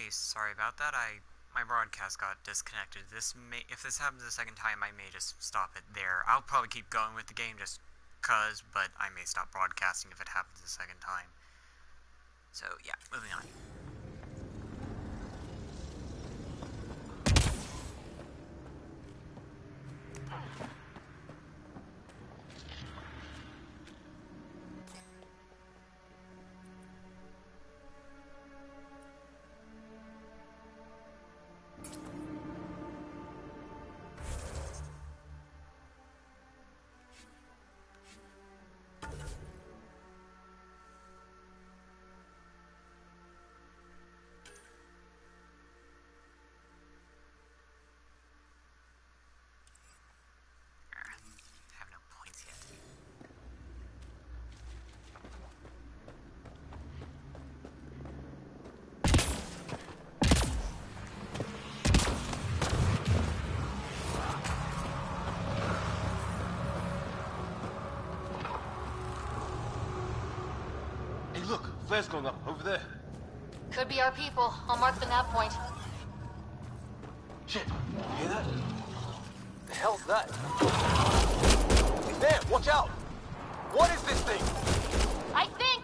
Hey, sorry about that. My broadcast got disconnected. If this happens a second time, I may just stop it there. I'll probably keep going with the game just cause, but I may stop broadcasting if it happens a second time. So yeah, moving on. Have no points yet. Hey, look, flare's going up over there. Could be our people. I'll mark the nav point. Shit, you hear that? The hell's that? It's there, watch out! What is this thing? I think...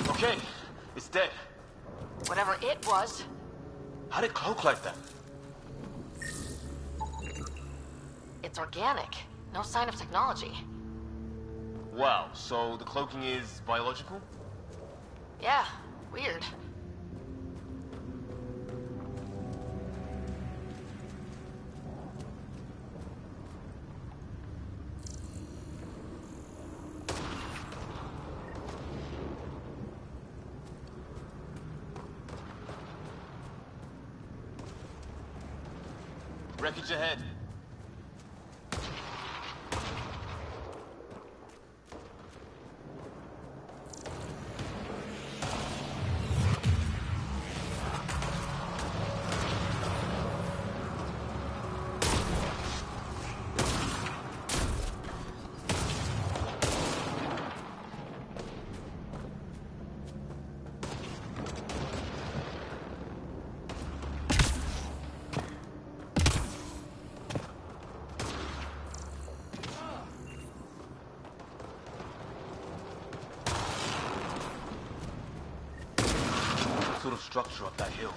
Okay, it's dead. Whatever it was. How'd it cloak like that? It's organic. No sign of technology. Wow, so the cloaking is biological? Yeah, weird. Wreckage ahead. Sort of structure up that hill.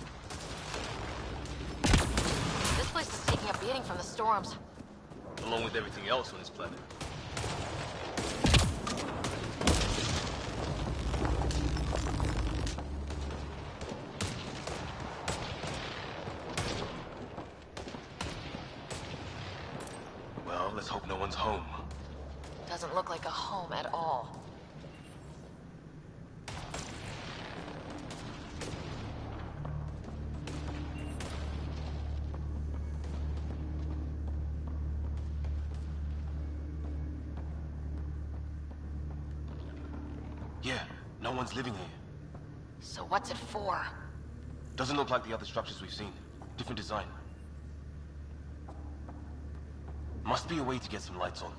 This place is taking a beating from the storms. Along with everything else on this planet. Well, let's hope no one's home. Doesn't look like a home at all. Yeah, no one's living here. So what's it for? Doesn't look like the other structures we've seen. Different design. Must be a way to get some lights on.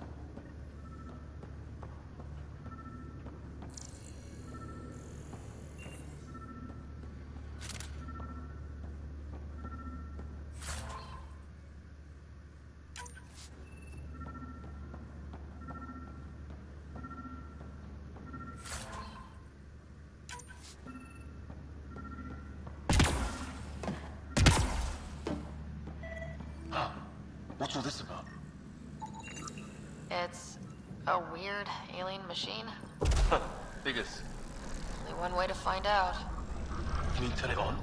What's all this about? It's a weird alien machine. Figures. Only one way to find out. Can you turn it on?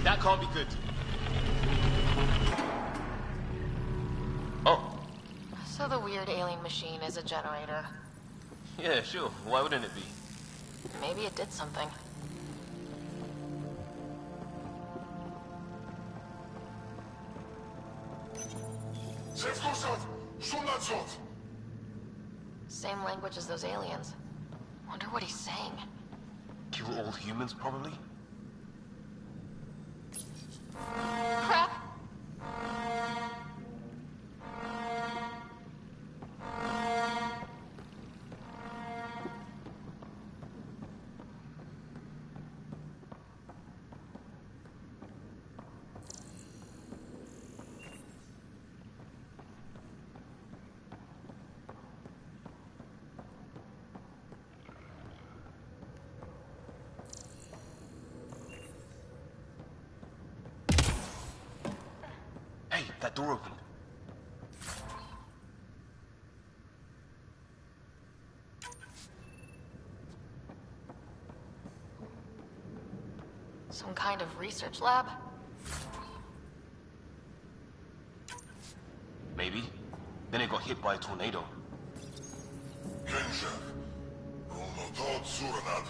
That can't be good. Oh. So the weird alien machine is a generator. Yeah, sure. Why wouldn't it be? Maybe it did something. Same language as those aliens. Wonder what he's saying. Kill all humans, probably? Crap! that door opened. Some kind of research lab? Maybe. Then it got hit by a tornado. Gençler, Runotot Suranat,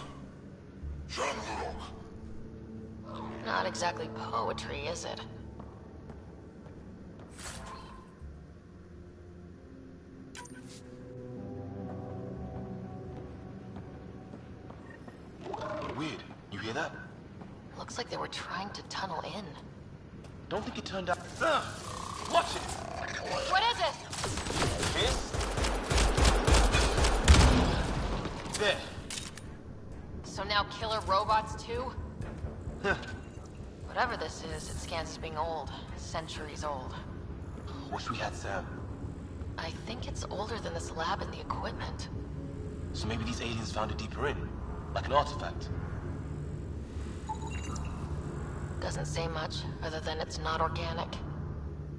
Janvurok. Not exactly poetry, is it? Weird. You hear that? Looks like they were trying to tunnel in. Don't think it turned out... Watch it! What is it? This? There. So now killer robots too? Whatever this is, it scans as being old. Centuries old. Wish we had Sam. I think it's older than this lab and the equipment. So maybe these aliens found it deeper in. Like an artifact. Doesn't say much, other than it's not organic.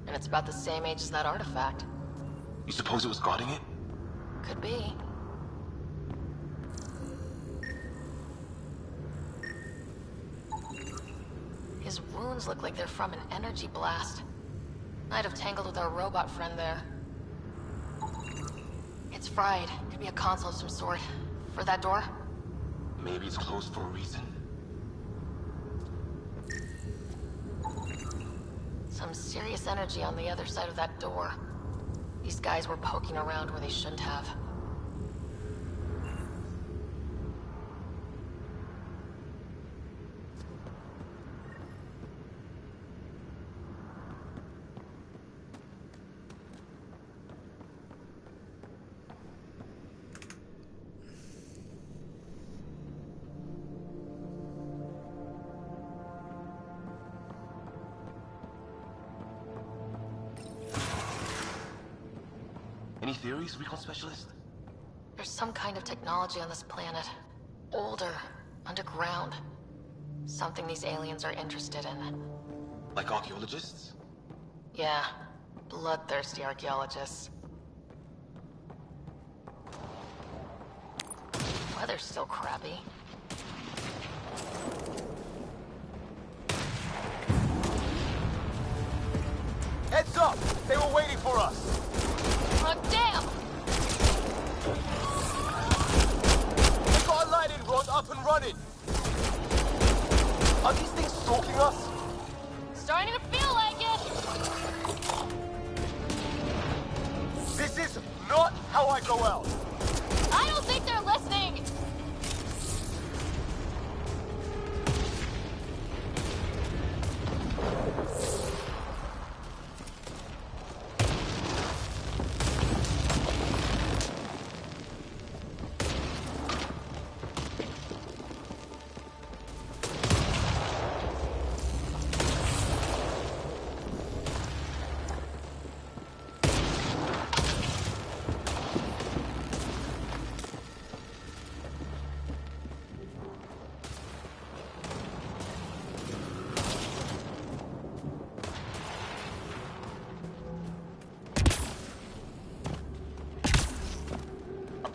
And it's about the same age as that artifact. You suppose it was guarding it? Could be. His wounds look like they're from an energy blast. Might have tangled with our robot friend there. It's fried. Could be a console of some sort. For that door? Maybe it's closed for a reason. Some serious energy on the other side of that door. These guys were poking around where they shouldn't have. Any theories, recon specialist? There's some kind of technology on this planet. Older, underground. Something these aliens are interested in. Like archaeologists? Yeah, bloodthirsty archaeologists. Weather's still crappy. Heads up! They were waiting for us! Oh, damn! We got a lightning rod up and running! Are these things stalking us? Starting to feel like it! This is not how I go out! I don't think they're listening!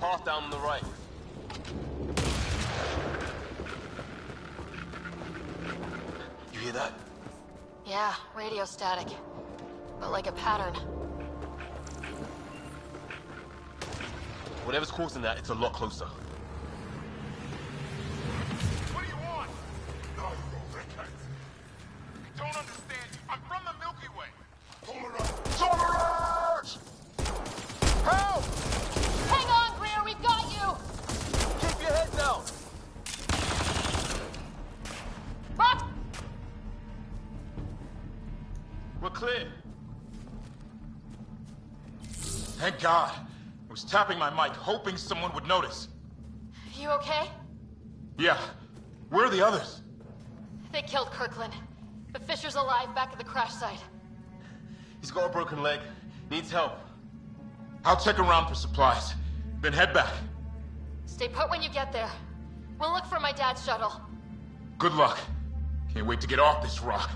Path down on the right. You hear that? Yeah, radio static. But like a pattern. Whatever's causing that, it's a lot closer. What do you want? No, you don't recognize. I don't understand you. I'm from the Milky Way. Tolerance! Tolerance! Help! Hang on, Greer, we've got you! Keep your head down! Rock! We're clear. Thank God. I was tapping my mic, hoping someone would notice. You okay? Yeah. Where are the others? They killed Kirkland. But Fisher's alive back at the crash site. He's got a broken leg. Needs help. I'll check around for supplies. Then head back. Stay put when you get there. We'll look for my dad's shuttle. Good luck. Can't wait to get off this rock.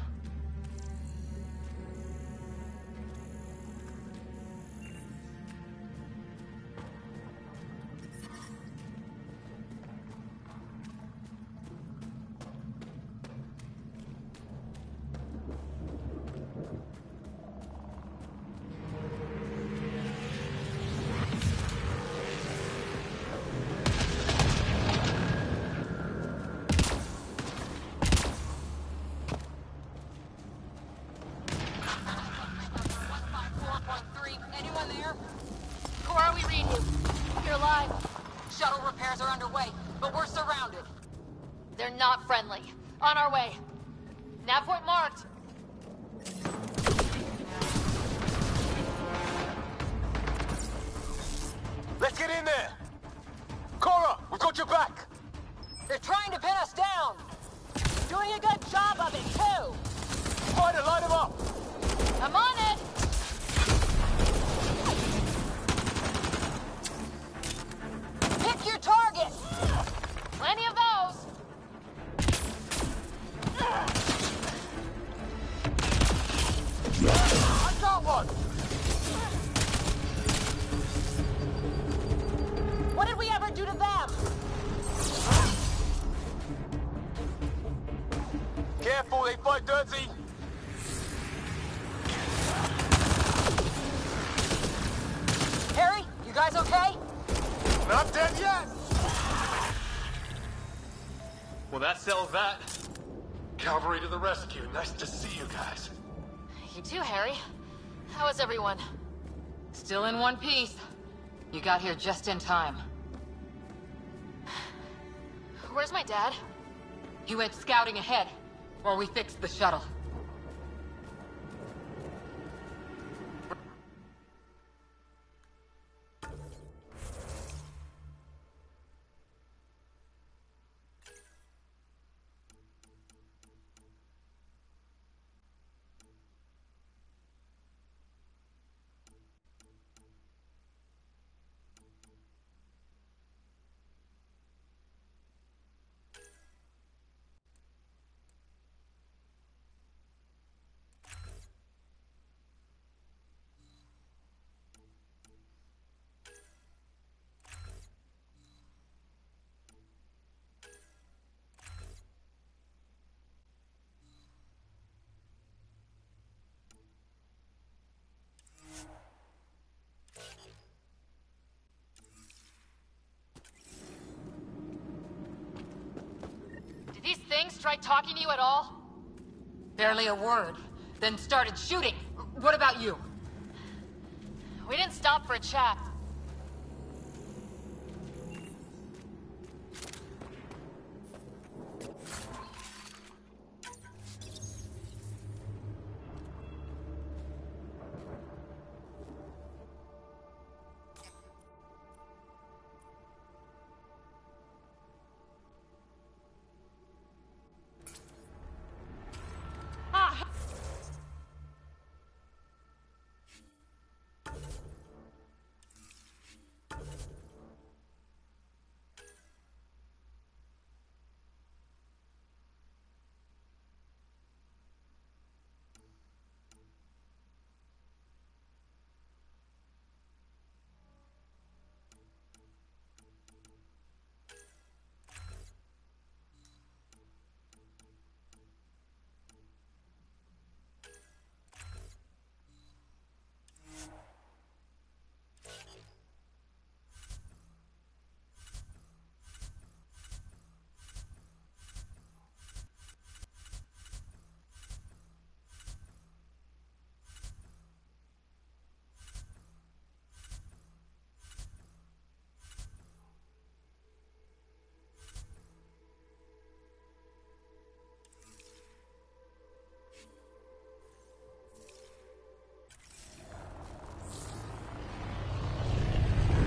They're not friendly. On our way. Nav point marked. Let's get in there! Cora, we've got your back! They're trying to pin us down! Doing a good job of it, too! Try to light them up! I'm on it! Pick your target! Plenty of those! I got one! What did we ever do to them? Careful, they fight dirty! Harry, you guys okay? Not dead yet! Well, that settles that. Cavalry to the rescue. Nice to see you guys. You too, Harry. How is everyone? Still in one piece. You got here just in time. Where's my dad? He went scouting ahead while we fixed the shuttle. Did these things try talking to you at all? Barely a word, then started shooting. What about you? We didn't stop for a chat.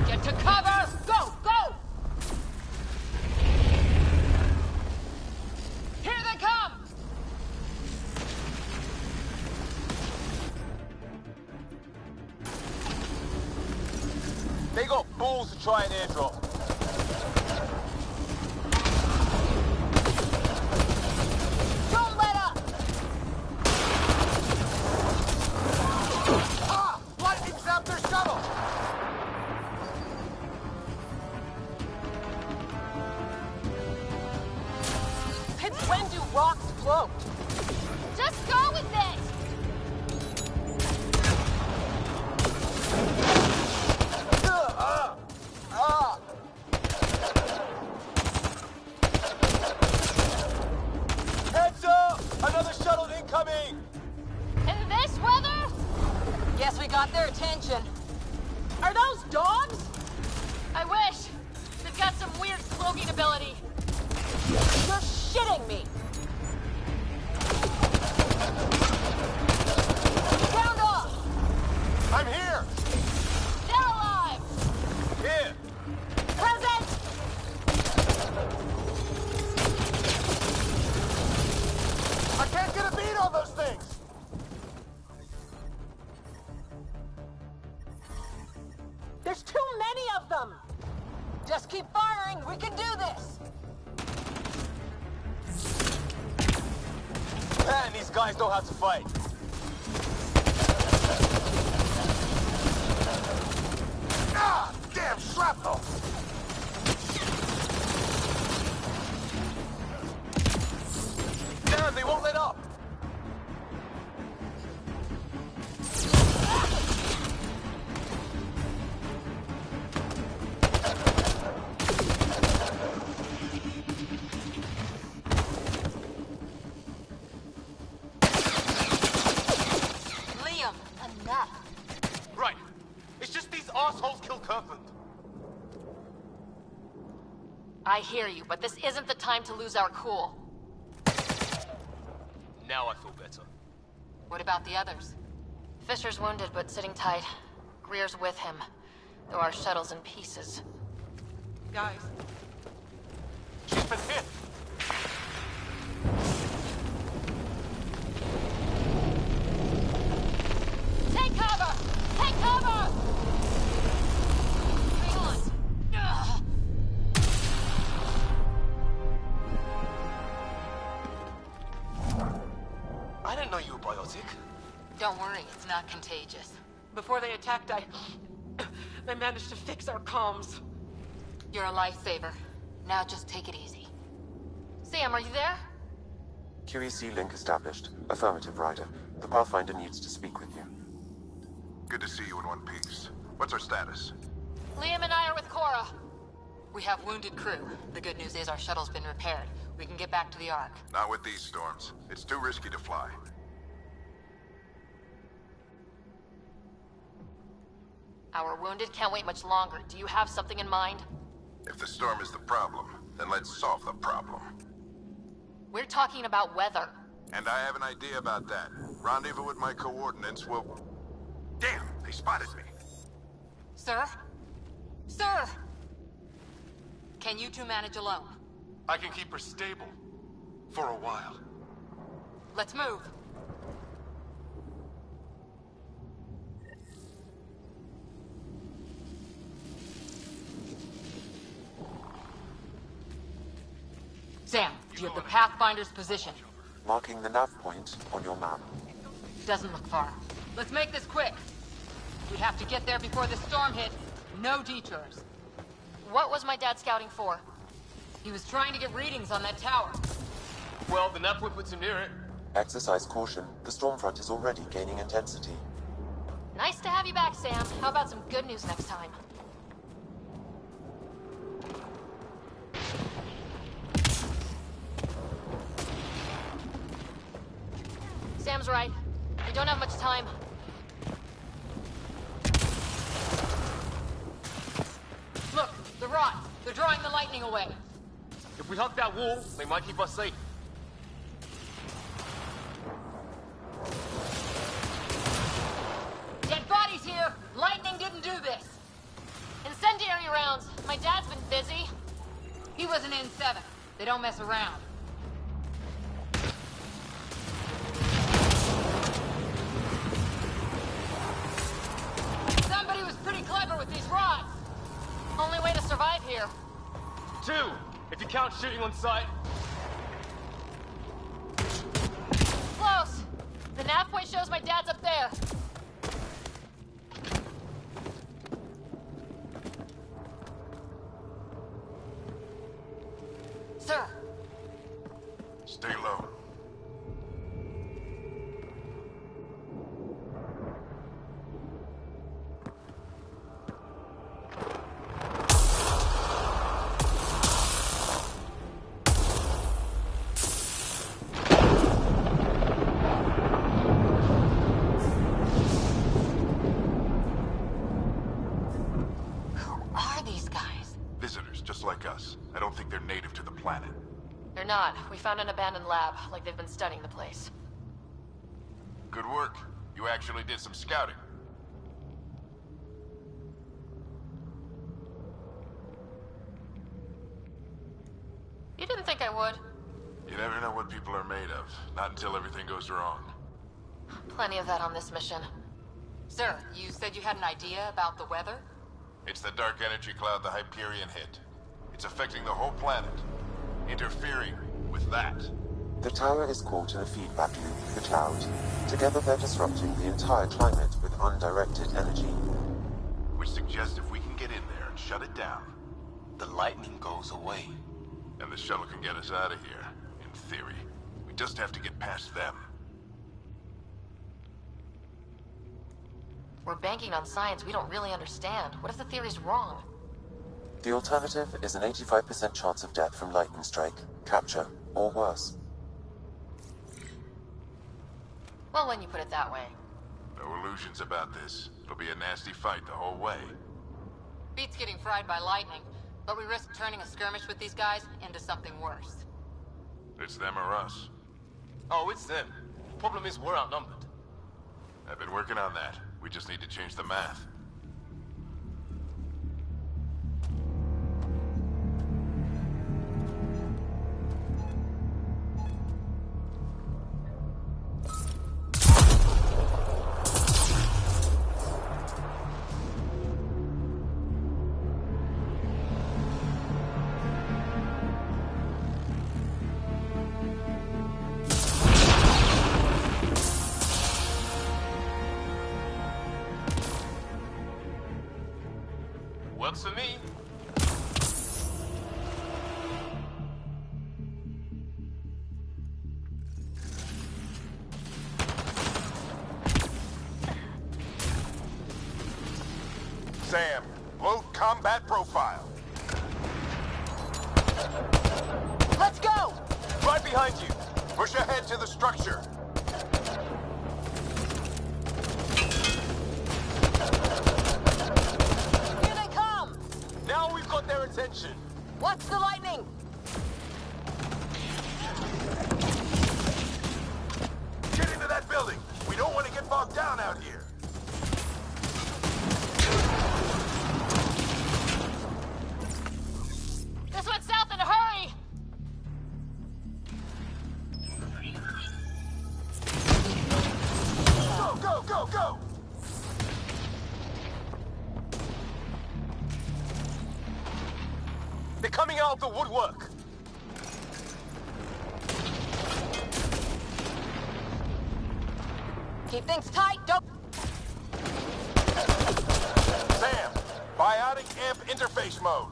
Get to cover! Go! Go! Here they come! They got balls to try an airdrop. Don't let up! Ah! Lightning zapped their shuttle! Since when do rocks float? Just go with it! Heads up! Another shuttle incoming! In this weather? Guess we got their attention. Are those dogs? I wish. They've got some weird cloaking ability. You're kidding me? Sound off! I'm here! They're alive! Here! Present! I can't get a beat on those things! There's too many of them! Just keep firing, we can do this! Man, these guys know how to fight. Ah! Damn shrapnel! Damn, they won't let up! Liam, enough. Right. It's just these assholes kill Kirkland. I hear you, but this isn't the time to lose our cool. Now I feel better. What about the others? Fisher's wounded, but sitting tight. Greer's with him, though our shuttle's in pieces. Guys. She's been hit. Take cover! Take cover! Hang on. Ugh. I didn't know you were biotic. Don't worry, it's not contagious. Before they attacked, I managed to fix our comms. You're a lifesaver. Now just take it easy. Sam, are you there? QEC link established. Affirmative, Ryder. The Pathfinder needs to speak with you. Good to see you in one piece. What's our status? Liam and I are with Cora. We have wounded crew. The good news is our shuttle's been repaired. We can get back to the Ark. Not with these storms. It's too risky to fly. Our wounded can't wait much longer. Do you have something in mind? If the storm is the problem, then let's solve the problem. We're talking about weather. And I have an idea about that. Rendezvous with my coordinates will... Damn, they spotted me. Sir? Sir! Can you two manage alone? I can keep her stable. For a while. Let's move. Sam, do you have the Pathfinder's position? Marking the nav point on your map. Doesn't look far. Let's make this quick. We have to get there before the storm hits. No detours. What was my dad scouting for? He was trying to get readings on that tower. Well, the nav puts him near it. Exercise caution. The storm front is already gaining intensity. Nice to have you back, Sam. How about some good news next time? Sam's right. We don't have much time. Look, the rods. They're drawing the lightning away. If we hug that wall, they might keep us safe. Dead bodies here! Lightning didn't do this! Incendiary rounds. My dad's been busy. He was an N7. They don't mess around. Somebody was pretty clever with these rods! Only way to survive here. 2, if you count shooting on sight. Close. The nav point shows my dad's up there. Sir, Stay low. who are these guys? Visitors, just like us. I don't think they're native to the planet. They're They're not. We found an abandoned lab, like they've been studying the place. Good work. You actually did some scouting. You didn't think I would? You never know what people are made of. Not until everything goes wrong. Plenty of that on this mission. Sir, you said you had an idea about the weather? It's the dark energy cloud the Hyperion hit. It's affecting the whole planet. Interfering with that. The tower is caught in a feedback loop with the cloud. Together they're disrupting the entire climate with undirected energy. Which suggests if we can get in there and shut it down, The lightning goes away. and the shuttle can get us out of here, in theory. We just have to get past them. We're banking on science we don't really understand. What if the theory's wrong? The alternative is an 85% chance of death from lightning strike, capture, or worse. Well, when you put it that way. No illusions about this. It'll be a nasty fight the whole way. Beats getting fried by lightning, but we risk turning a skirmish with these guys into something worse. It's them or us. Oh, it's them. Problem is, we're outnumbered. I've been working on that. We just need to change the math. Works for me. Sam, load combat profile. Let's go! Right behind you. Push ahead to the structure. Here they come! Now we've got their attention. Watch the lightning! Get into that building. We don't want to get bogged down out here. This went south in a hurry! Go, go, go, go! They're coming out of the woodwork. Keep things tight, don't... Sam, biotic amp interface mode.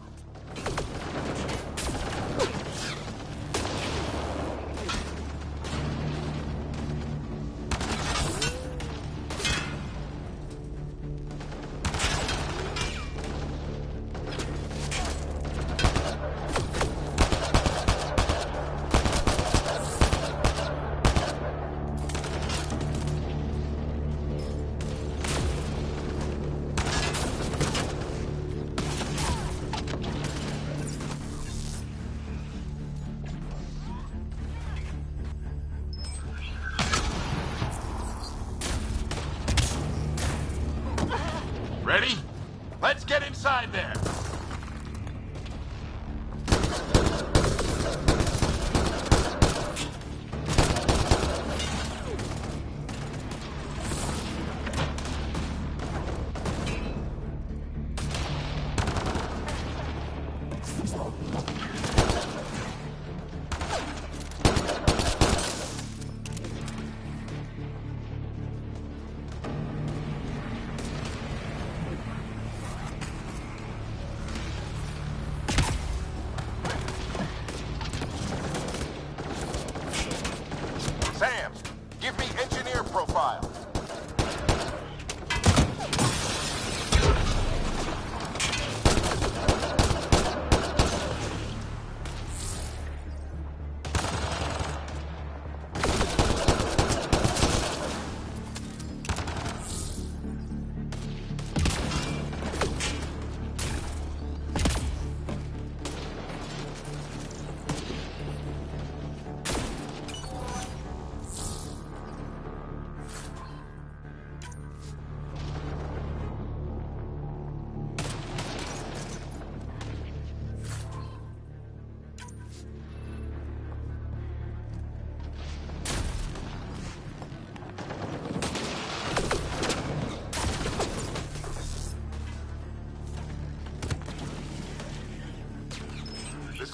Ready? Let's get inside there.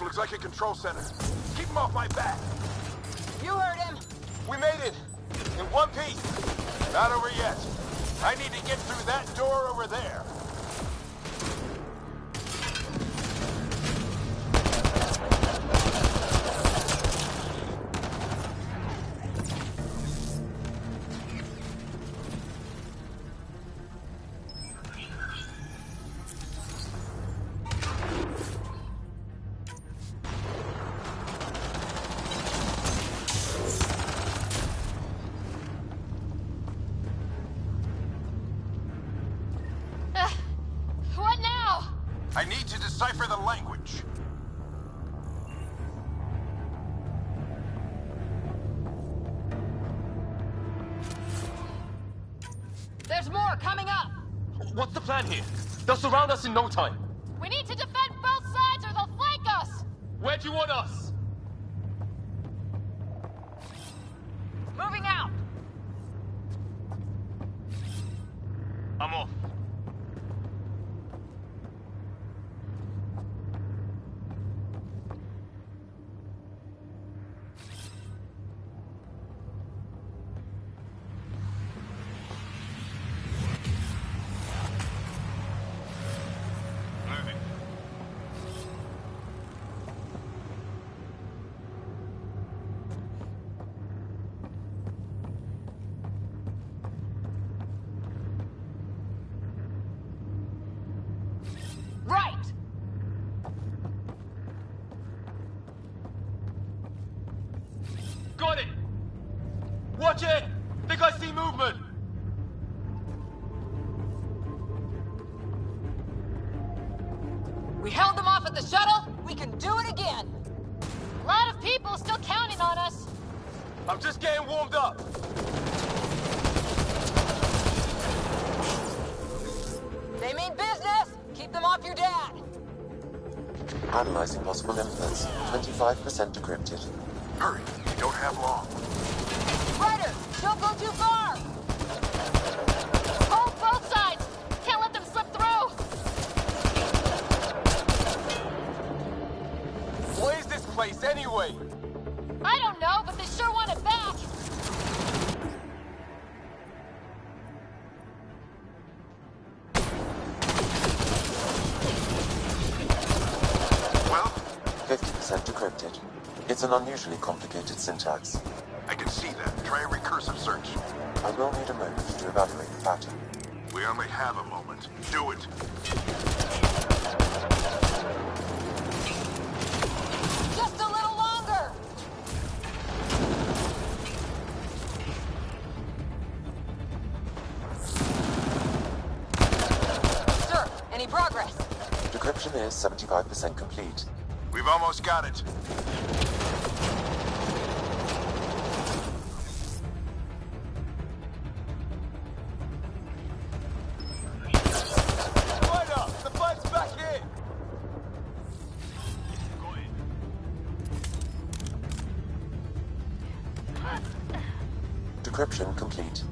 Looks like a control center. Keep him off my back. You heard him. We made it! In one piece! Not over yet. I need to get through that door over there. What now? I need to decipher the language. There's more coming up. What's the plan here? They'll surround us in no time. We need to defend both sides or they'll flank us! Where do you want us? Moving out. I'm off. Right. Got it! Watch it! Think I see movement! We held them off at the shuttle. We can do it again. A lot of people still counting on us. I'm just getting warmed up. They mean business. Keep them off your dad. Analyzing possible inputs. 25% decrypted. Hurry, we don't have long. Ryder, don't go too far. Hold both sides! Can't let them slip through! What is this place anyway? I don't know, but they sure want it back! Well, 50% decrypted. It's an unusually complicated syntax. I can see that. Try a recursive search. I will need a moment to evaluate the pattern. We only have a moment. Do it. Just a little longer. Sir, any progress? Decryption is 75% complete. We've almost got it. Ryder, the fight's back in! Decryption complete.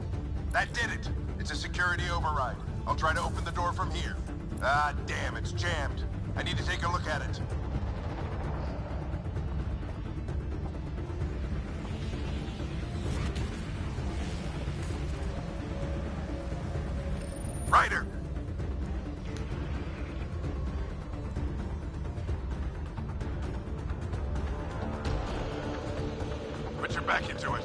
That did it. It's a security override. I'll try to open the door from here. Ah, damn, it's jammed. I need to take a look at it. Ryder! Put your back into it.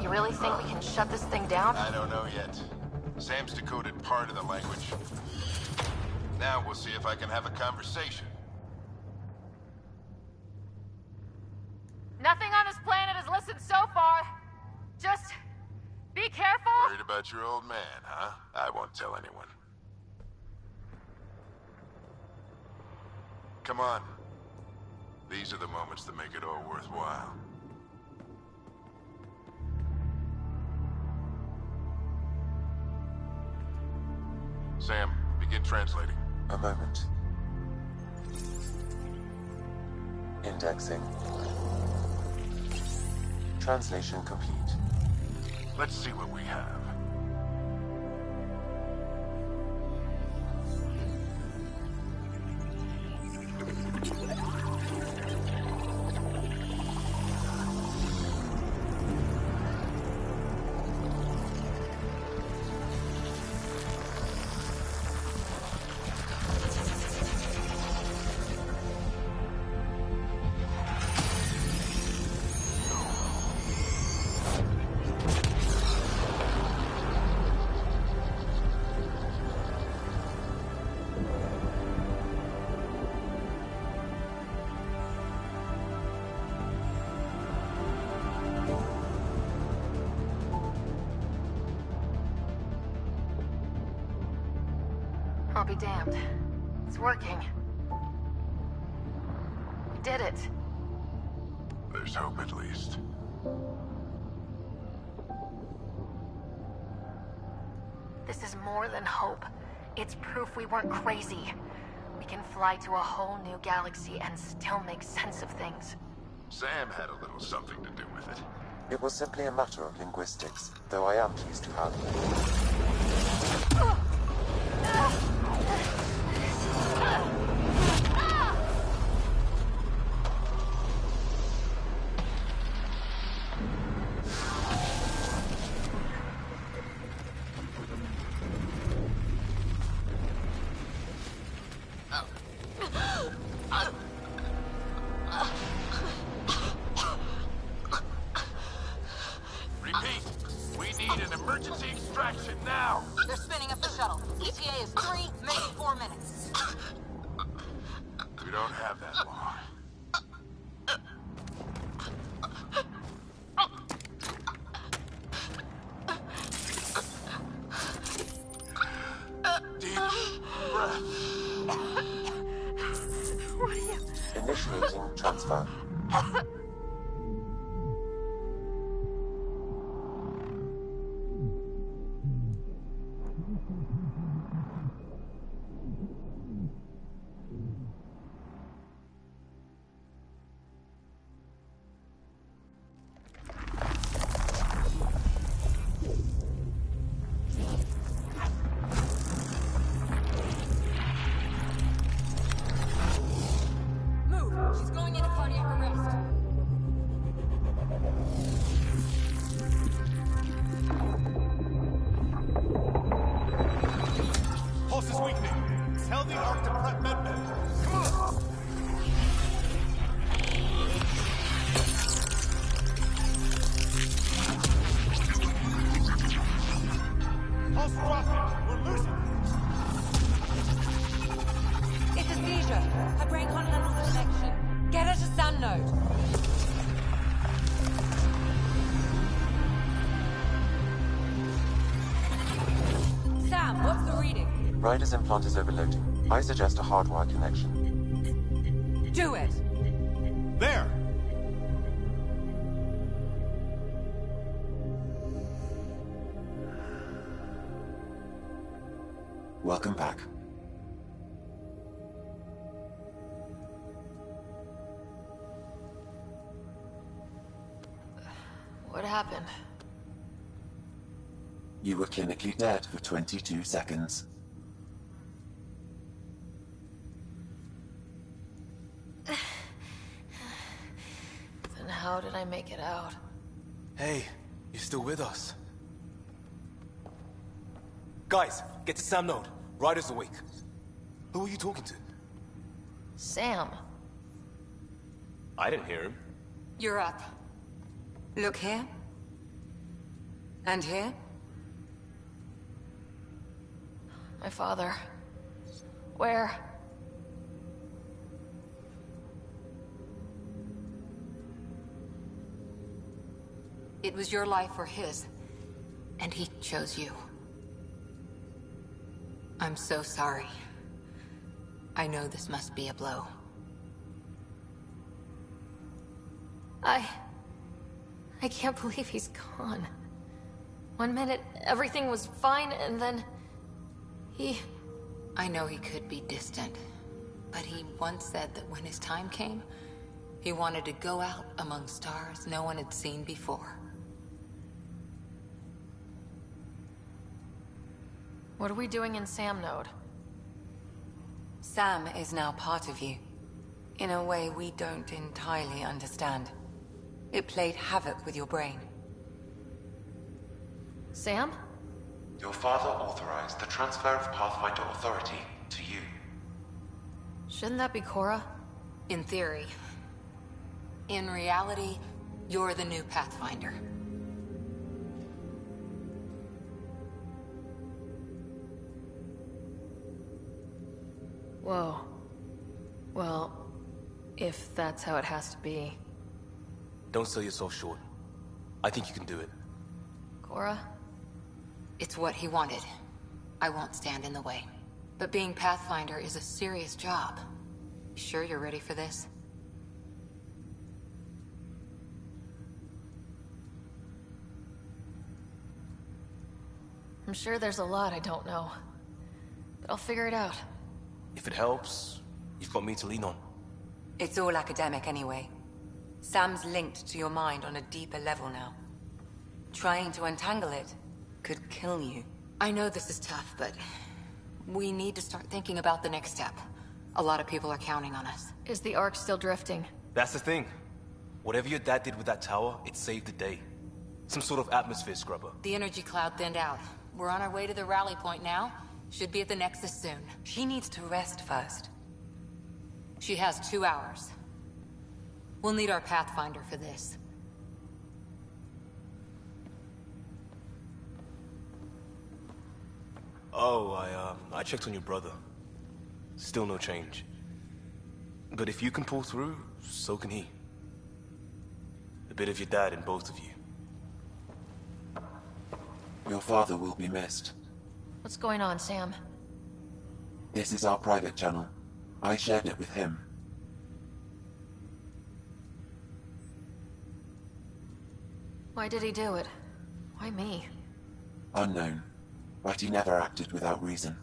You really think we can shut this thing down? I don't know yet. Sam's decoded part of the language. Now we'll see if I can have a conversation. Nothing on this planet has listened so far. Just be careful. Worried about your old man, huh? I won't tell anyone. Come on. These are the moments that make it all worthwhile. Sam, begin translating. A moment. Indexing. Translation complete. Let's see what we have. I'll be damned. It's working. We did it. There's hope at least. This is more than hope. It's proof we weren't crazy. We can fly to a whole new galaxy and still make sense of things. Sam had a little something to do with it. It was simply a matter of linguistics, though I am pleased to have. Repeat, we need an emergency extraction now. They're spinning up the shuttle. ETA is 3, maybe 4 minutes. We don't have that long. Deep breath. Initiating transfer. Move! She's going into cardiac arrest. Pulse is weakening. Tell the Ark to prep medbay. Come on! Pulse dropping. We're losing. It's a seizure. Her brain can't handle the connection. Get her to Sam node. Sam, what's the reading? Ryder's implant is overloading. I suggest a hardwire connection. Do it! There! Welcome back. What happened? You were clinically dead for 22 seconds. Then how did I make it out? Hey, you're still with us. Guys, get to Sam node. Ryder's awake. Who are you talking to? Sam. I didn't hear him. You're up. Look here. And here. My father. Where? It was your life or his. And he chose you. I'm so sorry. I know this must be a blow. I can't believe he's gone. 1 minute, everything was fine, and then... I know he could be distant, but he once said that when his time came, he wanted to go out among stars no one had seen before. What are we doing in Sam node? Sam is now part of you, in a way we don't entirely understand. It played havoc with your brain. Sam? Your father authorized the transfer of Pathfinder authority to you. Shouldn't that be Cora? In theory. In reality, you're the new Pathfinder. Whoa. Well, if that's how it has to be. Don't sell yourself short. I think you can do it. Cora? It's what he wanted. I won't stand in the way. But being Pathfinder is a serious job. Sure you're ready for this? I'm sure there's a lot I don't know. But I'll figure it out. If it helps, you've got me to lean on. It's all academic anyway. Sam's linked to your mind on a deeper level now. Trying to untangle it could kill you. I know this is tough, but we need to start thinking about the next step. A lot of people are counting on us. Is the Ark still drifting? That's the thing. Whatever your dad did with that tower, it saved the day. Some sort of atmosphere scrubber. The energy cloud thinned out. We're on our way to the rally point now. Should be at the Nexus soon. She needs to rest first. She has 2 hours. We'll need our Pathfinder for this. Oh, I checked on your brother. Still no change. But if you can pull through, so can he. A bit of your dad in both of you. Your father will be missed. What's going on, Sam? This is our private channel. I shared it with him. Why did he do it? Why me? Unknown, but he never acted without reason.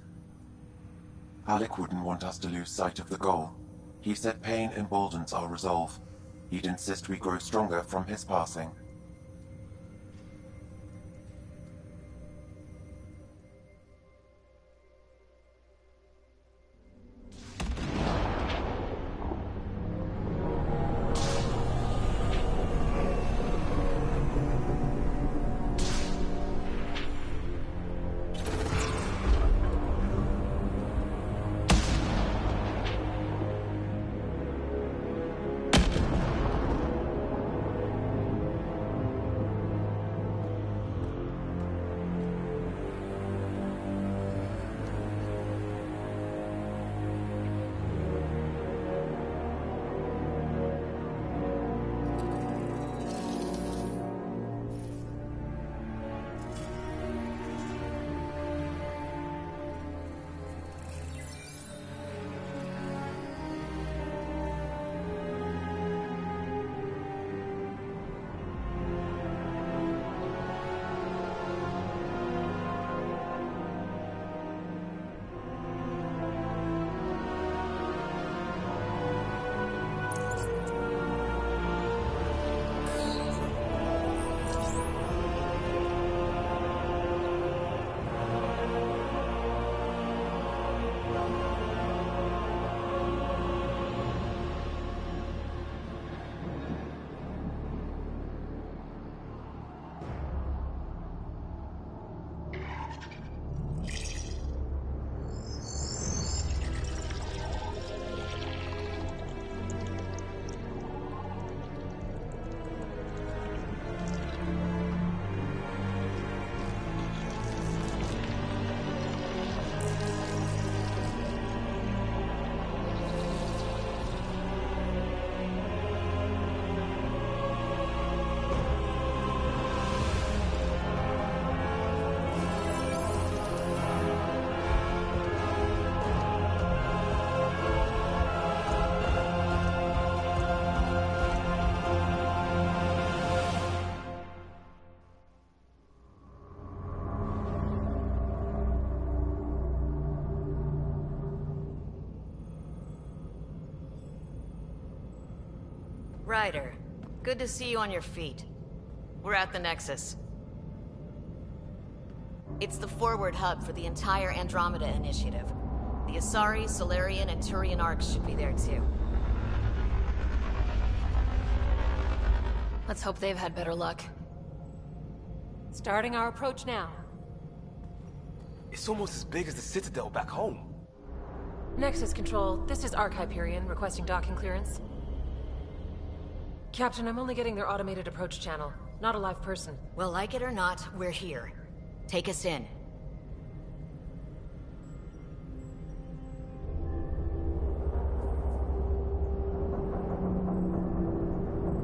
Alec wouldn't want us to lose sight of the goal. He said pain emboldens our resolve. He'd insist we grow stronger from his passing. Ryder, good to see you on your feet. We're at the Nexus. It's the forward hub for the entire Andromeda initiative. The Asari, Solarian, and Turian arcs should be there too. Let's hope they've had better luck. Starting our approach now. It's almost as big as the Citadel back home. Nexus Control, this is Arc Hyperion requesting docking clearance. Captain, I'm only getting their automated approach channel, not a live person. Well, like it or not, we're here. Take us in.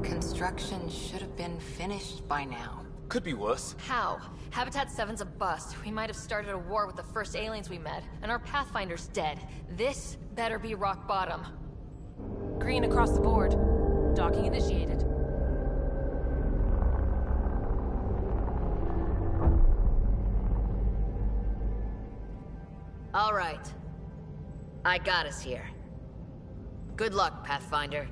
Construction should have been finished by now. Could be worse. How? Habitat 7's a bust. We might have started a war with the first aliens we met, and our Pathfinder's dead. This better be rock bottom. Green across the board. Docking initiated. All right. I got us here. Good luck, Pathfinder.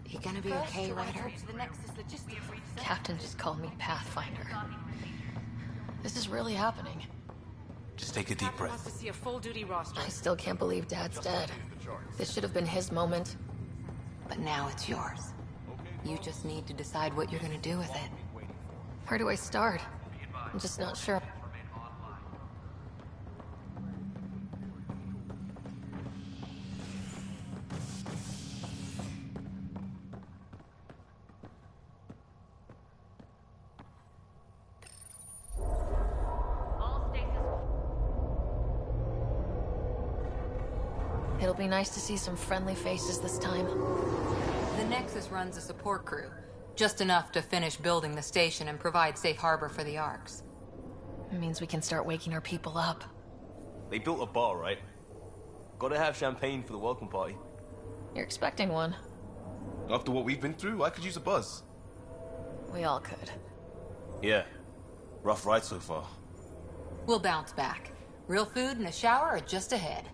You gonna be okay, Ryder? Captain just called me Pathfinder. This is really happening. Just take a deep Captain wants breath. to see a full-duty roster. I still can't believe Dad's dead. This should have been his moment. But now it's yours. You just need to decide what you're gonna do with it. Where do I start? I'm just not sure. It'll be nice to see some friendly faces this time. The Nexus runs a support crew. Just enough to finish building the station and provide safe harbor for the Arks. It means we can start waking our people up. They built a bar, right? Gotta have champagne for the welcome party. You're expecting one. After what we've been through, I could use a buzz. We all could. Yeah. Rough ride so far. We'll bounce back. Real food and a shower are just ahead.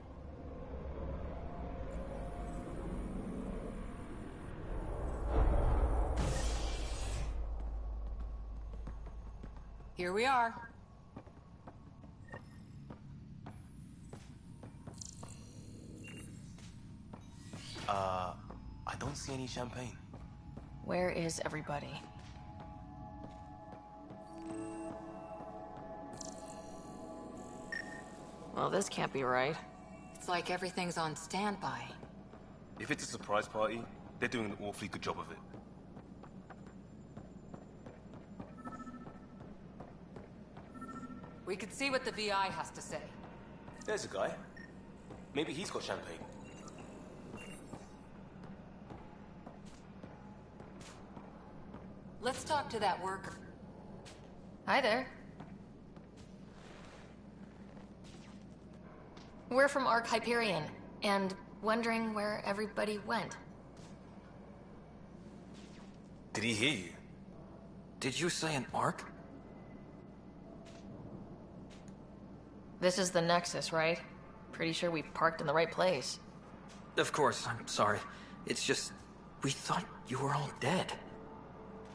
Here we are. I don't see any champagne. Where is everybody? Well, this can't be right. It's like everything's on standby. If it's a surprise party, they're doing an awfully good job of it. We could see what the VI has to say. There's a guy. Maybe he's got champagne. Let's talk to that worker. Hi there. We're from Ark Hyperion, and wondering where everybody went. Did he hear you? Did you say an arc? This is the Nexus, right? Pretty sure we parked in the right place. Of course, I'm sorry. It's just, we thought you were all dead.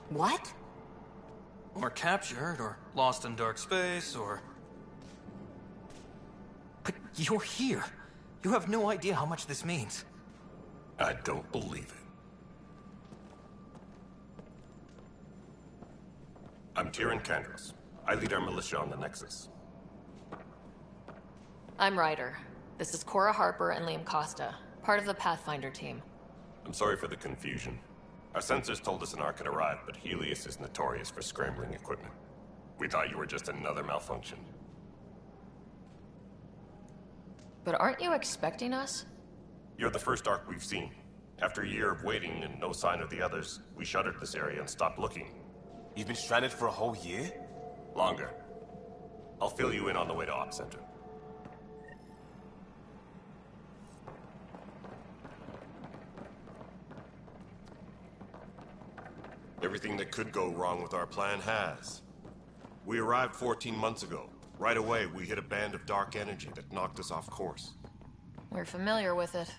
What? Or captured, or lost in dark space, or... But you're here. You have no idea how much this means. I don't believe it. I'm Tyrion Kandros. I lead our militia on the Nexus. I'm Ryder. This is Cora Harper and Liam Costa, part of the Pathfinder team. I'm sorry for the confusion. Our sensors told us an Ark had arrived, but Helios is notorious for scrambling equipment. We thought you were just another malfunction. But aren't you expecting us? You're the first Ark we've seen. After a year of waiting and no sign of the others, we shuttered this area and stopped looking. You've been stranded for a whole year? Longer. I'll fill you in on the way to Op Center. Everything that could go wrong with our plan has. We arrived 14 months ago. Right away, we hit a band of dark energy that knocked us off course. We're familiar with it.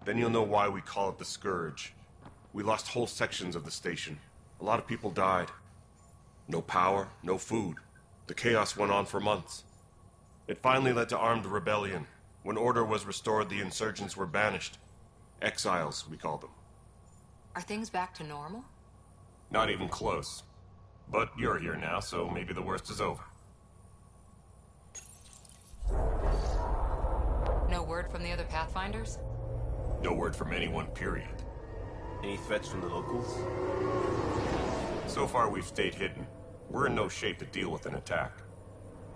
Then you'll know why we call it the Scourge. We lost whole sections of the station. A lot of people died. No power, no food. The chaos went on for months. It finally led to armed rebellion. When order was restored, the insurgents were banished. Exiles, we call them. Are things back to normal? Not even close. But you're here now, so maybe the worst is over. No word from the other Pathfinders? No word from anyone, period. Any threats from the locals? So far, we've stayed hidden. We're in no shape to deal with an attack.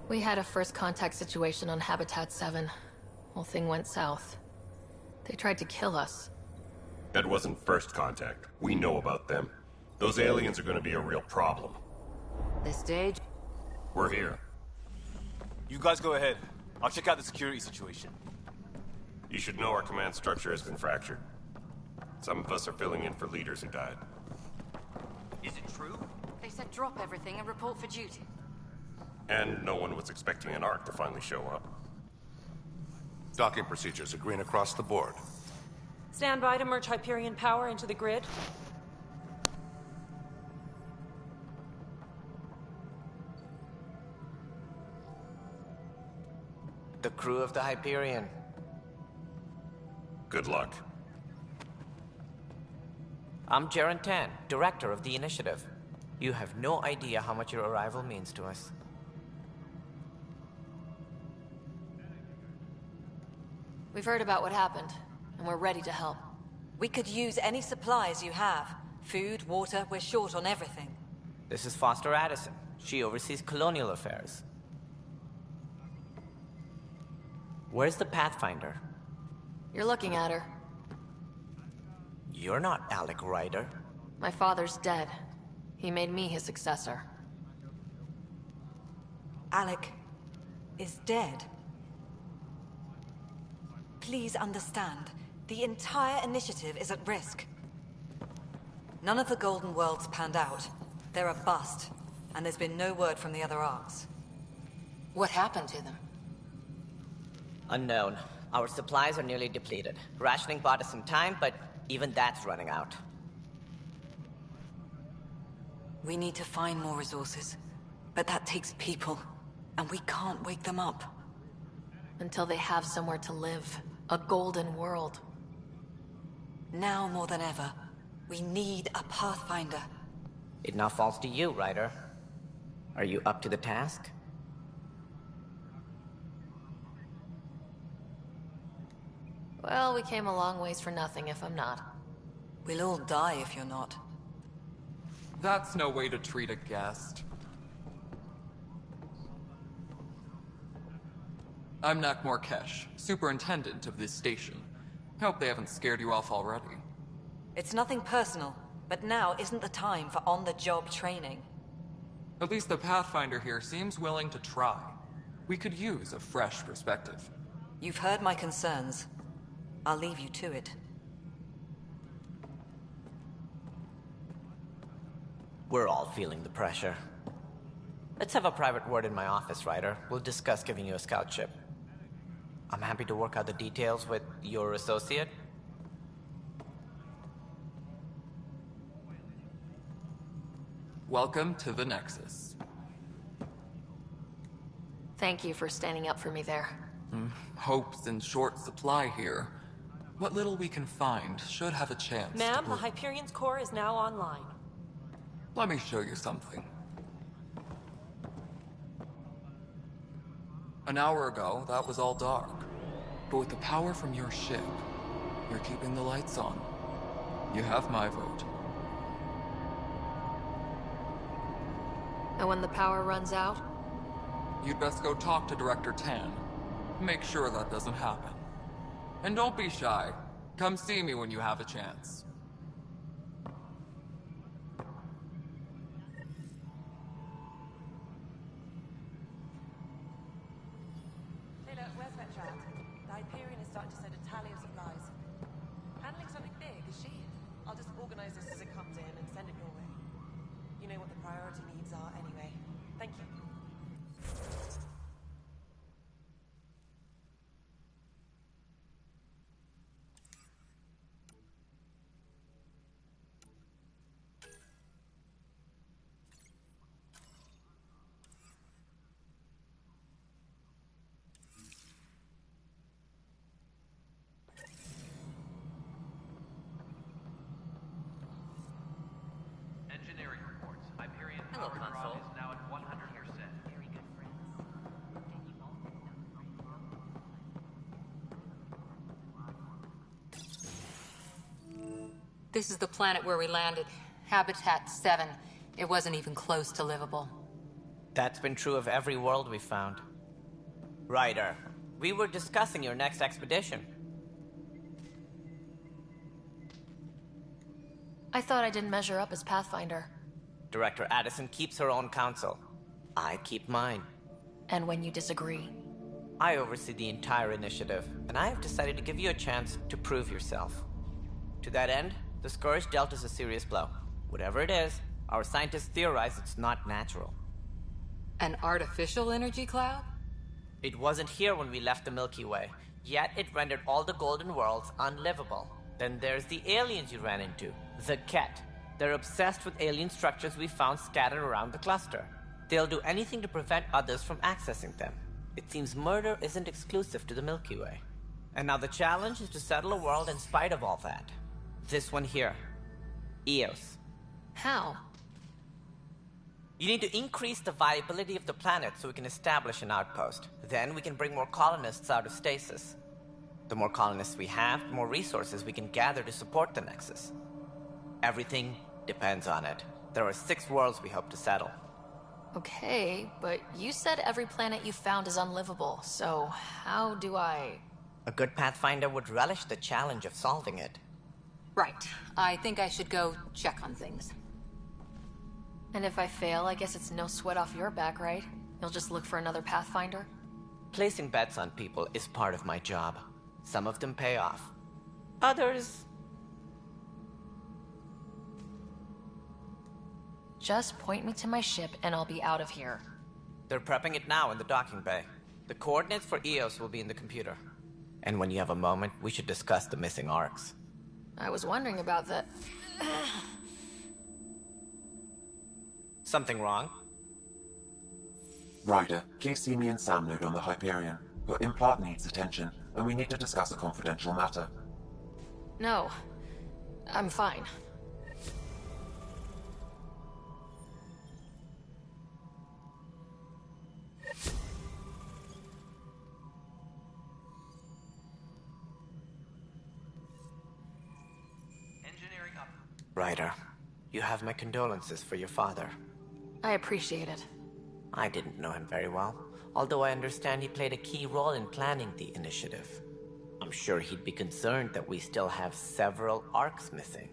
We had a first contact situation on Habitat 7. Whole thing went south. They tried to kill us. That wasn't first contact. We know about them. Those aliens are gonna be a real problem. This stage? We're here. You guys go ahead. I'll check out the security situation. You should know our command structure has been fractured. Some of us are filling in for leaders who died. Is it true? They said drop everything and report for duty. And no one was expecting an Ark to finally show up. Docking procedures are green across the board. Stand by to merge Hyperion power into the grid. The crew of the Hyperion. Good luck. I'm Jaren Tan, director of the initiative. You have no idea how much your arrival means to us. We've heard about what happened, and we're ready to help. We could use any supplies you have. Food, water, we're short on everything. This is Foster Addison. She oversees colonial affairs. Where's the Pathfinder? You're looking at her. You're not Alec Ryder. My father's dead. He made me his successor. Alec is dead. Please understand, the entire initiative is at risk. None of the Golden Worlds panned out. They're a bust, and there's been no word from the other arcs. What happened to them? Unknown. Our supplies are nearly depleted. Rationing bought us some time, but even that's running out. We need to find more resources, but that takes people, and we can't wake them up. Until they have somewhere to live. A golden world. Now more than ever, we need a Pathfinder. It now falls to you, Ryder. Are you up to the task? Well, we came a long ways for nothing if I'm not. We'll all die if you're not. That's no way to treat a guest. I'm Nakmor Kesh, superintendent of this station. Hope they haven't scared you off already. It's nothing personal, but now isn't the time for on-the-job training. At least the Pathfinder here seems willing to try. We could use a fresh perspective. You've heard my concerns. I'll leave you to it. We're all feeling the pressure. Let's have a private word in my office, Ryder. We'll discuss giving you a scout ship. I'm happy to work out the details with your associate. Welcome to the Nexus. Thank you for standing up for me there. Hope's in short supply here. What little we can find should have a chance. Ma'am, the Hyperion's core is now online. Let me show you something. An hour ago, that was all dark. But with the power from your ship, you're keeping the lights on. You have my vote. And when the power runs out? You'd best go talk to Director Tan. Make sure that doesn't happen. And don't be shy. Come see me when you have a chance. Hey look, where's Vetrad? The Hyperion is starting to send a tally of supplies. Handling something big, is she? I'll just organize this as it comes in and send it your way. You know what the priority needs are anyway. Thank you. Engineering reports. Hyperion Hello, power Console. draw is now at 100%. This is the planet where we landed. Habitat 7. It wasn't even close to livable. That's been true of every world we found. Ryder, we were discussing your next expedition. I thought I didn't measure up as Pathfinder. Director Addison keeps her own counsel. I keep mine. And when you disagree? I oversee the entire initiative, and I have decided to give you a chance to prove yourself. To that end, the Scourge dealt us a serious blow. Whatever it is, our scientists theorize it's not natural. An artificial energy cloud? It wasn't here when we left the Milky Way, yet it rendered all the Golden Worlds unlivable. Then there's the aliens you ran into, the Ket. They're obsessed with alien structures we found scattered around the cluster. They'll do anything to prevent others from accessing them. It seems murder isn't exclusive to the Milky Way. And now the challenge is to settle a world in spite of all that. This one here. Eos. How? You need to increase the viability of the planet so we can establish an outpost. Then we can bring more colonists out of stasis. The more colonists we have, the more resources we can gather to support the Nexus. Everything depends on it. There are 6 worlds we hope to settle. Okay, but you said every planet you found is unlivable, so how do I... A good Pathfinder would relish the challenge of solving it. Right. I think I should go check on things. And if I fail, I guess it's no sweat off your back, right? You'll just look for another Pathfinder? Placing bets on people is part of my job. Some of them pay off. Others... Just point me to my ship and I'll be out of here. They're prepping it now in the docking bay. The coordinates for Eos will be in the computer. And when you have a moment, we should discuss the missing arcs. I was wondering about that. Something wrong? Ryder, please see me and Sam node on the Hyperion. Your implant needs attention, and we need to discuss a confidential matter. No. I'm fine. Ryder, you have my condolences for your father. I appreciate it. I didn't know him very well, although I understand he played a key role in planning the initiative. I'm sure he'd be concerned that we still have several arcs missing.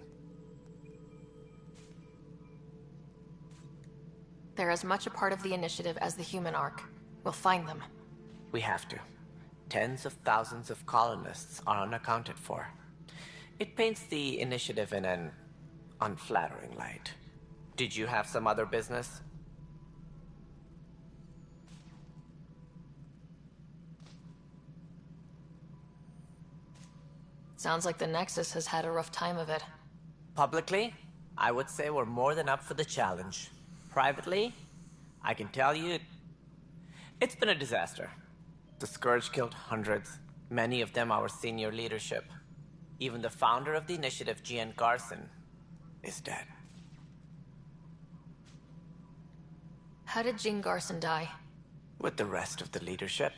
They're as much a part of the initiative as the human arc. We'll find them. We have to. Tens of thousands of colonists are unaccounted for. It paints the initiative in an unflattering light. Did you have some other business? Sounds like the Nexus has had a rough time of it. Publicly, I would say we're more than up for the challenge. Privately, I can tell you, it's been a disaster. The Scourge killed hundreds, many of them our senior leadership. Even the founder of the initiative, Gian Garson, is dead. How did Jean Garson die? With the rest of the leadership,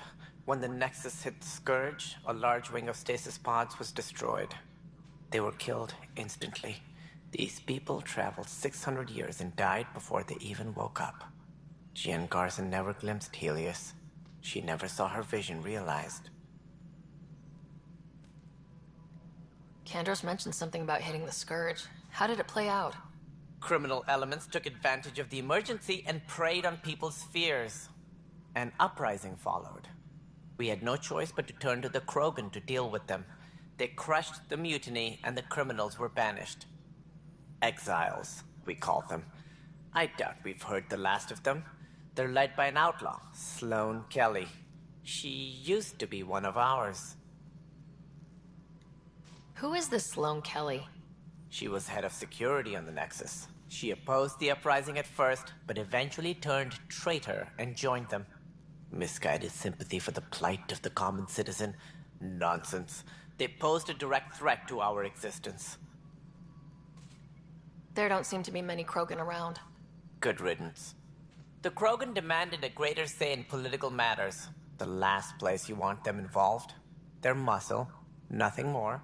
when the Nexus hit the Scourge, a large wing of stasis pods was destroyed. They were killed instantly. These people traveled 600 years and died before they even woke up. Jean Garson never glimpsed Helios. She never saw her vision realized. Kandros mentioned something about hitting the Scourge. How did it play out? Criminal elements took advantage of the emergency and preyed on people's fears. An uprising followed. We had no choice but to turn to the Krogan to deal with them. They crushed the mutiny and the criminals were banished. Exiles, we call them. I doubt we've heard the last of them. They're led by an outlaw, Sloane Kelly. She used to be one of ours. Who is this Sloane Kelly? She was head of security on the Nexus. She opposed the uprising at first, but eventually turned traitor and joined them. Misguided sympathy for the plight of the common citizen? Nonsense. They posed a direct threat to our existence. There don't seem to be many Krogan around. Good riddance. The Krogan demanded a greater say in political matters. The last place you want them involved. Their muscle, nothing more.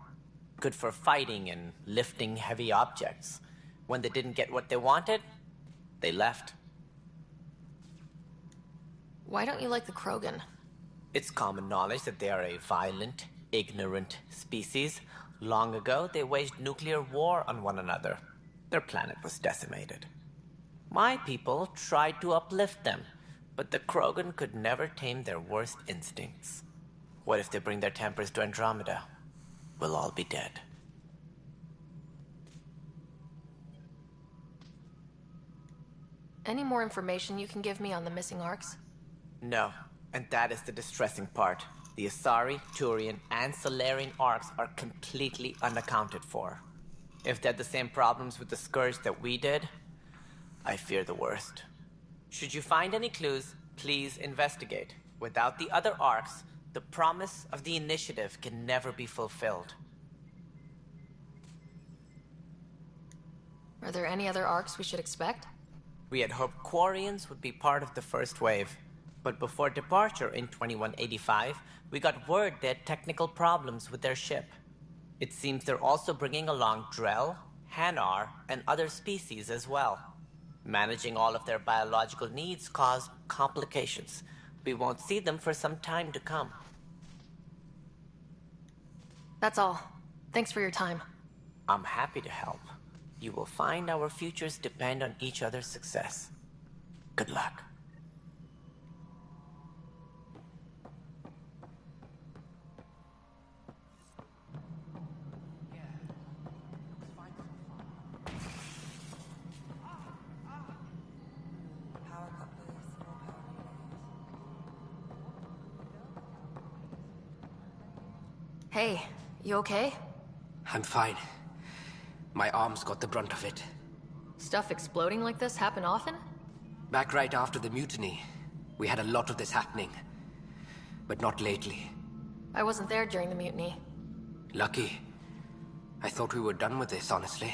good for fighting and lifting heavy objects. When they didn't get what they wanted, they left. Why don't you like the Krogan? It's common knowledge that they are a violent, ignorant species. Long ago, they waged nuclear war on one another. Their planet was decimated. My people tried to uplift them, but the Krogan could never tame their worst instincts. What if they bring their tempers to Andromeda? We'll all be dead. Any more information you can give me on the missing arcs? No, and that is the distressing part. The Asari, Turian, and Solarian arcs are completely unaccounted for. If they had the same problems with the Scourge that we did, I fear the worst. Should you find any clues, please investigate. Without the other arcs, the promise of the Initiative can never be fulfilled. Are there any other arcs we should expect? We had hoped Quarians would be part of the first wave. But before departure in 2185, we got word they had technical problems with their ship. It seems they're also bringing along Drell, Hanar, and other species as well. Managing all of their biological needs caused complications. We won't see them for some time to come. That's all. Thanks for your time. I'm happy to help. You will find our futures depend on each other's success. Good luck. Hey, you okay? I'm fine. My arms got the brunt of it. Stuff exploding like this happen often? Back right after the mutiny, we had a lot of this happening. But not lately. I wasn't there during the mutiny. Lucky. I thought we were done with this, honestly.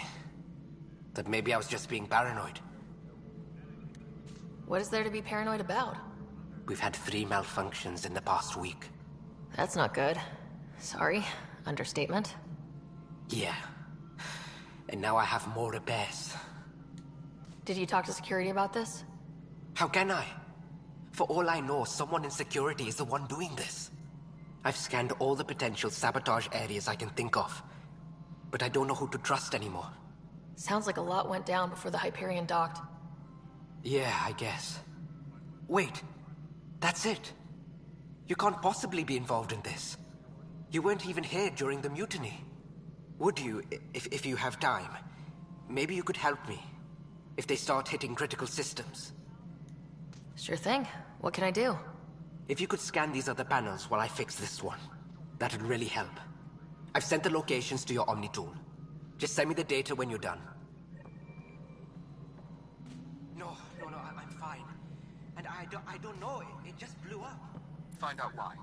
That maybe I was just being paranoid. What is there to be paranoid about? We've had 3 malfunctions in the past week. That's not good. Sorry. Understatement. Yeah. And now I have more repairs. Did you talk to security about this? How can I? For all I know, someone in security is the one doing this. I've scanned all the potential sabotage areas I can think of. But I don't know who to trust anymore. Sounds like a lot went down before the Hyperion docked. Yeah, I guess. Wait. That's it. You can't possibly be involved in this. You weren't even here during the mutiny. Would you, if you have time? Maybe you could help me. If they start hitting critical systems. Sure thing. What can I do? If you could scan these other panels while I fix this one, that'd really help. I've sent the locations to your Omni tool. Just send me the data when you're done. No, I'm fine. And I don't know, it just blew up. Find out why.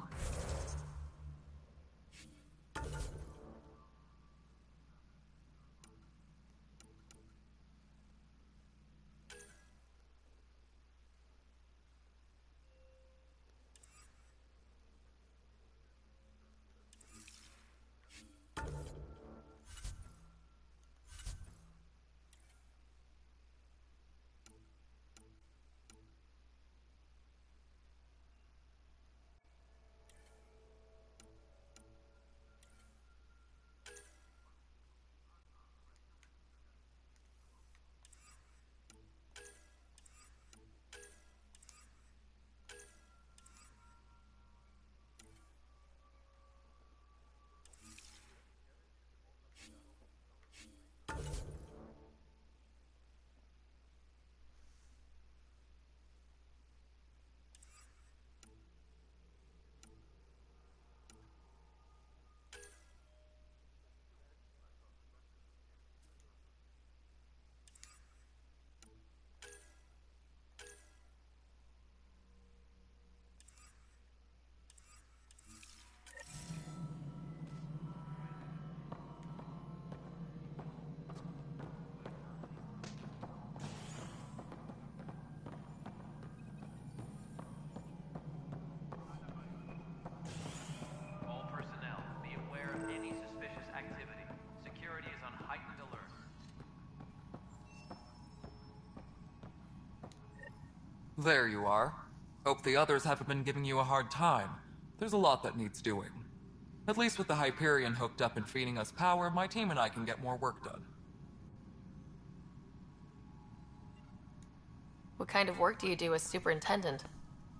There you are. Hope the others haven't been giving you a hard time. There's a lot that needs doing. At least with the Hyperion hooked up and feeding us power, my team and I can get more work done. What kind of work do you do as superintendent?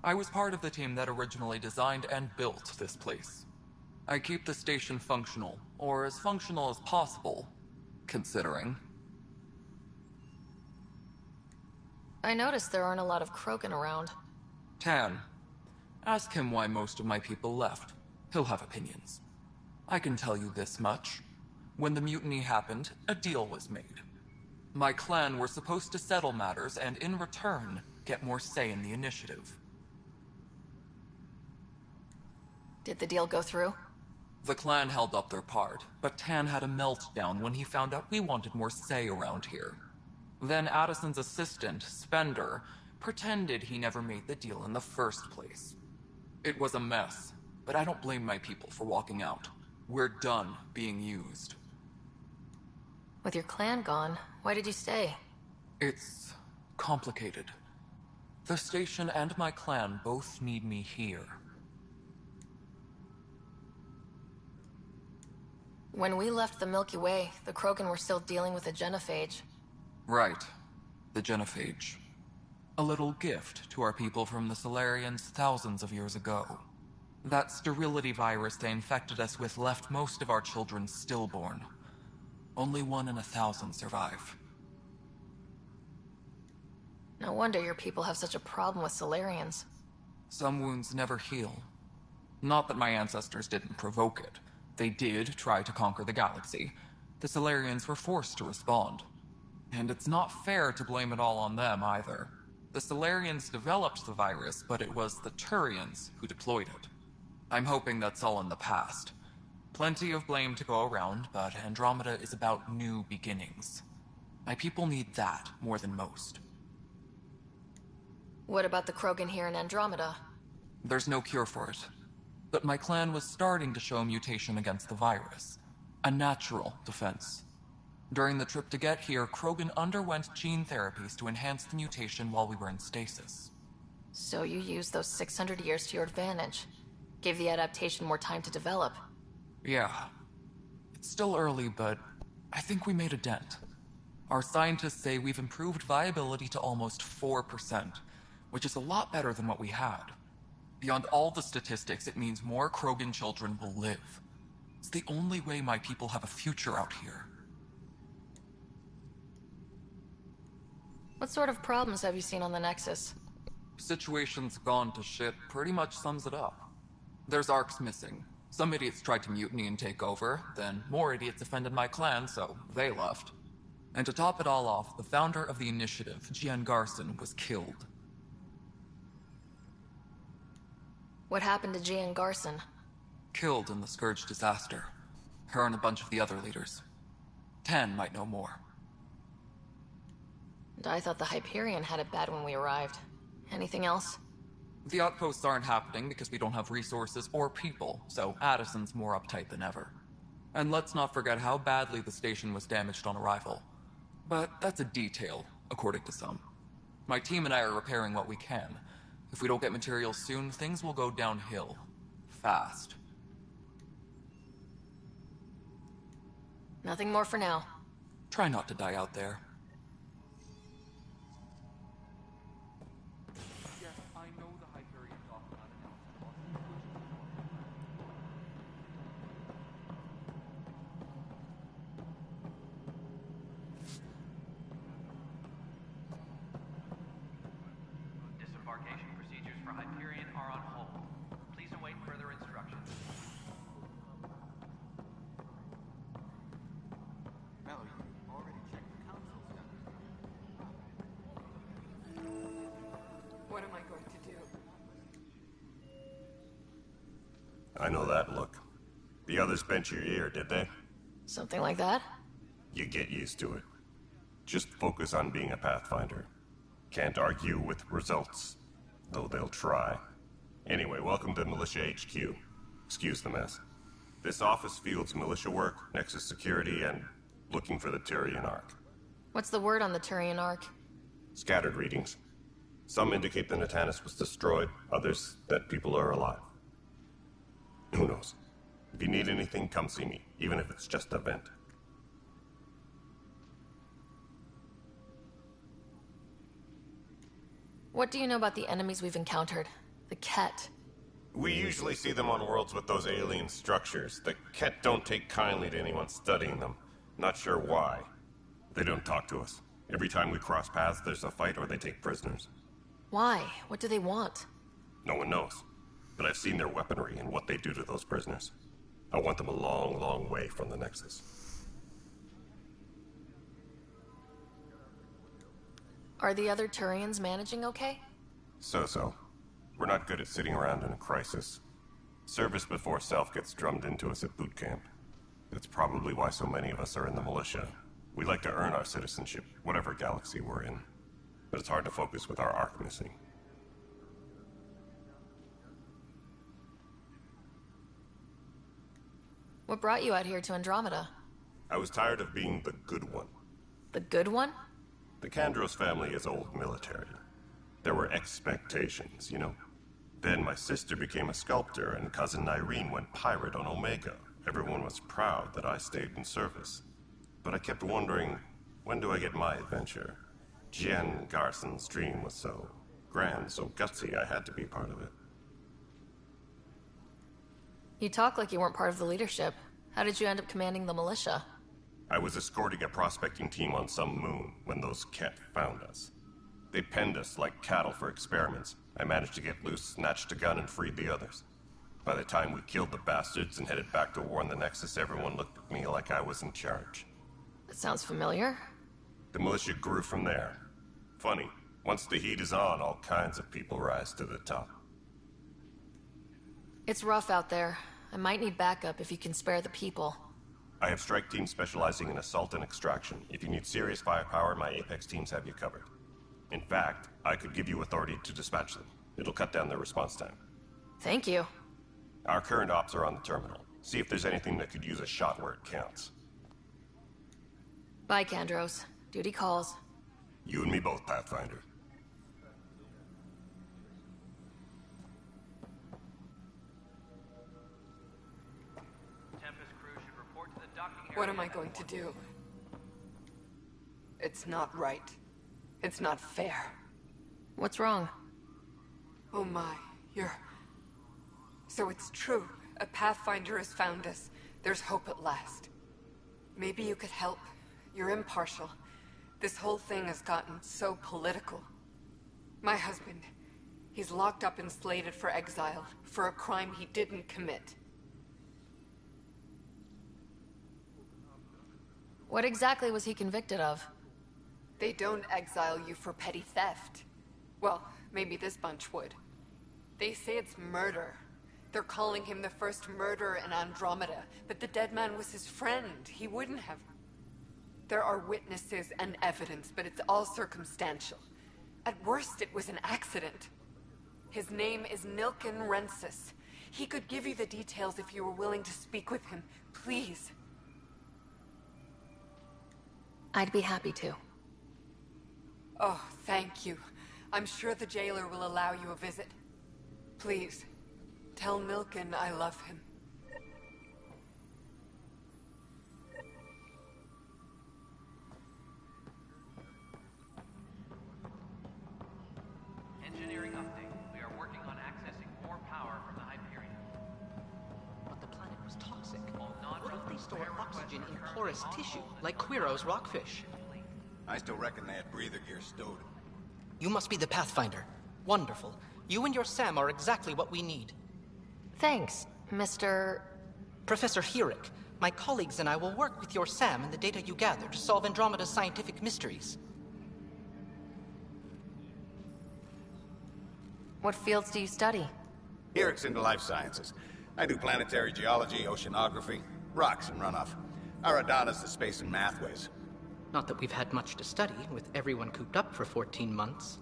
I was part of the team that originally designed and built this place. I keep the station functional, or as functional as possible, considering. I noticed there aren't a lot of Krogan around. Tan, ask him why most of my people left. He'll have opinions. I can tell you this much. When the mutiny happened, a deal was made. My clan were supposed to settle matters and, in return, get more say in the initiative. Did the deal go through? The clan held up their part, but Tan had a meltdown when he found out we wanted more say around here. Then Addison's assistant, Spender, pretended he never made the deal in the first place. It was a mess, but I don't blame my people for walking out. We're done being used. With your clan gone, why did you stay? It's complicated. The station and my clan both need me here. When we left the Milky Way, the Krogan were still dealing with the genophage. Right. The genophage. A little gift to our people from the Solarians thousands of years ago. That sterility virus they infected us with left most of our children stillborn. Only 1 in 1,000 survive. No wonder your people have such a problem with Solarians. Some wounds never heal. Not that my ancestors didn't provoke it. They did try to conquer the galaxy. The Solarians were forced to respond. And it's not fair to blame it all on them, either. The Solarians developed the virus, but it was the Turians who deployed it. I'm hoping that's all in the past. Plenty of blame to go around, but Andromeda is about new beginnings. My people need that more than most. What about the Krogan here in Andromeda? There's no cure for it. But my clan was starting to show a mutation against the virus. A natural defense. During the trip to get here, Krogan underwent gene therapies to enhance the mutation while we were in stasis. So you used those 600 years to your advantage. Gave the adaptation more time to develop. Yeah. It's still early, but I think we made a dent. Our scientists say we've improved viability to almost 4%, which is a lot better than what we had. Beyond all the statistics, it means more Krogan children will live. It's the only way my people have a future out here. What sort of problems have you seen on the Nexus? Situation's gone to shit pretty much sums it up. There's arcs missing. Some idiots tried to mutiny and take over, then more idiots offended my clan, so they left. And to top it all off, the founder of the initiative, Jian Garson, was killed. What happened to Jian Garson? Killed in the Scourge disaster. Her and a bunch of the other leaders. Tan might know more. And I thought the Hyperion had it bad when we arrived. Anything else? The outposts aren't happening because we don't have resources or people, so Addison's more uptight than ever. And let's not forget how badly the station was damaged on arrival. But that's a detail, according to some. My team and I are repairing what we can. If we don't get materials soon, things will go downhill. Fast. Nothing more for now. Try not to die out there. Disembarkation procedures for Hyperion are on hold. Please await further instructions. Mallory, already checked the council's What am I going to do? I know that look. The others bent your ear, did they? Something like that? You get used to it. Just focus on being a Pathfinder. Can't argue with results, though they'll try. Anyway, welcome to Militia HQ. Excuse the mess. This office fields militia work, Nexus security, and looking for the Turian Ark. What's the word on the Turian Ark? Scattered readings. Some indicate the Natanus was destroyed, others that people are alive. Who knows? If you need anything, come see me, even if it's just a vent. What do you know about the enemies we've encountered? The Ket? We usually see them on worlds with those alien structures. The Ket don't take kindly to anyone studying them. Not sure why. They don't talk to us. Every time we cross paths, there's a fight or they take prisoners. Why? What do they want? No one knows. But I've seen their weaponry and what they do to those prisoners. I want them a long, long way from the Nexus. Are the other Turians managing okay? So-so. We're not good at sitting around in a crisis. Service before self gets drummed into us at boot camp. That's probably why so many of us are in the militia. We like to earn our citizenship, whatever galaxy we're in. But it's hard to focus with our arc missing. What brought you out here to Andromeda? I was tired of being the good one. The good one? The Kandros family is old military. There were expectations, you know? Then my sister became a sculptor and cousin Irene went pirate on Omega. Everyone was proud that I stayed in service. But I kept wondering, when do I get my adventure? Jen Garson's dream was so grand, so gutsy, I had to be part of it. You talk like you weren't part of the leadership. How did you end up commanding the militia? I was escorting a prospecting team on some moon when those Ket found us. They penned us like cattle for experiments. I managed to get loose, snatched a gun, and freed the others. By the time we killed the bastards and headed back to warn the Nexus, everyone looked at me like I was in charge. That sounds familiar. The militia grew from there. Funny, once the heat is on, all kinds of people rise to the top. It's rough out there. I might need backup if you can spare the people. I have strike teams specializing in assault and extraction. If you need serious firepower, my Apex teams have you covered. In fact, I could give you authority to dispatch them. It'll cut down their response time. Thank you. Our current ops are on the terminal. See if there's anything that could use a shot where it counts. Bye, Kandros. Duty calls. You and me both, Pathfinder. Tempest crew should report to the docking area. What am I going to do? It's not right. It's not fair. What's wrong? Oh my, So it's true. A Pathfinder has found us. There's hope at last. Maybe you could help. You're impartial. This whole thing has gotten so political. My husband, he's locked up and slated for exile for a crime he didn't commit. What exactly was he convicted of? They don't exile you for petty theft. Well, maybe this bunch would. They say it's murder. They're calling him the first murderer in Andromeda, but the dead man was his friend. He wouldn't have... There are witnesses and evidence, but it's all circumstantial. At worst, it was an accident. His name is Nilken Rensis. He could give you the details if you were willing to speak with him. Please. I'd be happy to. Oh, thank you. I'm sure the jailer will allow you a visit. Please, tell Nilken I love him. Engineering update. We are working on accessing more power from the Hyperion. But the planet was toxic. All What if they store oxygen in porous tissue, like Quiro's rockfish? I still reckon they had breather gear stowed. You must be the Pathfinder. Wonderful. You and your Sam are exactly what we need. Thanks, Mr... Professor Hirik. My colleagues and I will work with your Sam and the data you gather to solve Andromeda's scientific mysteries. What fields do you study? Hirik's into life sciences. I do planetary geology, oceanography, rocks and runoff. Aradana's the space and math whiz. Not that we've had much to study, with everyone cooped up for 14 months.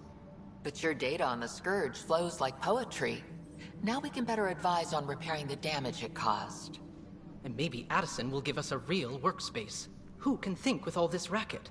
But your data on the Scourge flows like poetry. Now we can better advise on repairing the damage it caused. And maybe Addison will give us a real workspace. Who can think with all this racket?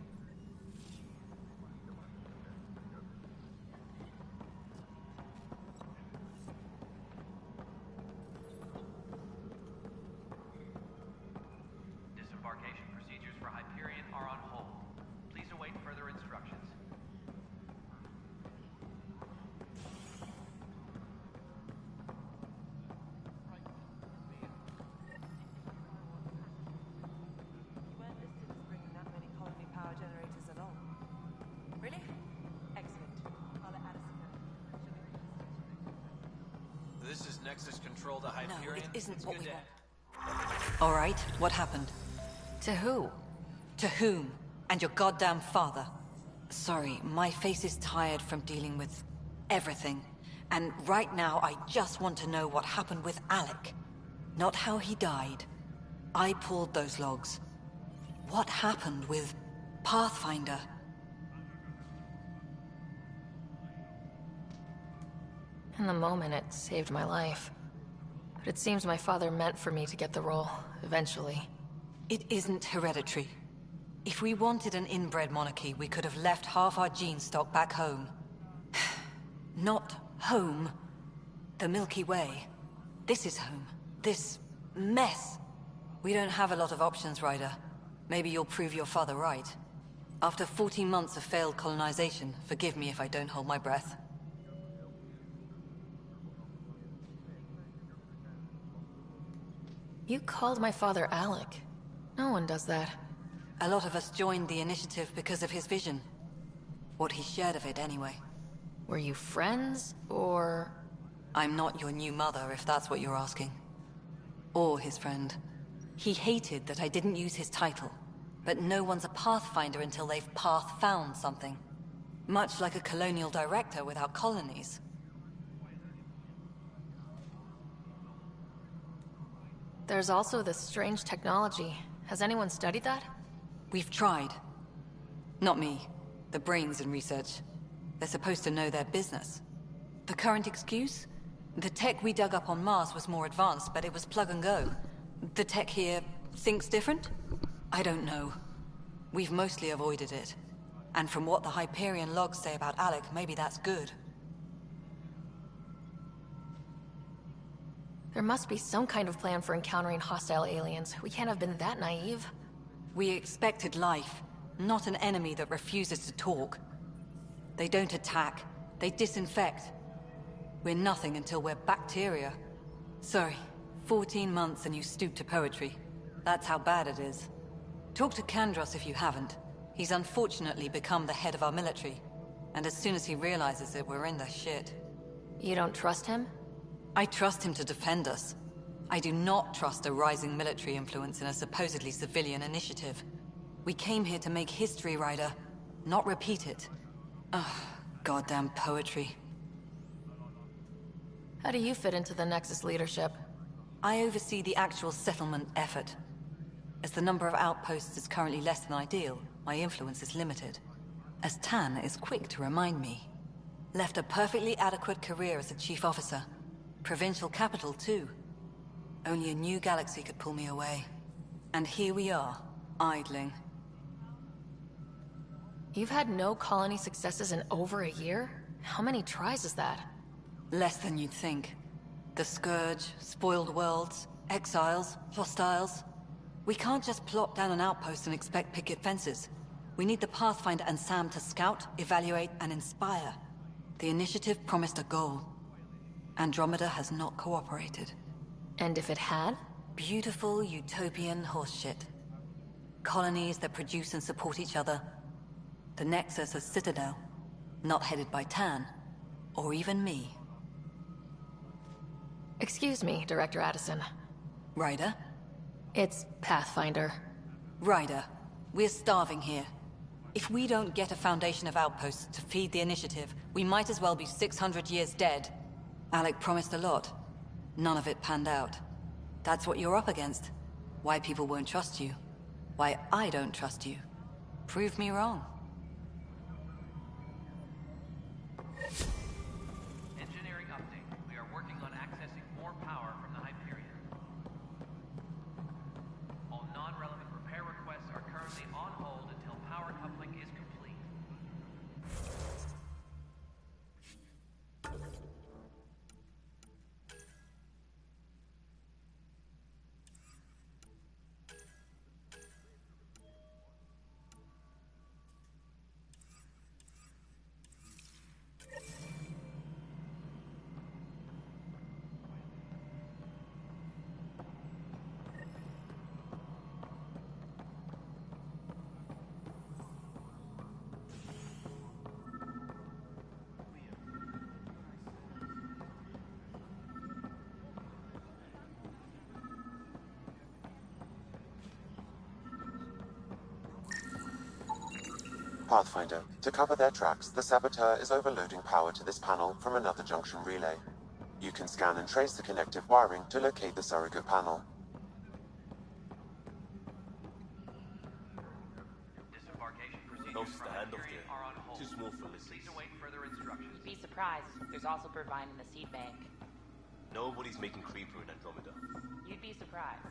Nexus control to Hyperion? No, it isn't It's what good we to- want. All right, what happened? To who? To whom? And your goddamn father. Sorry, my face is tired from dealing with everything. And right now, I just want to know what happened with Alec. Not how he died. I pulled those logs. What happened with Pathfinder? In the moment, it saved my life. But it seems my father meant for me to get the role, eventually. It isn't hereditary. If we wanted an inbred monarchy, we could have left half our gene stock back home. Not home. The Milky Way. This is home. This mess. We don't have a lot of options, Ryder. Maybe you'll prove your father right. After 14 months of failed colonization, forgive me if I don't hold my breath. You called my father Alec. No one does that. A lot of us joined the initiative because of his vision. What he shared of it, anyway. Were you friends, or...? I'm not your new mother, if that's what you're asking. Or his friend. He hated that I didn't use his title. But no one's a Pathfinder until they've path-found something. Much like a colonial director without colonies. There's also this strange technology. Has anyone studied that? We've tried. Not me. The brains in research. They're supposed to know their business. The current excuse? The tech we dug up on Mars was more advanced, but it was plug and go. The tech here thinks different? I don't know. We've mostly avoided it. And from what the Hyperion logs say about Alec, maybe that's good. There must be some kind of plan for encountering hostile aliens. We can't have been that naive. We expected life, not an enemy that refuses to talk. They don't attack. They disinfect. We're nothing until we're bacteria. Sorry, 14 months and you stoop to poetry. That's how bad it is. Talk to Kandros if you haven't. He's unfortunately become the head of our military. And as soon as he realizes it, we're in the shit. You don't trust him? I trust him to defend us. I do not trust a rising military influence in a supposedly civilian initiative. We came here to make history, Ryder, not repeat it. Ugh, goddamn poetry. How do you fit into the Nexus leadership? I oversee the actual settlement effort. As the number of outposts is currently less than ideal, my influence is limited. As Tan is quick to remind me. Left a perfectly adequate career as a chief officer. Provincial capital, too. Only a new galaxy could pull me away. And here we are, idling. You've had no colony successes in over a year? How many tries is that? Less than you'd think. The Scourge, spoiled worlds, exiles, hostiles. We can't just plop down an outpost and expect picket fences. We need the Pathfinder and Sam to scout, evaluate, and inspire. The initiative promised a goal. Andromeda has not cooperated. And if it had? Beautiful utopian horseshit. Colonies that produce and support each other. The Nexus as Citadel. Not headed by Tan. Or even me. Excuse me, Director Addison. Ryder? It's Pathfinder. Ryder, we're starving here. If we don't get a foundation of outposts to feed the initiative, we might as well be 600 years dead. Alec promised a lot. None of it panned out. That's what you're up against. Why people won't trust you. Why I don't trust you. Prove me wrong. Engineering update. We are working on accessing more power from the Hyperion. All non-relevant repair requests are currently on hold until power coupling is complete. Pathfinder, to cover their tracks, the saboteur is overloading power to this panel from another junction relay. You can scan and trace the connective wiring to locate the surrogate panel. Disembarkation procedures No for stand off Hyperion there. are on hold. Too small for listeners. Please await further instructions. You'd be surprised. There's also Purvine in the seed bank. Nobody's making Creeper in Andromeda. You'd be surprised.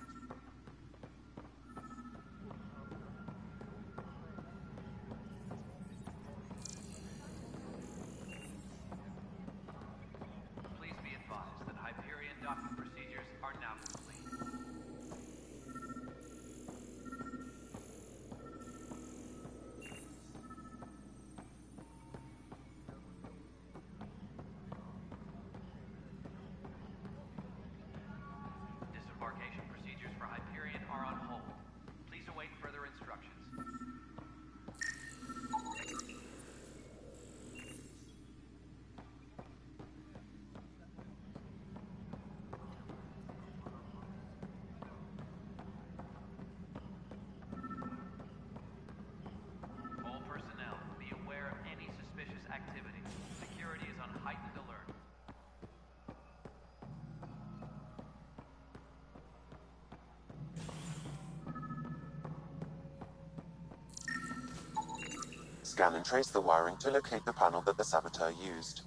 Please be advised that Hyperion docking procedures are now complete. Disembarkation procedures for Hyperion are on hold. Please await further instructions. All personnel, be aware of any suspicious activity. Security is on heightened alert. Scan and trace the wiring to locate the panel that the saboteur used.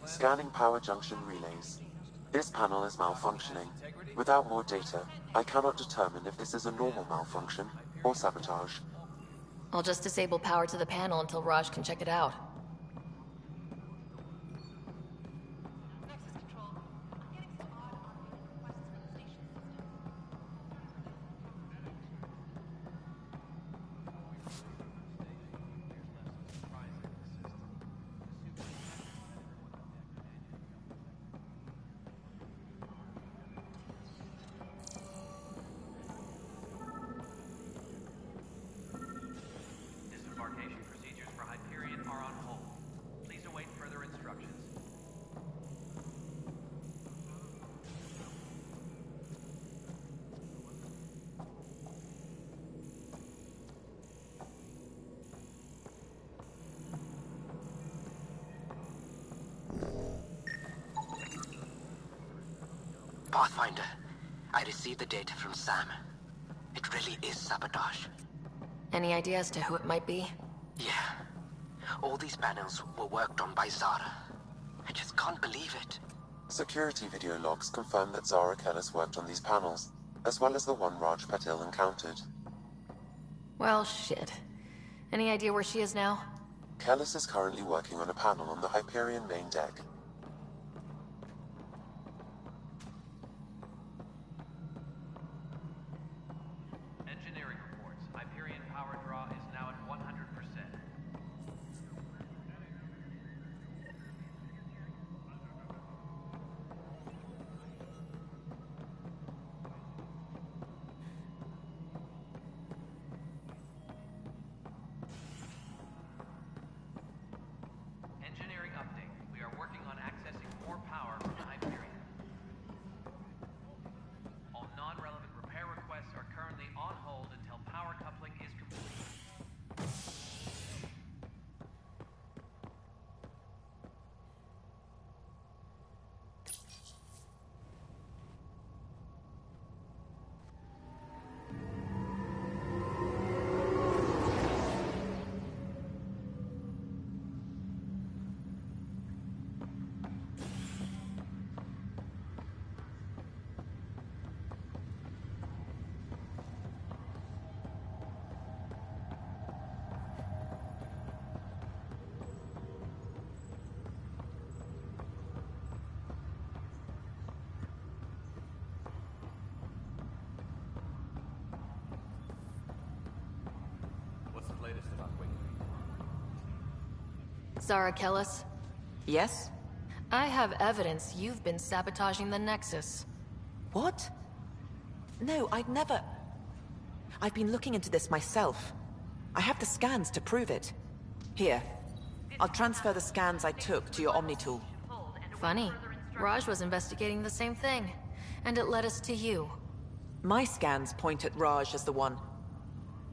Scanning power junction relays. This panel is malfunctioning. Without more data, I cannot determine if this is a normal malfunction or sabotage. I'll just disable power to the panel until Raj can check it out. Disembarkation procedures for Hyperion are on hold. Please await further instructions. Pathfinder, I received the data from Sam. It really is sabotage. Any idea as to who it might be? Yeah. All these panels were worked on by Zara. I just can't believe it. Security video logs confirm that Zara Kellis worked on these panels, as well as the one Raj Patil encountered. Well, shit. Any idea where she is now? Kellis is currently working on a panel on the Hyperion main deck. Engineering reports. Hyperion power draw is now at 100%. Engineering update. We are working on accessing more power from the Hyperion. All non-relevant repair requests are currently on hold until power coupling is complete. What's the latest about Wakefield? Zara Kellis? Yes? I have evidence you've been sabotaging the Nexus. What? No, I'd never... I've been looking into this myself. I have the scans to prove it. Here. I'll transfer the scans I took to your Omni tool. Funny. Raj was investigating the same thing, and it led us to you. My scans point at Raj as the one.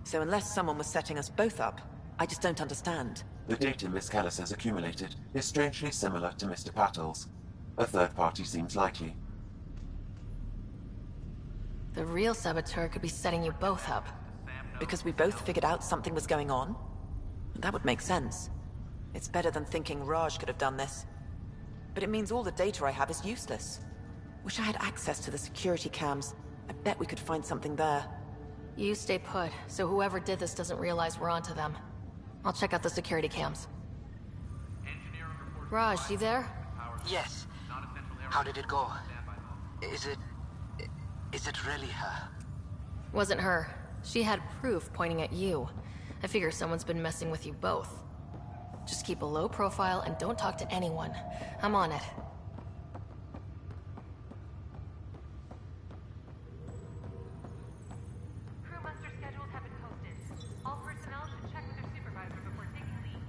So unless someone was setting us both up, I just don't understand. The data Miss Callis has accumulated is strangely similar to Mr. Patel's. A third party seems likely. The real saboteur could be setting you both up. Because we both figured out something was going on? That would make sense. It's better than thinking Raj could have done this. But it means all the data I have is useless. Wish I had access to the security cams. I bet we could find something there. You stay put, so whoever did this doesn't realize we're onto them. I'll check out the security cams. Raj, you there? Yes. How did it go? Is it really her? Wasn't her. She had proof pointing at you. I figure someone's been messing with you both. Just keep a low profile and don't talk to anyone. I'm on it. Crew muster schedules have been posted. All personnel should check with their supervisor before taking leave.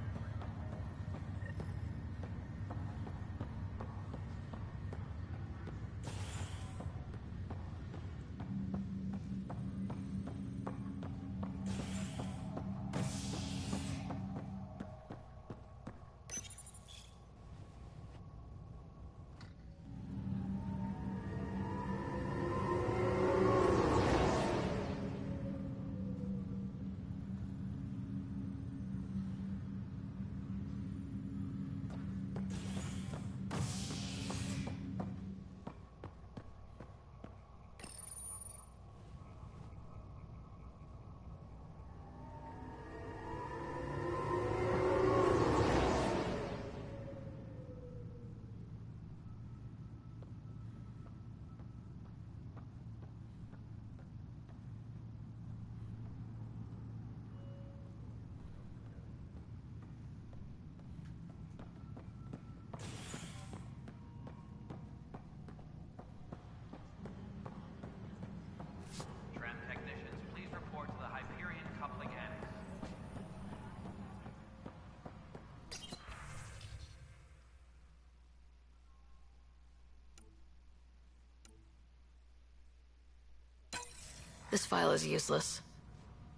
This file is useless.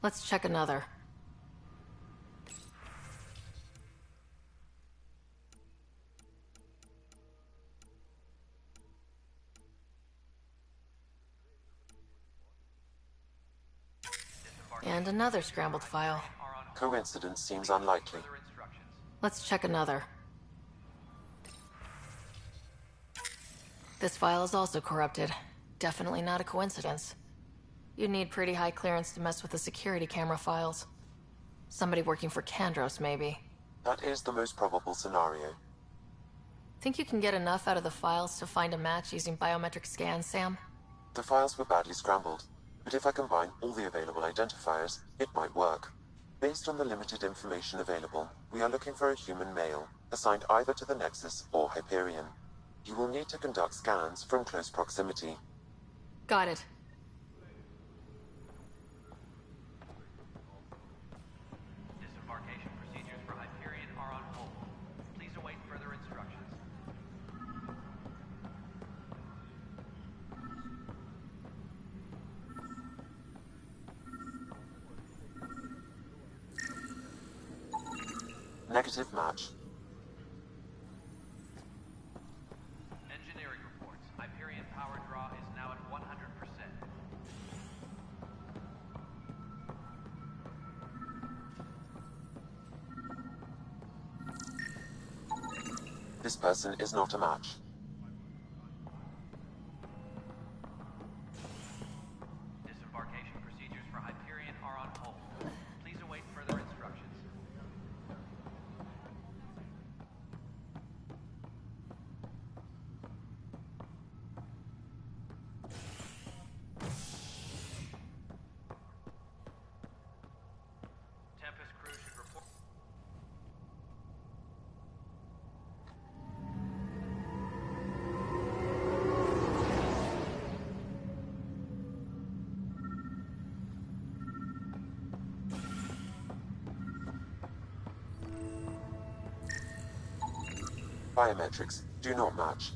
Let's check another. And another scrambled file. Coincidence seems unlikely. Let's check another. This file is also corrupted. Definitely not a coincidence. You'd need pretty high clearance to mess with the security camera files. Somebody working for Kandros, maybe. That is the most probable scenario. Think you can get enough out of the files to find a match using biometric scans, Sam? The files were badly scrambled, but if I combine all the available identifiers, it might work. Based on the limited information available, we are looking for a human male, assigned either to the Nexus or Hyperion. You will need to conduct scans from close proximity. Got it. Disembarkation procedures for Hyperion are on hold. Please await further instructions. Negative match. Engineering reports. Hyperion power draw is now at 100%. This person is not a match. Disembarkation procedures for Hyperion are on hold. Please await further instructions. Tempest crew should report. biometrics do not match.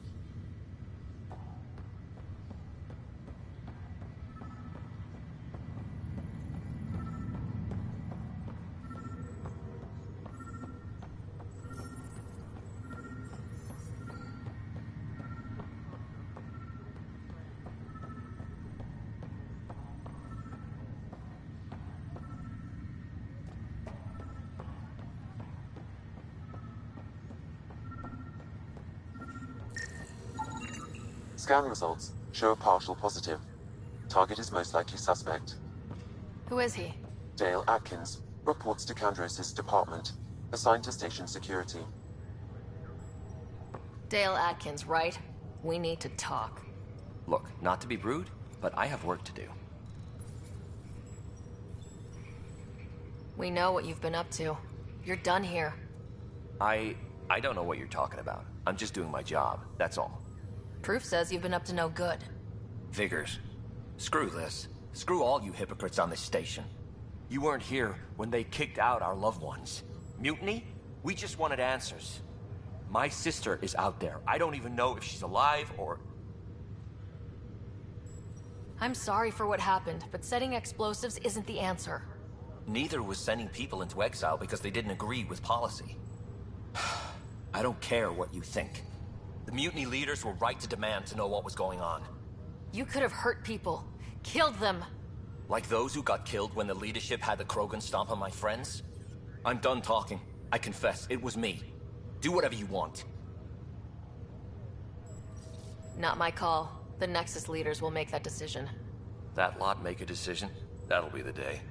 Scan results show a partial positive. Target is most likely suspect. Who is he? Dale Atkins reports to Kandros' department, assigned to station security. Dale Atkins, right? We need to talk. Look, not to be rude, but I have work to do. We know what you've been up to. You're done here. I don't know what you're talking about. I'm just doing my job, that's all. Proof says you've been up to no good. Vigors. Screw this. Screw all you hypocrites on this station. You weren't here when they kicked out our loved ones. Mutiny? We just wanted answers. My sister is out there. I don't even know if she's alive or... I'm sorry for what happened, but setting explosives isn't the answer. Neither was sending people into exile because they didn't agree with policy. I don't care what you think. The mutiny leaders were right to demand to know what was going on. You could have hurt people. Killed them. Like those who got killed when the leadership had the Krogan stomp on my friends? I'm done talking. I confess, it was me. Do whatever you want. Not my call. The Nexus leaders will make that decision. That lot make a decision? That'll be the day.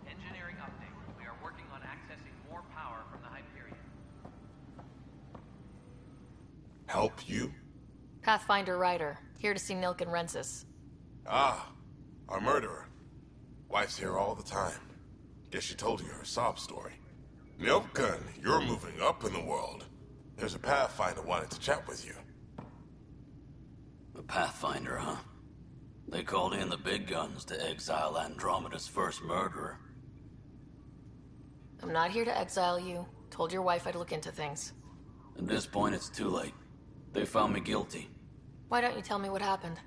Engineering update. We are working on accessing more power from the Hyperion. Help you? Pathfinder Ryder, here to see Nilk and Rensis. Ah, our murderer. Wife's here all the time. Guess she told you her sob story. Nilkan, you're moving up in the world. There's a Pathfinder wanted to chat with you. The Pathfinder, huh? They called in the big guns to exile Andromeda's first murderer. I'm not here to exile you. Told your wife I'd look into things. At this point, it's too late. They found me guilty. Why don't you tell me what happened?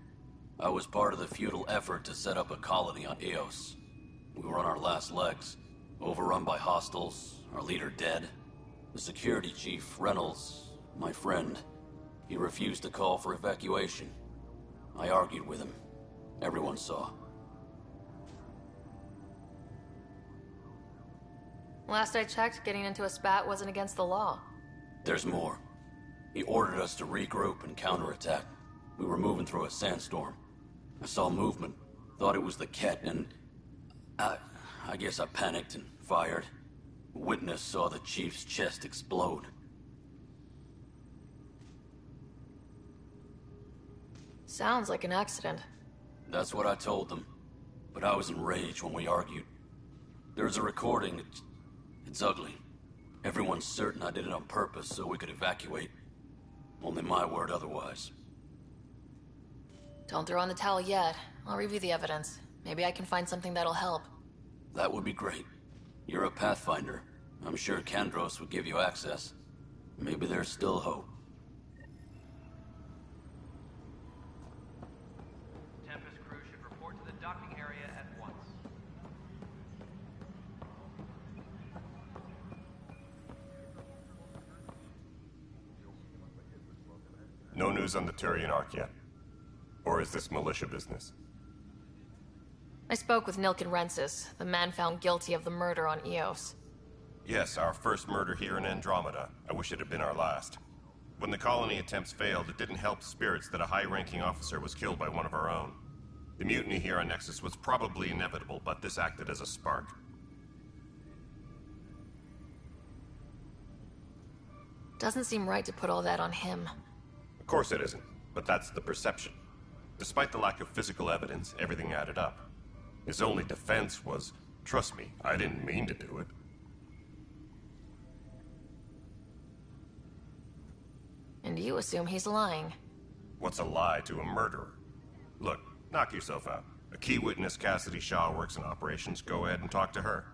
I was part of the futile effort to set up a colony on Eos. We were on our last legs, overrun by hostiles, our leader dead. The security chief, Reynolds, my friend, he refused to call for evacuation. I argued with him. Everyone saw. Last I checked, getting into a spat wasn't against the law. There's more. He ordered us to regroup and counterattack. We were moving through a sandstorm. I saw movement, thought it was the Ket, and... I guess I panicked and fired. Witness saw the chief's chest explode. Sounds like an accident. That's what I told them. But I was enraged when we argued. There's a recording. It's ugly. Everyone's certain I did it on purpose so we could evacuate. Only my word otherwise. Don't throw in the towel yet. I'll review the evidence. Maybe I can find something that'll help. That would be great. You're a Pathfinder. I'm sure Kandros would give you access. Maybe there's still hope. Tempest crew should report to the docking area at once. No news on the Turian Ark yet? Or is this militia business? I spoke with Nilken Rensis, the man found guilty of the murder on Eos. Yes, our first murder here in Andromeda. I wish it had been our last. When the colony attempts failed, it didn't help spirits that a high-ranking officer was killed by one of our own. The mutiny here on Nexus was probably inevitable, but this acted as a spark. Doesn't seem right to put all that on him. Of course it isn't, but that's the perception. Despite the lack of physical evidence, everything added up. His only defense was, trust me, I didn't mean to do it. And you assume he's lying. What's a lie to a murderer? Look, knock yourself out. A key witness, Cassidy Shaw, works in operations. Go ahead and talk to her.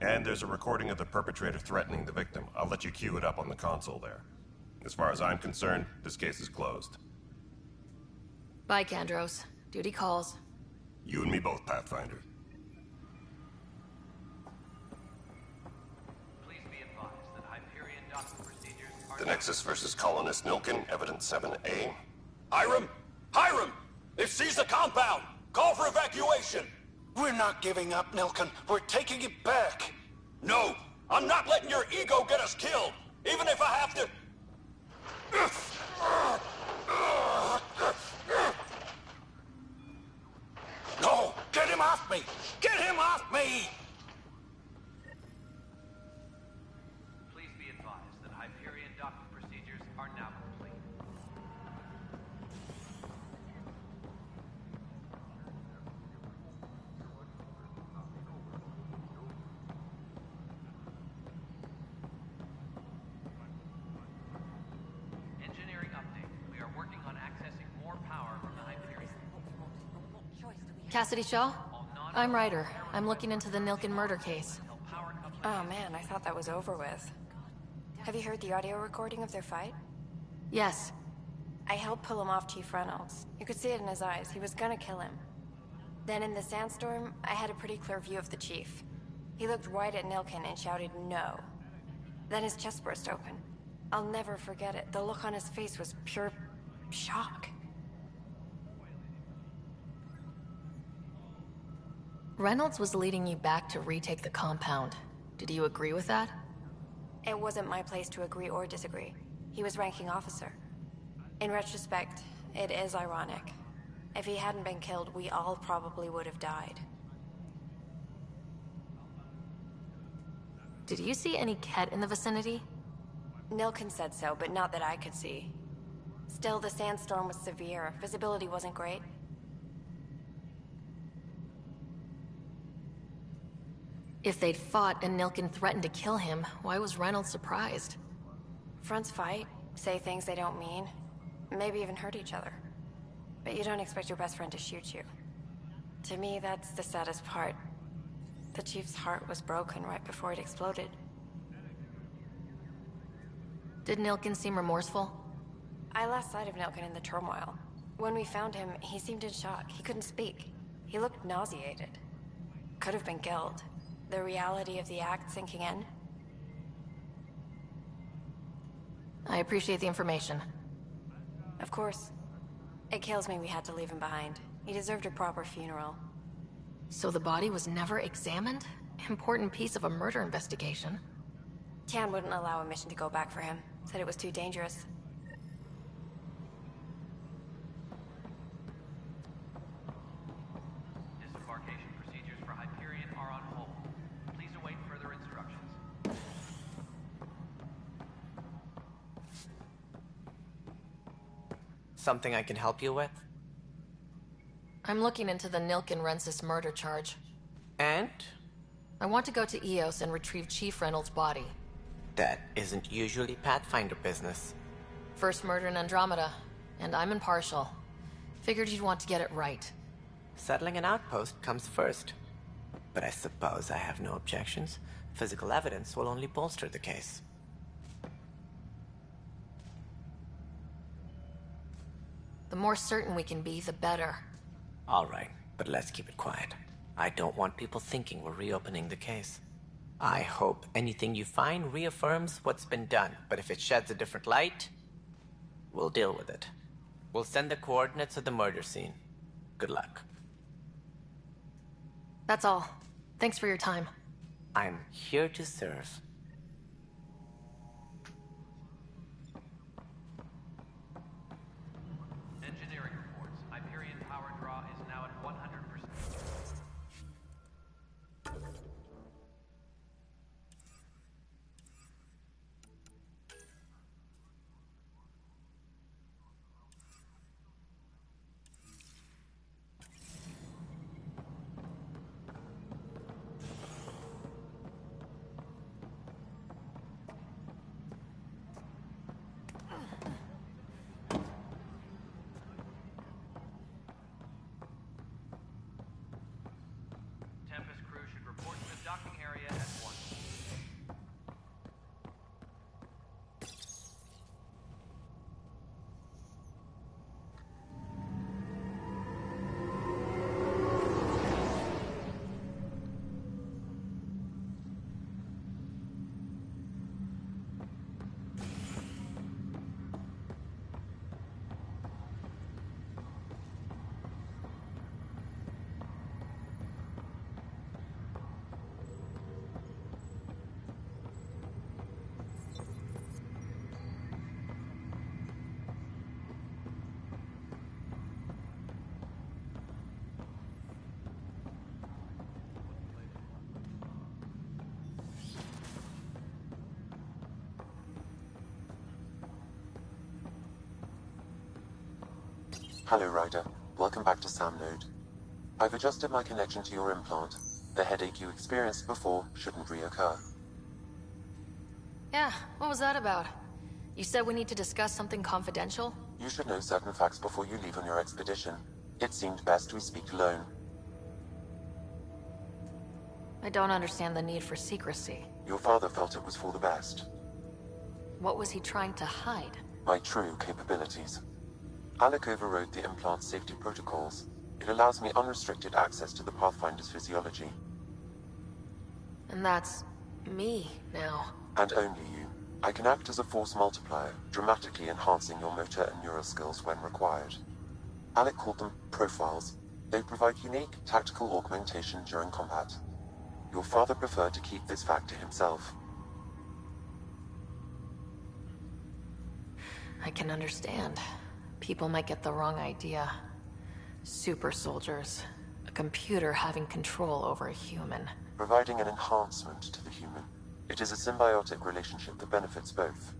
And there's a recording of the perpetrator threatening the victim. I'll let you cue it up on the console there. As far as I'm concerned, this case is closed. Bye, Kandros. Duty calls. You and me both, Pathfinder. Please be advised that Hyperion docking procedures are... The Nexus versus Colonist Nilken, Evidence 7A. Hiram! Hiram! They've seized the compound! Call for evacuation! We're not giving up, Nilken. We're taking it back. No! I'm not letting your ego get us killed! Even if I have to... No! Get him off me! Get him off me! Please be advised that Hyperion docking procedures are now complete. Engineering update. We are working on accessing more power from the Hyperion. Cassidy Shaw? I'm Ryder. I'm looking into the Nilken murder case. Oh man, I thought that was over with. Have you heard the audio recording of their fight? Yes. I helped pull him off Chief Reynolds. You could see it in his eyes. He was gonna kill him. Then in the sandstorm, I had a pretty clear view of the Chief. He looked right at Nilken and shouted no. Then his chest burst open. I'll never forget it. The look on his face was pure shock. Reynolds was leading you back to retake the compound. Did you agree with that? It wasn't my place to agree or disagree. He was ranking officer. In retrospect, it is ironic. If he hadn't been killed, we all probably would have died. Did you see any Ket in the vicinity? Nilken said so, but not that I could see. Still, the sandstorm was severe. Visibility wasn't great. If they'd fought and Nilken threatened to kill him, why was Reynolds surprised? Fronts fight, say things they don't mean, maybe even hurt each other. But you don't expect your best friend to shoot you. To me, that's the saddest part. The Chief's heart was broken right before it exploded. Did Nilken seem remorseful? I lost sight of Nilken in the turmoil. When we found him, he seemed in shock. He couldn't speak. He looked nauseated. Could have been killed. The reality of the act sinking in. I appreciate the information. Of course. It kills me we had to leave him behind. He deserved a proper funeral. So the body was never examined? Important piece of a murder investigation. Tian wouldn't allow a mission to go back for him. Said it was too dangerous. Disembarkation procedures for Hyperion are on hold. Please await further instructions. Something I can help you with? I'm looking into the Nilken Rensis murder charge. And? I want to go to Eos and retrieve Chief Reynolds' body. That isn't usually Pathfinder business. First murder in Andromeda, and I'm impartial. Figured you'd want to get it right. Settling an outpost comes first. But I suppose I have no objections. Physical evidence will only bolster the case. The more certain we can be, the better. All right, but let's keep it quiet. I don't want people thinking we're reopening the case. I hope anything you find reaffirms what's been done, but if it sheds a different light, we'll deal with it. We'll send the coordinates of the murder scene. Good luck. That's all. Thanks for your time. I'm here to serve. Engineering reports. Hyperion power draw is now at 100%. Tempest crew should report to the docking area at once. Hello, Ryder. Welcome back to Sam Node. I've adjusted my connection to your implant. The headache you experienced before shouldn't reoccur. Yeah, what was that about? You said we need to discuss something confidential? You should know certain facts before you leave on your expedition. It seemed best we speak alone. I don't understand the need for secrecy. Your father felt it was for the best. What was he trying to hide? My true capabilities. Alec overrode the implant's safety protocols. It allows me unrestricted access to the Pathfinder's physiology. And that's me now. And only you. I can act as a force multiplier, dramatically enhancing your motor and neural skills when required. Alec called them profiles. They provide unique tactical augmentation during combat. Your father preferred to keep this fact to himself. I can understand. People might get the wrong idea. Super soldiers. A computer having control over a human. Providing an enhancement to the human. It is a symbiotic relationship that benefits both.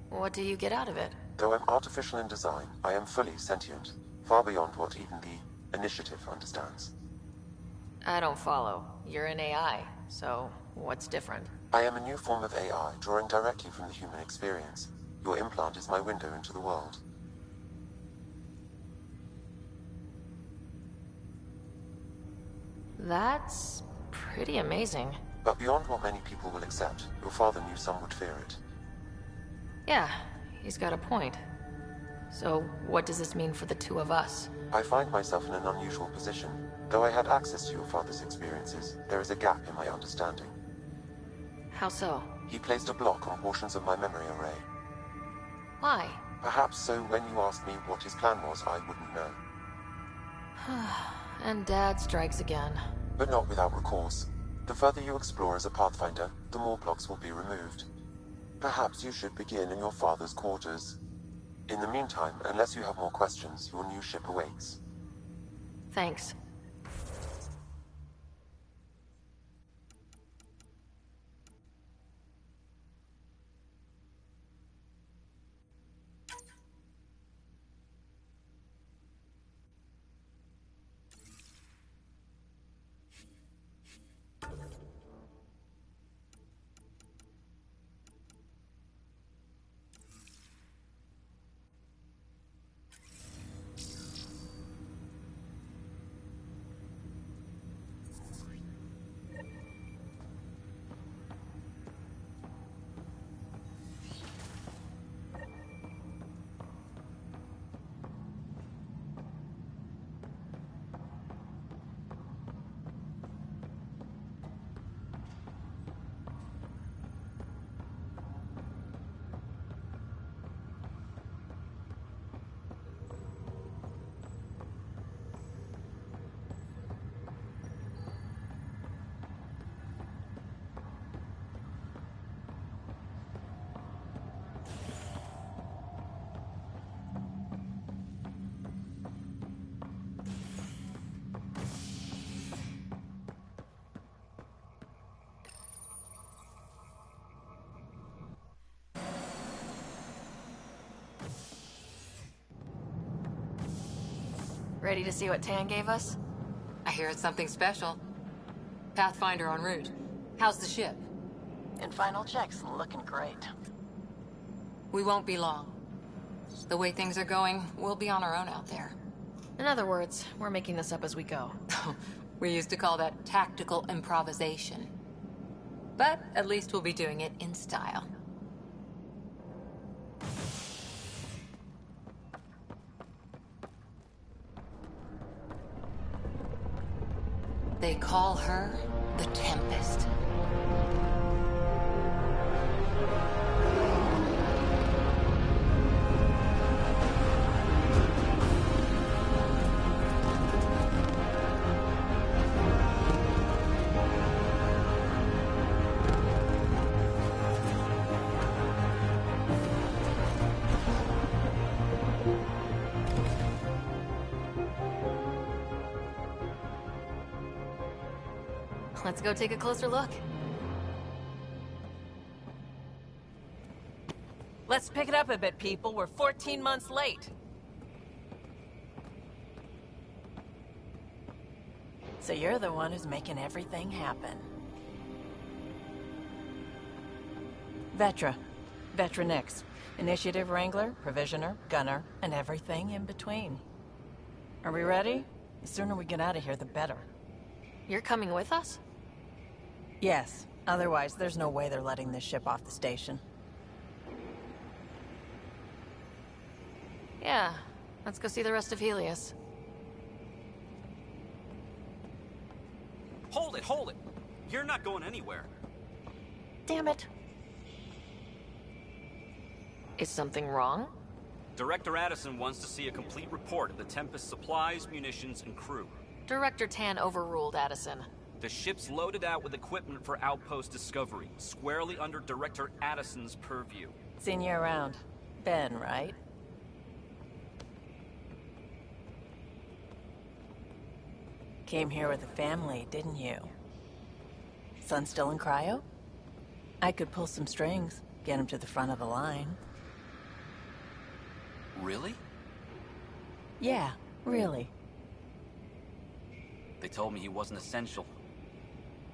What do you get out of it? Though I'm artificial in design, I am fully sentient. Far beyond what even the Initiative understands. I don't follow. You're an AI, so what's different? I am a new form of AI, drawing directly from the human experience. Your implant is my window into the world. That's pretty amazing. But beyond what many people will accept, your father knew some would fear it. Yeah, he's got a point. So, what does this mean for the two of us? I find myself in an unusual position. Though I had access to your father's experiences, there is a gap in my understanding. How so? He placed a block on portions of my memory array. Why? Perhaps so when you asked me what his plan was, I wouldn't know. And Dad strikes again. But not without recourse. The further you explore as a Pathfinder, the more blocks will be removed. Perhaps you should begin in your father's quarters. In the meantime, unless you have more questions, your new ship awaits. Thanks. Ready to see what Tan gave us? I hear it's something special. Pathfinder en route. How's the ship? In final checks, looking great. We won't be long. The way things are going, we'll be on our own out there. In other words, we're making this up as we go. We used to call that tactical improvisation. But at least we'll be doing it in style. They call her the Tempest. Let's go take a closer look. Let's pick it up a bit, people. We're 14 months late. So you're the one who's making everything happen. Vetra. Vetra Nix. Initiative Wrangler, Provisioner, Gunner, and everything in between. Are we ready? The sooner we get out of here, the better. You're coming with us? Yes. Otherwise, there's no way they're letting this ship off the station. Yeah. Let's go see the rest of Helios. Hold it, hold it! You're not going anywhere. Damn it. Is something wrong? Director Addison wants to see a complete report of the Tempest's supplies, munitions, and crew. Director Tan overruled Addison. The ship's loaded out with equipment for outpost discovery, squarely under Director Addison's purview. Seen you around. Ben, right? Came here with a family, didn't you? Son still in cryo? I could pull some strings, get him to the front of the line. Really? Yeah, really. They told me he wasn't essential,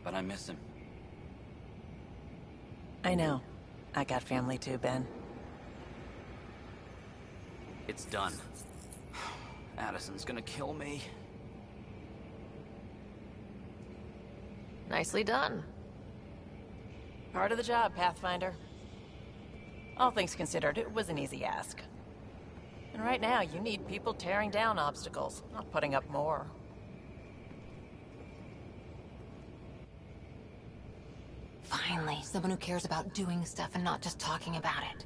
but I miss him. I know. I got family too, Ben. It's done. Addison's gonna kill me. Nicely done. Part of the job, Pathfinder. All things considered, it was an easy ask. And right now, you need people tearing down obstacles, not putting up more. Finally, someone who cares about doing stuff and not just talking about it.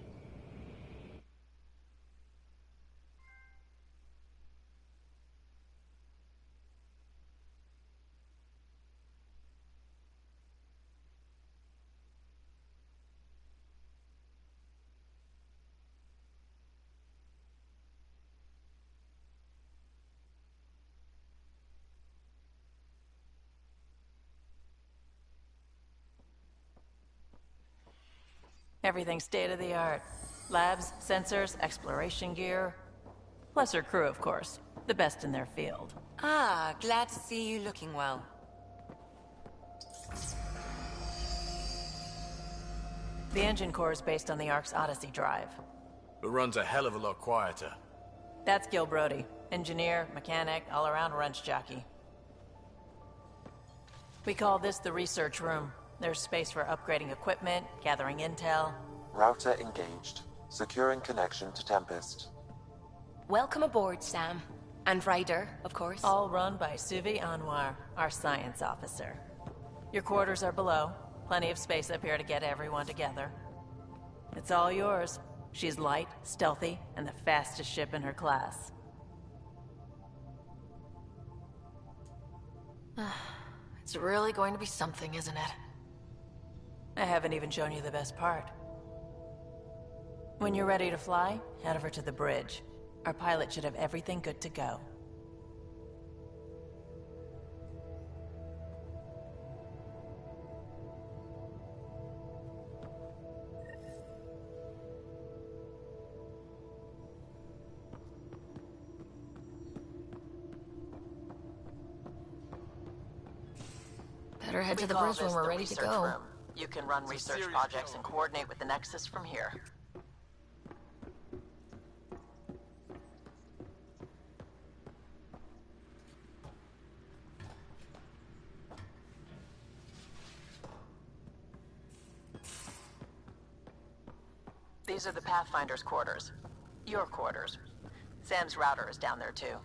Everything's state-of-the-art. Labs, sensors, exploration gear. Plus her crew, of course. The best in their field. Ah, glad to see you looking well. The engine core is based on the Ark's Odyssey drive. It runs a hell of a lot quieter. That's Gil Brody. Engineer, mechanic, all-around wrench jockey. We call this the research room. There's space for upgrading equipment, gathering intel. Router engaged. Securing connection to Tempest. Welcome aboard, Sam. And Ryder, of course. All run by Suvi Anwar, our science officer. Your quarters are below. Plenty of space up here to get everyone together. It's all yours. She's light, stealthy, and the fastest ship in her class. It's really going to be something, isn't it? I haven't even shown you the best part. When you're ready to fly, head over to the bridge. Our pilot should have everything good to go. Better head to the call bridge when this we're the ready to research go. room. You can run research projects and coordinate with the Nexus from here. These are the Pathfinder's quarters. Your quarters. Sam's router is down there too.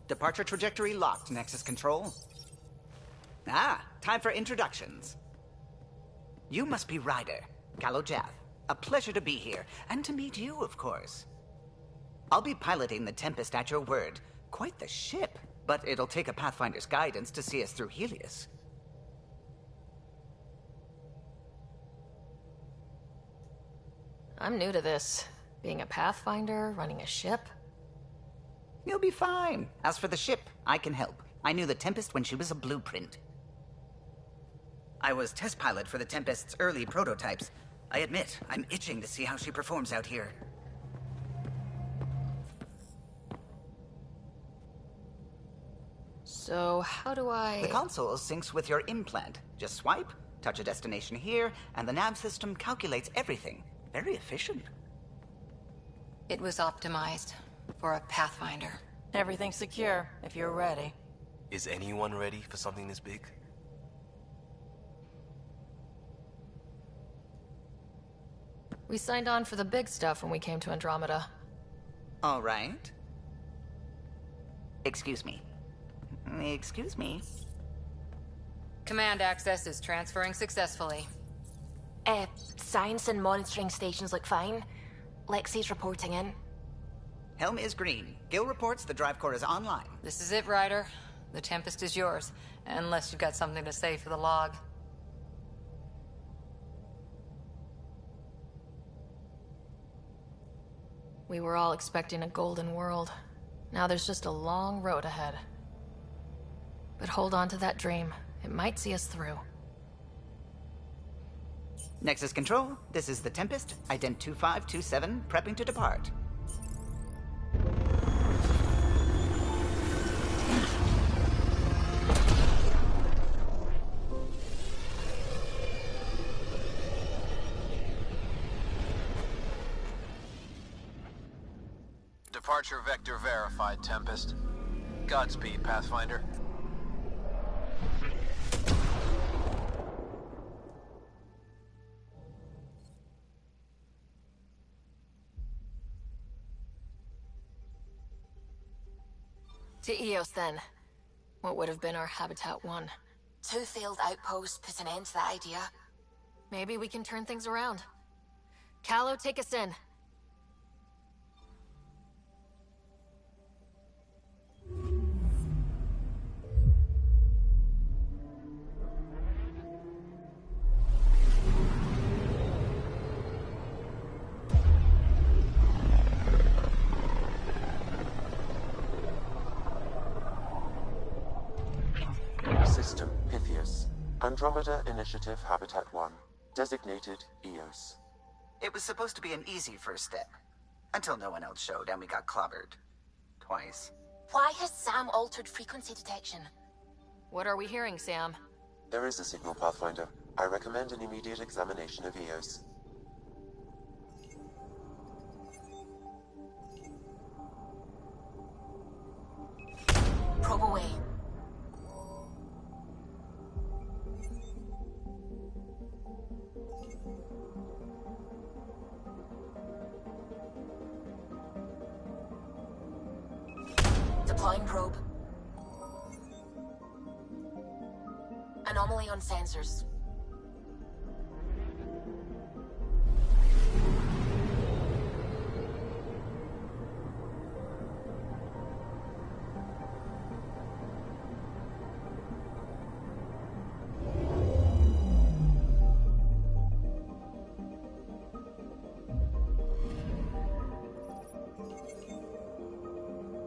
Departure trajectory locked, Nexus Control. Ah, time for introductions. You must be Ryder, Kalojath. A pleasure to be here, and to meet you, of course. I'll be piloting the Tempest at your word. Quite the ship, but it'll take a Pathfinder's guidance to see us through Helios. I'm new to this. Being a Pathfinder, running a ship. You'll be fine. As for the ship, I can help. I knew the Tempest when she was a blueprint. I was test pilot for the Tempest's early prototypes. I admit, I'm itching to see how she performs out here. So, how do I... The console syncs with your implant. Just swipe, touch a destination here, and the nav system calculates everything. Very efficient. It was optimized for a Pathfinder. Everything's secure, if you're ready. Is anyone ready for something this big? We signed on for the big stuff when we came to Andromeda. All right. Excuse me. Excuse me. Command access is transferring successfully. Science and monitoring stations look fine. Lexi's reporting in. Helm is green. Gil reports the drive core is online. This is it, Ryder. The Tempest is yours, unless you've got something to say for the log. We were all expecting a golden world. Now there's just a long road ahead. But hold on to that dream. It might see us through. Nexus Control, this is the Tempest. Ident 2527, prepping to depart. Departure vector verified, Tempest. Godspeed, Pathfinder. To Eos, then. What would have been our Habitat 1? 2 failed outposts put an end to that idea. Maybe we can turn things around. Callow, take us in. System Pythias. Andromeda Initiative Habitat 1. Designated Eos. It was supposed to be an easy first step. Until no one else showed and we got clobbered. Twice. Why has Sam altered frequency detection? What are we hearing, Sam? There is a signal, Pathfinder. I recommend an immediate examination of Eos. Probe away. Deploying probe. Anomaly on sensors.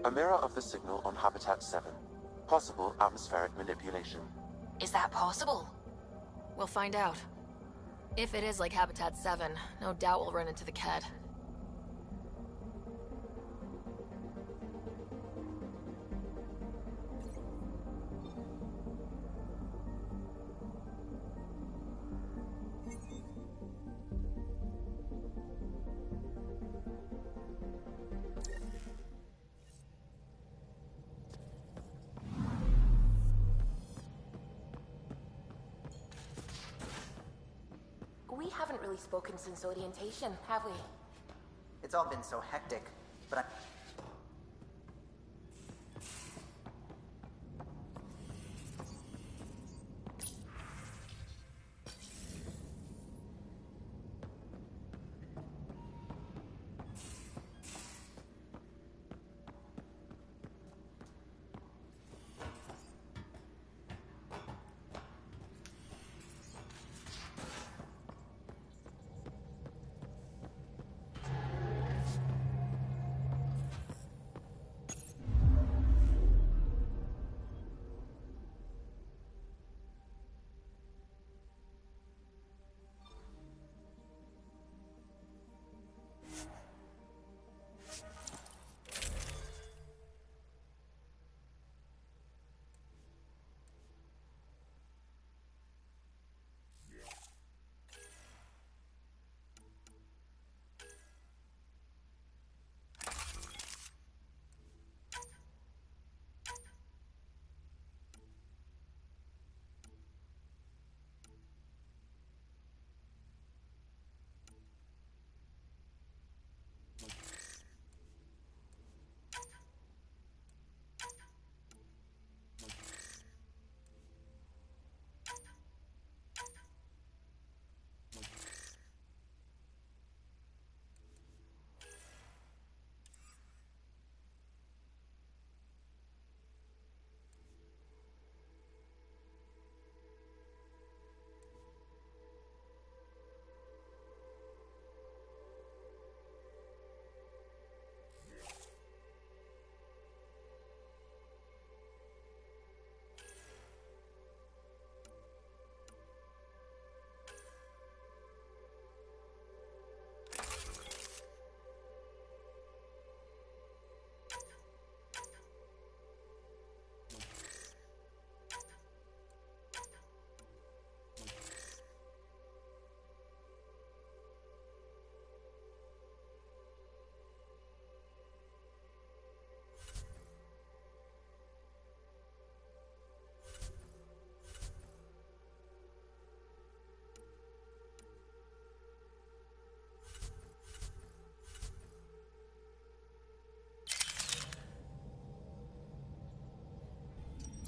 A mirror of the signal on Habitat 7. Possible atmospheric manipulation. Is that possible? We'll find out. If it is like Habitat 7, no doubt we'll run into the Ked. We haven't really spoken since orientation, have we? It's all been so hectic, but I...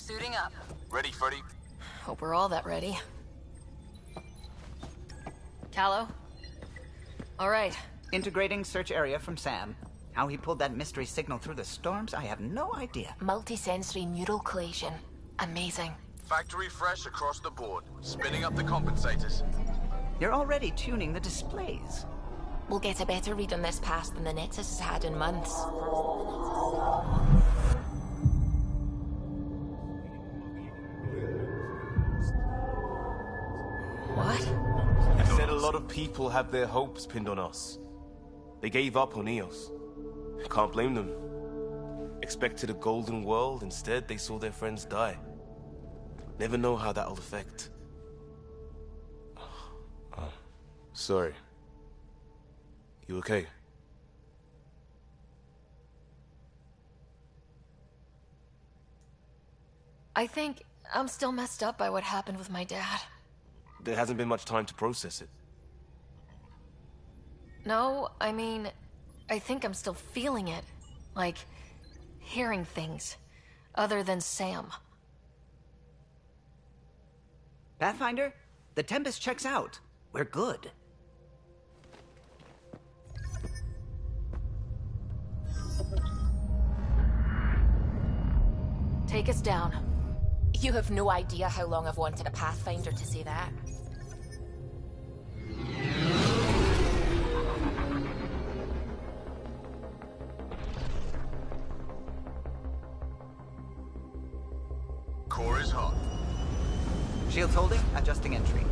Suiting up. Ready, Freddy? Hope we're all that ready. Callow? All right. Integrating search area from Sam. How he pulled that mystery signal through the storms, I have no idea. Multisensory neural collation. Amazing. Factory fresh across the board. Spinning up the compensators. You're already tuning the displays. We'll get a better read on this pass than the Nexus has had in months. What? I said a lot of people have their hopes pinned on us. They gave up on EOS. Can't blame them. Expected a golden world, instead they saw their friends die. Never know how that'll affect. Sorry. You okay? I think I'm still messed up by what happened with my dad. There hasn't been much time to process it. No, I mean, I think I'm still feeling it. Like, hearing things. Other than Sam. Pathfinder, the Tempest checks out. We're good. Take us down. You have no idea how long I've wanted a Pathfinder to say that. Core is hot. Shields holding, adjusting entry.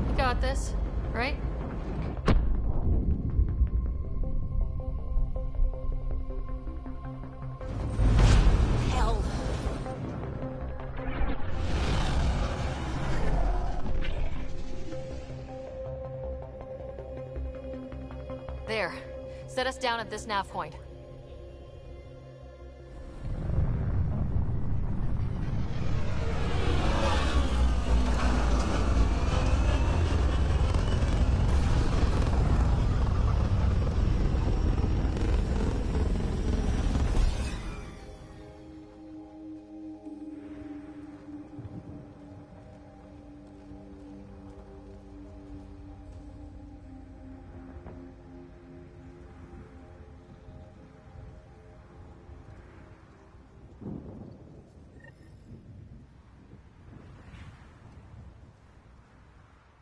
You got this, right? Hell. There. Set us down at this nav point.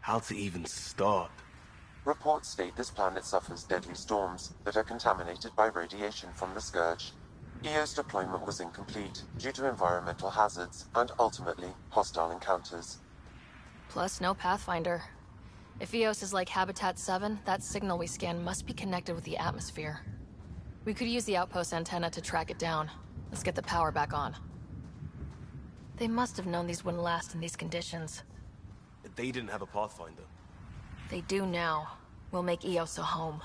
How to even start? Reports state this planet suffers deadly storms that are contaminated by radiation from the Scourge. EO's deployment was incomplete due to environmental hazards and, ultimately, hostile encounters. Plus, no Pathfinder. If EOS is like Habitat 7, that signal we scan must be connected with the atmosphere. We could use the outpost antenna to track it down. Let's get the power back on. They must have known these wouldn't last in these conditions. They didn't have a Pathfinder. They do now. We'll make EOS a home.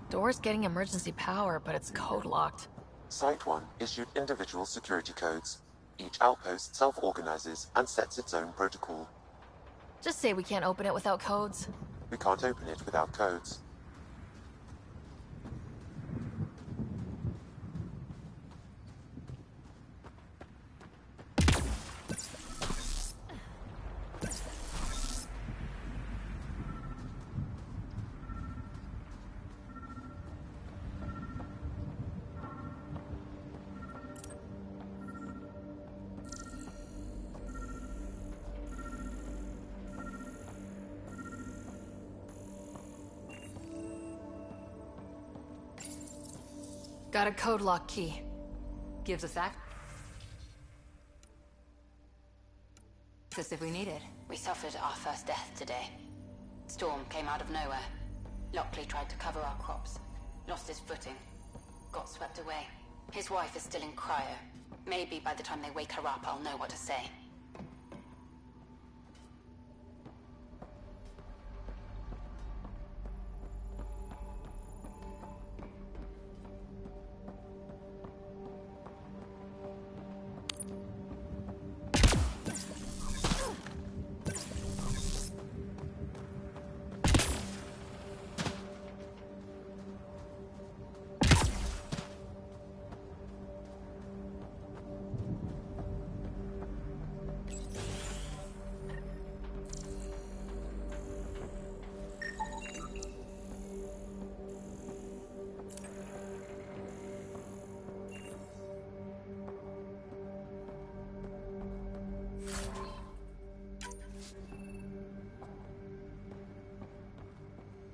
Door's getting emergency power, but it's code-locked. Site 1 issued individual security codes. Each outpost self-organizes and sets its own protocol. Just say we can't open it without codes. We can't open it without codes. Got a code lock key. Gives us access if we need it. We suffered our first death today. Storm came out of nowhere. Lockley tried to cover our crops. Lost his footing. Got swept away. His wife is still in cryo. Maybe by the time they wake her up, I'll know what to say.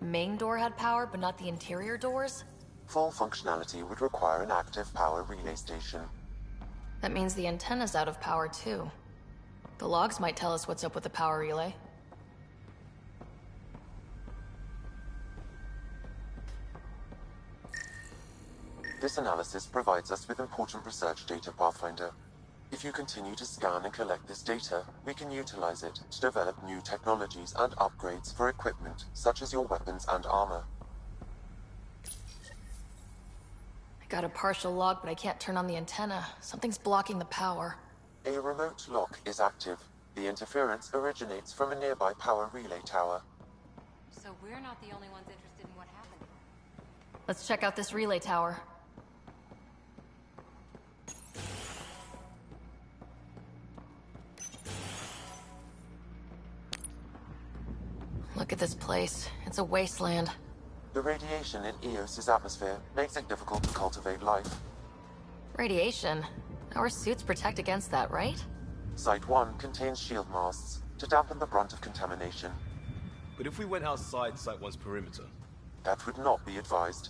main door had power, but not the interior doors? Full functionality would require an active power relay station. That means the antenna's out of power, too. The logs might tell us what's up with the power relay. This analysis provides us with important research data, Pathfinder. If you continue to scan and collect this data, we can utilize it to develop new technologies and upgrades for equipment, such as your weapons and armor. I got a partial log, but I can't turn on the antenna. Something's blocking the power. A remote lock is active. The interference originates from a nearby power relay tower. So we're not the only ones interested in what happened. Let's check out this relay tower. Look at this place. It's a wasteland. The radiation in Eos's atmosphere makes it difficult to cultivate life. Radiation? Our suits protect against that, right? Site 1 contains shield masts to dampen the brunt of contamination. But if we went outside Site 1's perimeter? That would not be advised.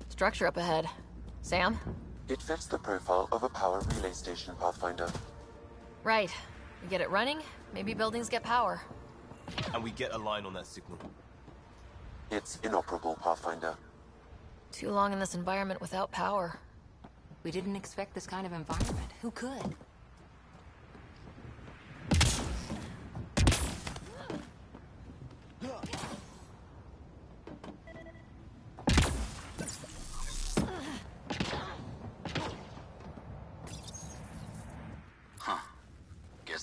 Structure up ahead. Sam? It fits the profile of a power relay station, Pathfinder. Right. We get it running, maybe buildings get power. And we get a line on that signal. It's inoperable, Pathfinder. Too long in this environment without power. We didn't expect this kind of environment. Who could?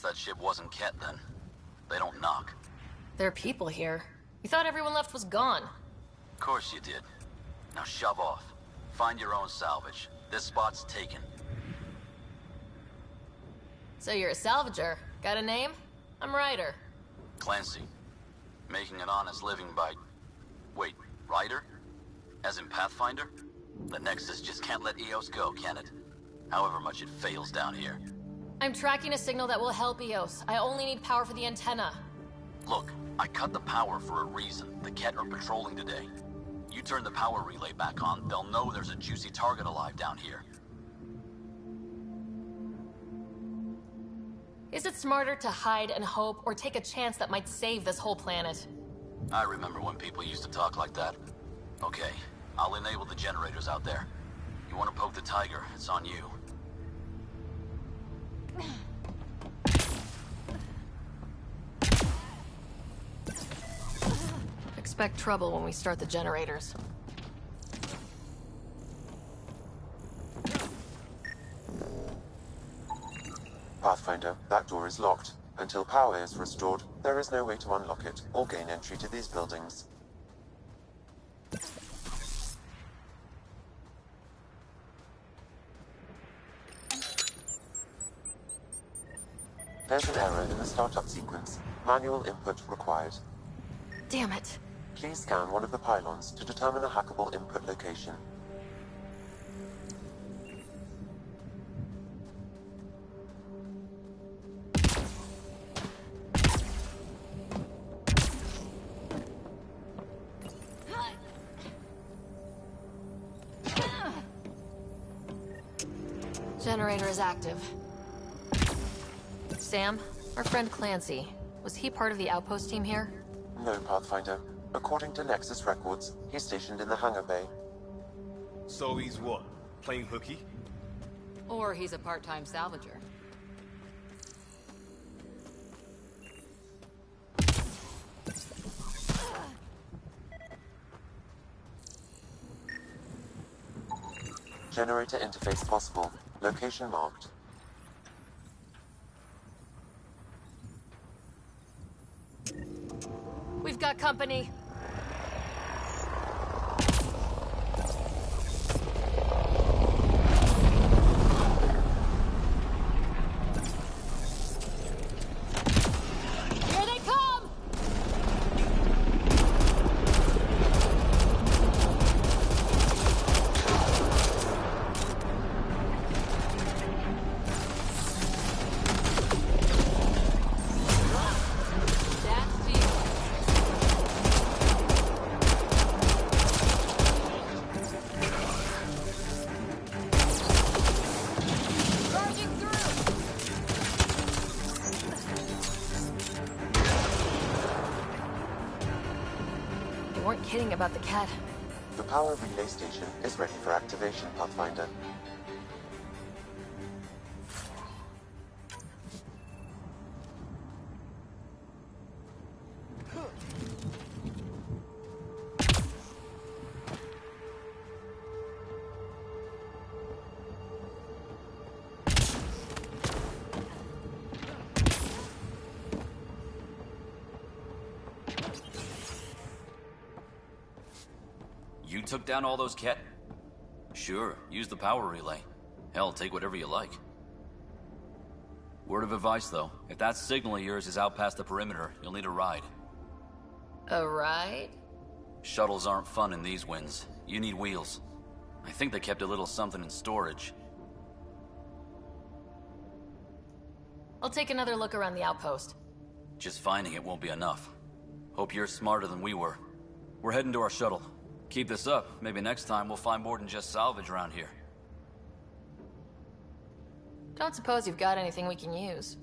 That ship wasn't Ket then. They don't knock. There are people here. We thought everyone left was gone. Of course you did. Now shove off. Find your own salvage. This spot's taken. So you're a salvager. Got a name? I'm Ryder. Clancy. Making an honest living by... Wait, Ryder? As in Pathfinder? The Nexus just can't let Eos go, can it? However much it fails down here. I'm tracking a signal that will help Eos. I only need power for the antenna. Look, I cut the power for a reason. The Ket are patrolling today. You turn the power relay back on, they'll know there's a juicy target alive down here. Is it smarter to hide and hope, or take a chance that might save this whole planet? I remember when people used to talk like that. Okay, I'll enable the generators out there. You want to poke the tiger, it's on you. Expect trouble when we start the generators. Pathfinder, that door is locked. Until power is restored, there is no way to unlock it or gain entry to these buildings. There's an error in the startup sequence. Manual input required. Damn it. Please scan one of the pylons to determine a hackable input location. Generator is active. Sam, our friend Clancy, was he part of the outpost team here? No, Pathfinder. According to Nexus records, he's stationed in the hangar bay. So he's what? Playing hooky? Or he's a part-time salvager. Generator interface possible. Location marked. We've got company. Here they come! weren't kidding about the cat. The power relay station is ready for activation, Pathfinder. You took down all those cat... Sure, use the power relay. Hell, take whatever you like. Word of advice, though. If that signal of yours is out past the perimeter, you'll need a ride. A ride? Shuttles aren't fun in these winds. You need wheels. I think they kept a little something in storage. I'll take another look around the outpost. Just finding it won't be enough. Hope you're smarter than we were. We're heading to our shuttle. Keep this up. Maybe next time we'll find more than just salvage around here. Don't suppose you've got anything we can use.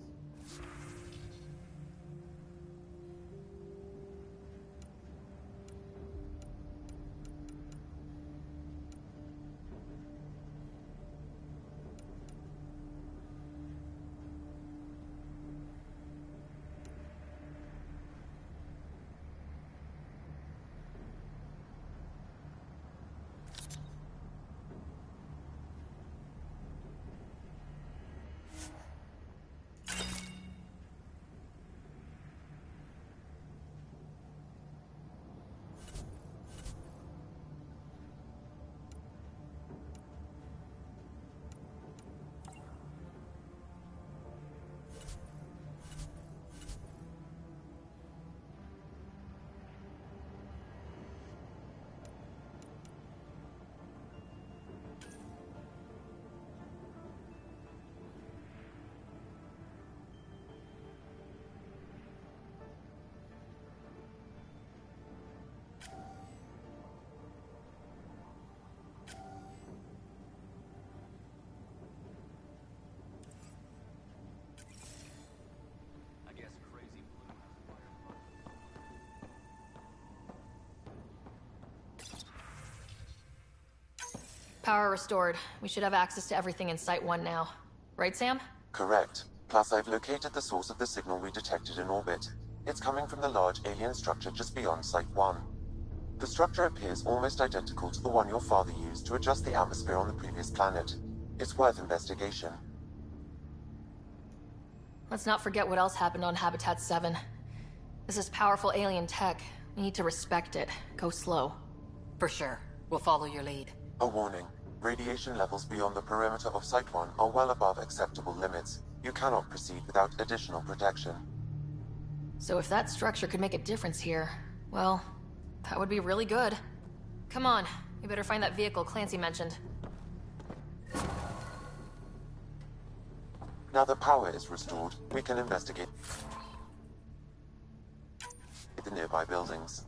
Power restored. We should have access to everything in Site 1 now. Right, Sam? Correct. Plus, I've located the source of the signal we detected in orbit. It's coming from the large alien structure just beyond Site 1. The structure appears almost identical to the one your father used to adjust the atmosphere on the previous planet. It's worth investigation. Let's not forget what else happened on Habitat 7. This is powerful alien tech. We need to respect it. Go slow. For sure. We'll follow your lead. A warning. Radiation levels beyond the perimeter of Site 1 are well above acceptable limits. You cannot proceed without additional protection. So if that structure could make a difference here, well, that would be really good. Come on, we better find that vehicle Clancy mentioned. Now that power is restored, we can investigate the nearby buildings.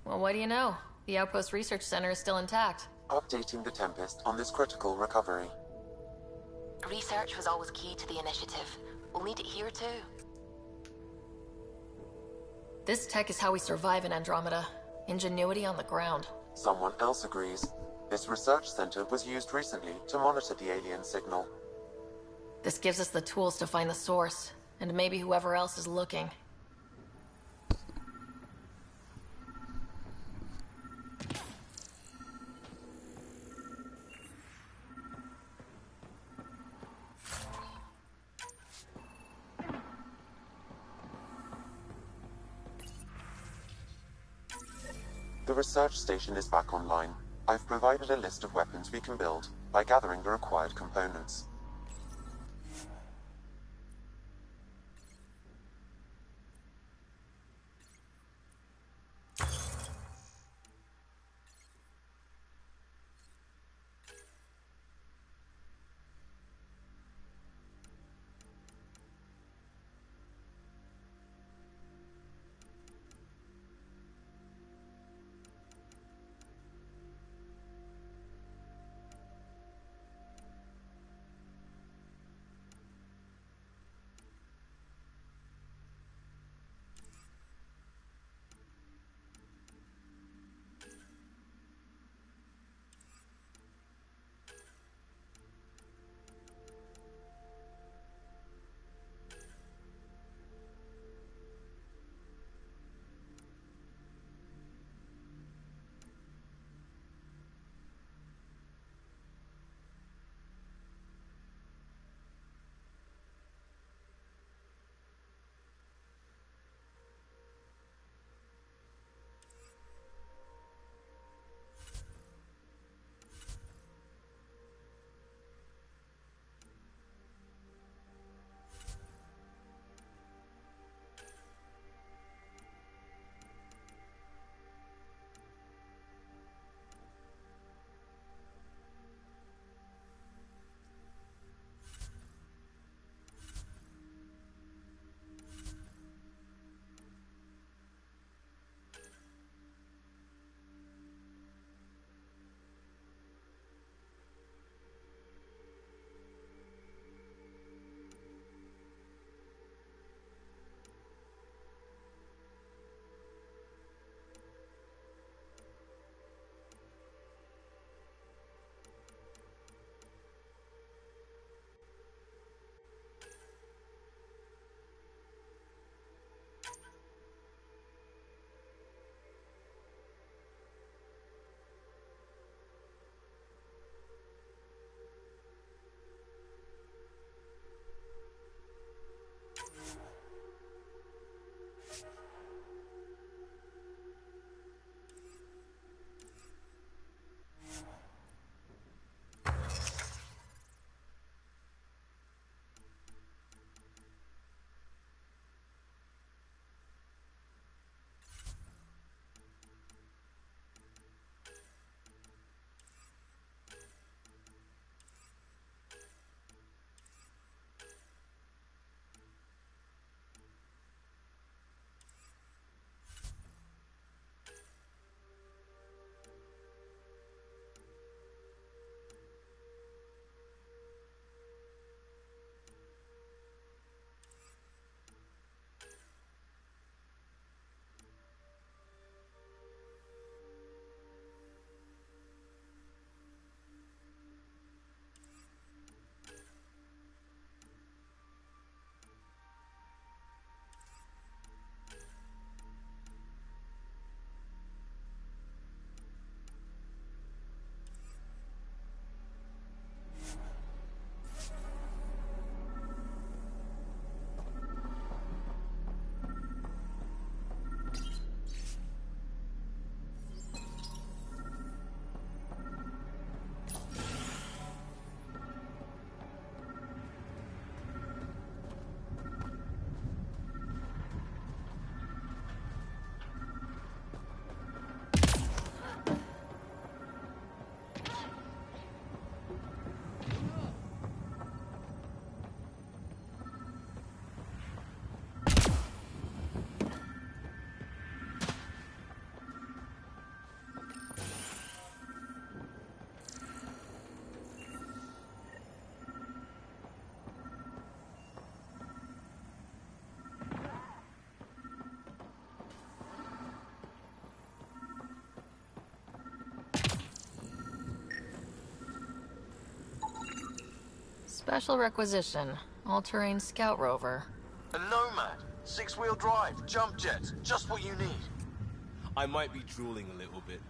Well, what do you know? The Outpost Research Center is still intact. Updating the Tempest on this critical recovery. Research was always key to the initiative. We'll need it here too. This tech is how we survive in Andromeda. Ingenuity on the ground. Someone else agrees. This research center was used recently to monitor the alien signal. This gives us the tools to find the source, and maybe whoever else is looking. The research station is back online. I've provided a list of weapons we can build by gathering the required components. Special requisition. All-terrain scout rover. A Nomad. 6-wheel drive. Jump jets. Just what you need. I might be drooling a little bit.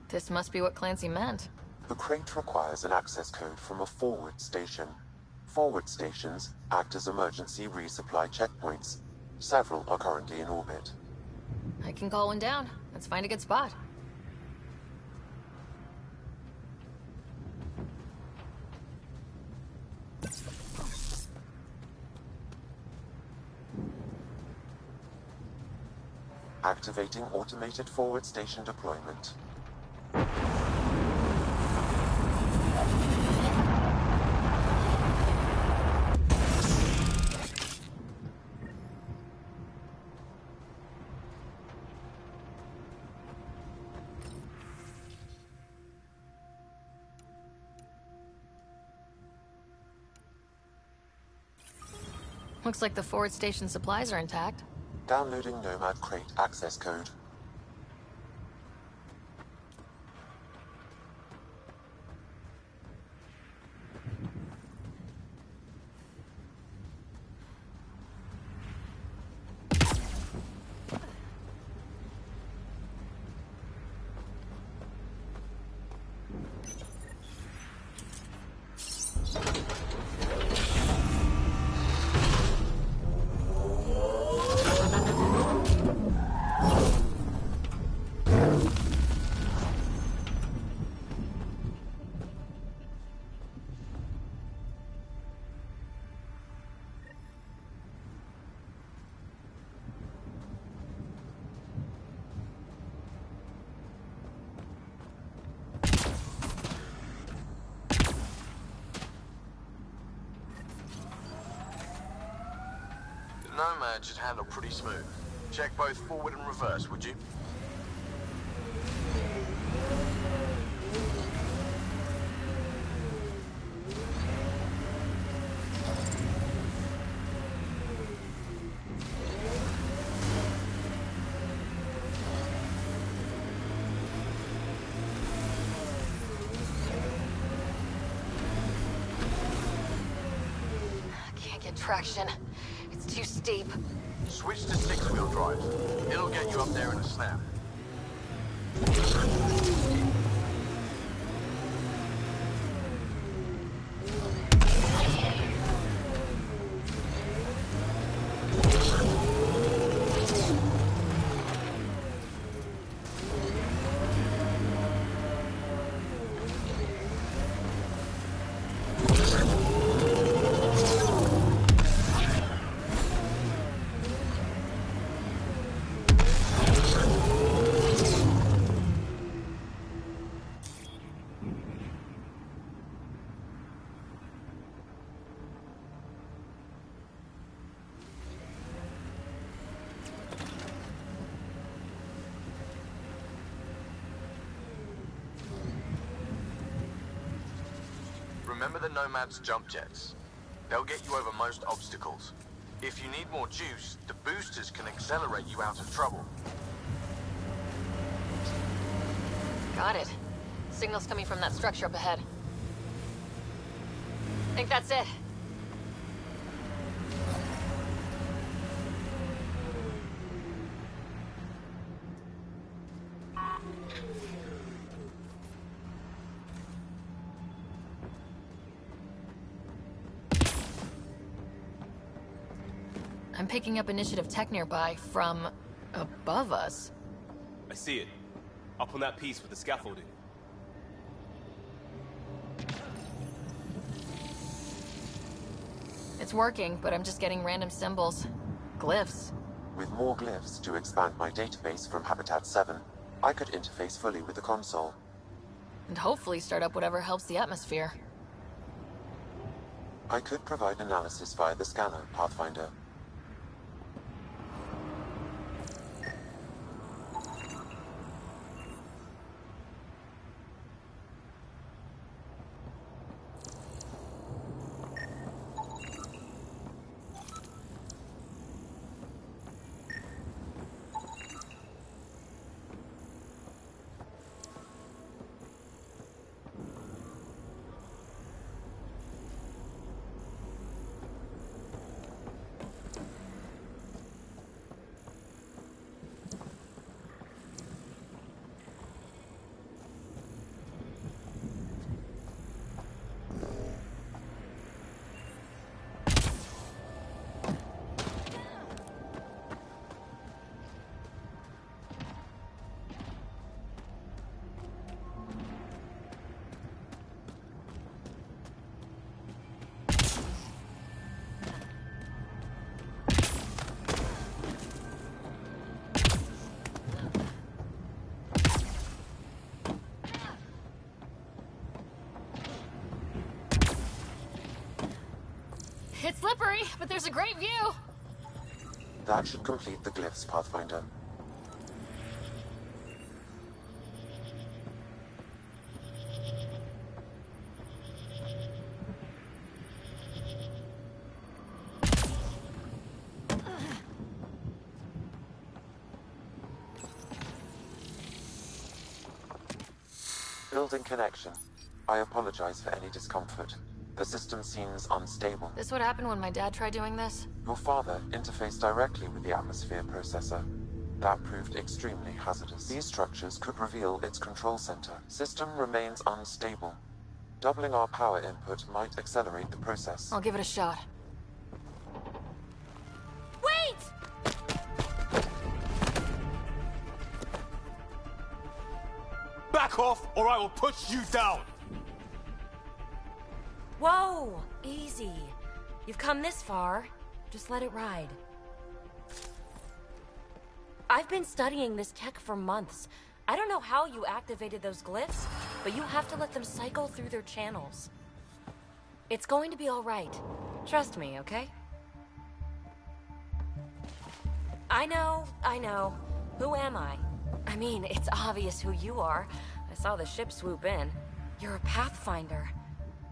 This must be what Clancy meant. The crate requires an access code from a forward station. Forward stations act as emergency resupply checkpoints. Several are currently in orbit. I can call one down. Let's find a good spot. Activating automated forward station deployment. Looks like the forward station supplies are intact. Downloading Nomad crate access code. Nomad should handle pretty smooth. Check both forward and reverse, would you? Can't get traction. It's too steep. Switch to 6-wheel drive. It'll get you up there in a snap. Remember the Nomad's jump jets. They'll get you over most obstacles. If you need more juice, the boosters can accelerate you out of trouble. Got it. Signal's coming from that structure up ahead. Think that's it. I'm picking up initiative tech nearby from above us. I see it. Up on that piece with the scaffolding. It's working, but I'm just getting random symbols. Glyphs. With more glyphs to expand my database from Habitat 7, I could interface fully with the console. And hopefully start up whatever helps the atmosphere. I could provide analysis via the scanner, Pathfinder. It's slippery, but there's a great view. That should complete the glyphs, Pathfinder. Building connection. I apologize for any discomfort. The system seems unstable. This would happen when my dad tried doing this? Your father interfaced directly with the atmosphere processor. That proved extremely hazardous. These structures could reveal its control center. System remains unstable. Doubling our power input might accelerate the process. I'll give it a shot. Wait! Back off, or I will push you down! Whoa! Easy. You've come this far. Just let it ride. I've been studying this tech for months. I don't know how you activated those glyphs, but you have to let them cycle through their channels. It's going to be all right. Trust me, okay? I know. Who am I? I mean, it's obvious who you are. I saw the ship swoop in. You're a Pathfinder.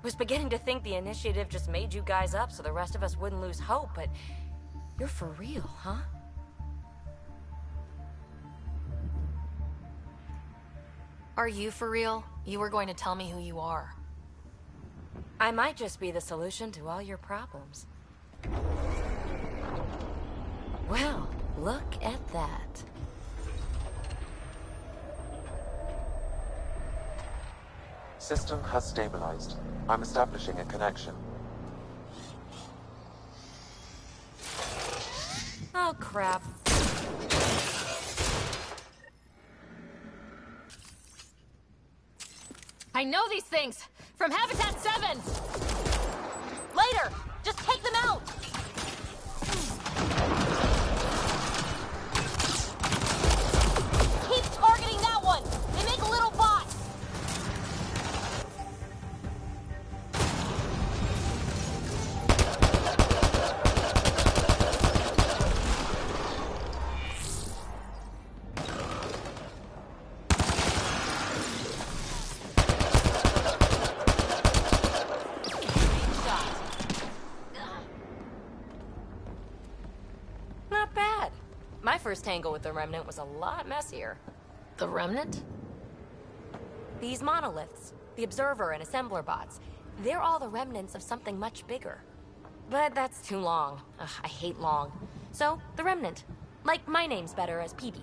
Was beginning to think the initiative just made you guys up so the rest of us wouldn't lose hope, but you're for real, huh? Are you for real? You were going to tell me who you are. I might just be the solution to all your problems. Well, look at that. System has stabilized. I'm establishing a connection. Oh, crap. I know these things! From Habitat 7! Later! Just take them out! Keep targeting that one! They make little bots! Not bad. My first tangle with the Remnant was a lot messier. The Remnant? These monoliths, the Observer and Assembler bots, they're all the remnants of something much bigger. But that's too long. Ugh, I hate long. So, the Remnant. Like, my name's better as PB.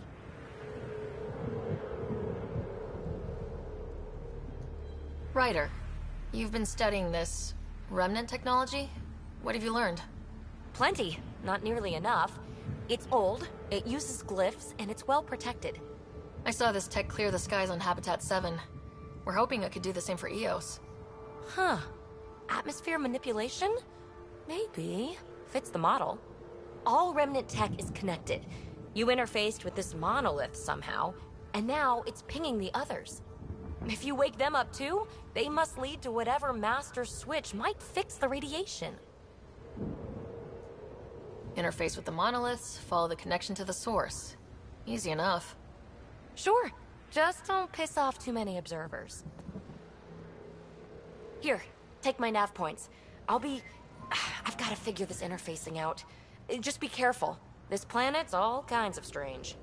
Ryder, you've been studying this Remnant technology? What have you learned? Plenty. Not nearly enough. It's old, it uses glyphs, and it's well protected. I saw this tech clear the skies on Habitat 7. We're hoping it could do the same for Eos. Huh. Atmosphere manipulation? Maybe. Fits the model. All Remnant tech is connected. You interfaced with this monolith somehow, and now it's pinging the others. If you wake them up too, they must lead to whatever master switch might fix the radiation. Interface with the monoliths, follow the connection to the source. Easy enough. Sure. Just don't piss off too many observers. Here, take my nav points. I've got to figure this interfacing out. Just be careful. This planet's all kinds of strange.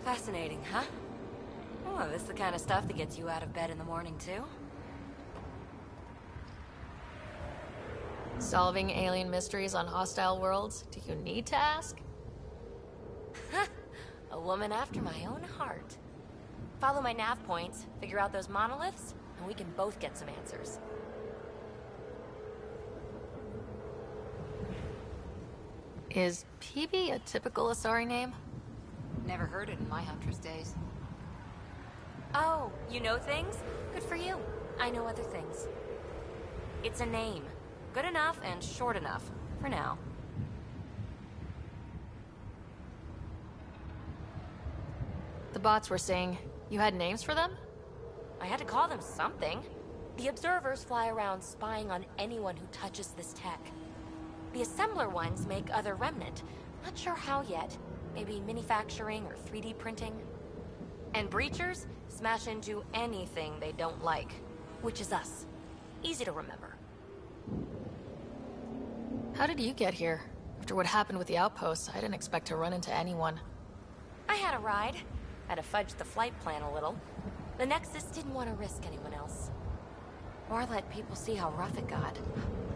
Fascinating, huh? Oh, this is the kind of stuff that gets you out of bed in the morning, too? Solving alien mysteries on hostile worlds? Do you need to ask? A woman after my own heart. Follow my nav points, figure out those monoliths, and we can both get some answers. Is PB a typical Asari name? Never heard it in my Huntress days. Oh, you know things? Good for you. I know other things. It's a name. Good enough and short enough. For now. The bots were saying you had names for them? I had to call them something. The observers fly around spying on anyone who touches this tech. The assembler ones make other remnant. Not sure how yet. Maybe manufacturing or 3D printing. And breachers smash into anything they don't like. Which is us. Easy to remember. How did you get here? After what happened with the outposts, I didn't expect to run into anyone. I had a ride. Had to fudge the flight plan a little. The Nexus didn't want to risk anyone else. Or let people see how rough it got.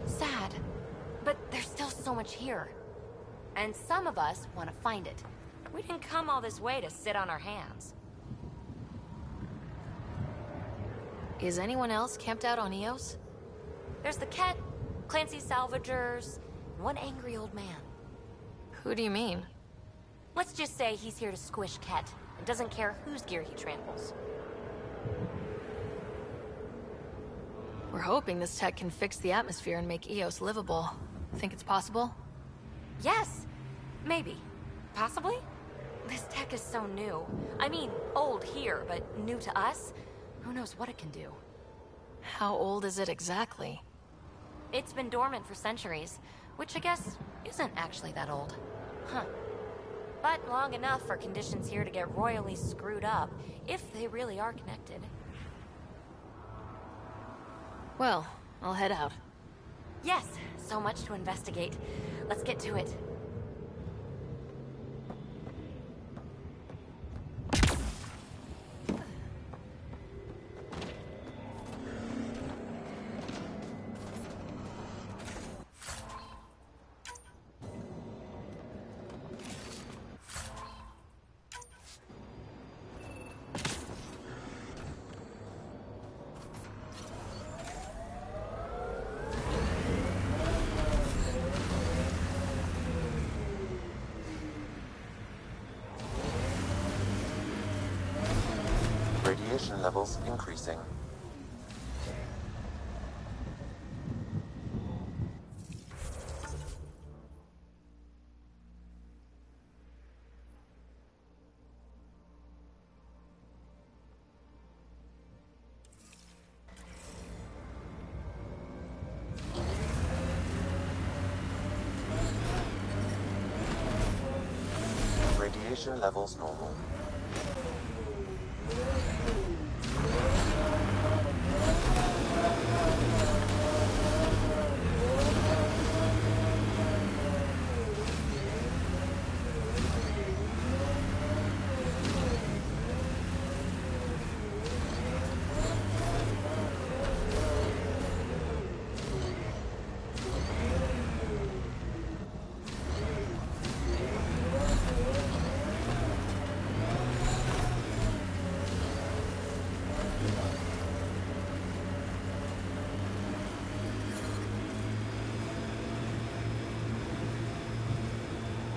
Sad. But there's still so much here. And some of us want to find it. We didn't come all this way to sit on our hands. Is anyone else camped out on Eos? There's the Ket, Clancy's Salvagers, and one angry old man. Who do you mean? Let's just say he's here to squish Ket, and doesn't care whose gear he tramples. We're hoping this tech can fix the atmosphere and make Eos livable. Think it's possible? Yes. Maybe. Possibly? This tech is so new. I mean, old here, but new to us? Who knows what it can do? How old is it exactly? It's been dormant for centuries, which I guess isn't actually that old. Huh. But long enough for conditions here to get royally screwed up, if they really are connected. Well, I'll head out. Yes, so much to investigate. Let's get to it. Radiation levels increasing. Radiation levels normal.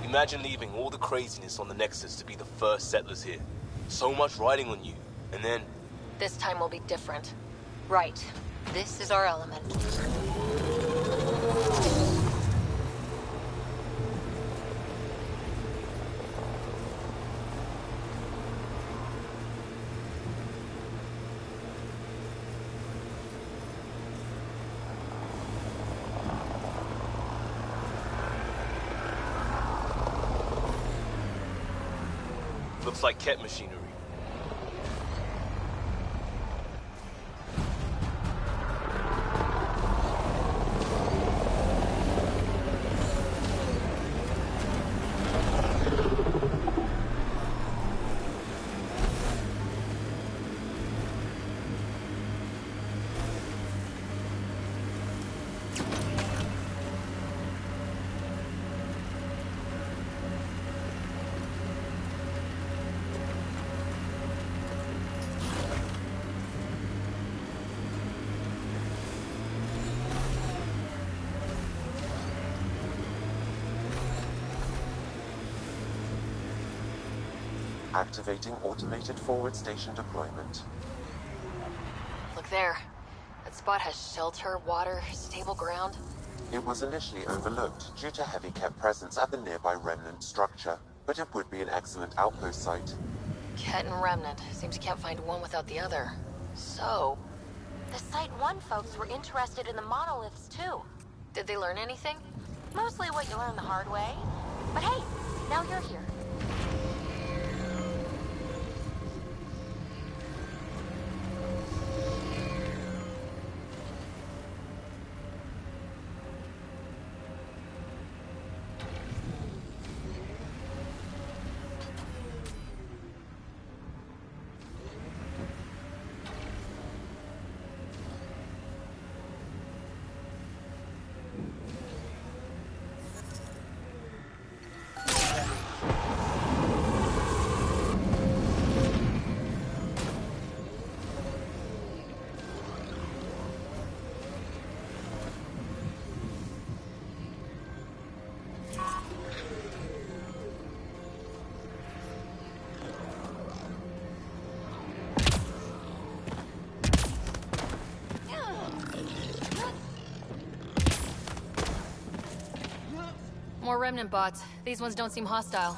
Imagine leaving all the craziness on the Nexus to be the first settlers here. So much riding on you, and then... This time will be different. Right. This is our element. Looks like Ket machinery. Activating automated forward station deployment. Look there. That spot has shelter, water, stable ground. It was initially overlooked due to heavy Ket presence at the nearby remnant structure, but it would be an excellent outpost site. Ket and Remnant. Seems you can't find one without the other. So... The Site 1 folks were interested in the monoliths, too. Did they learn anything? Mostly what you learn the hard way. But hey, now you're here. More Remnant bots. These ones don't seem hostile.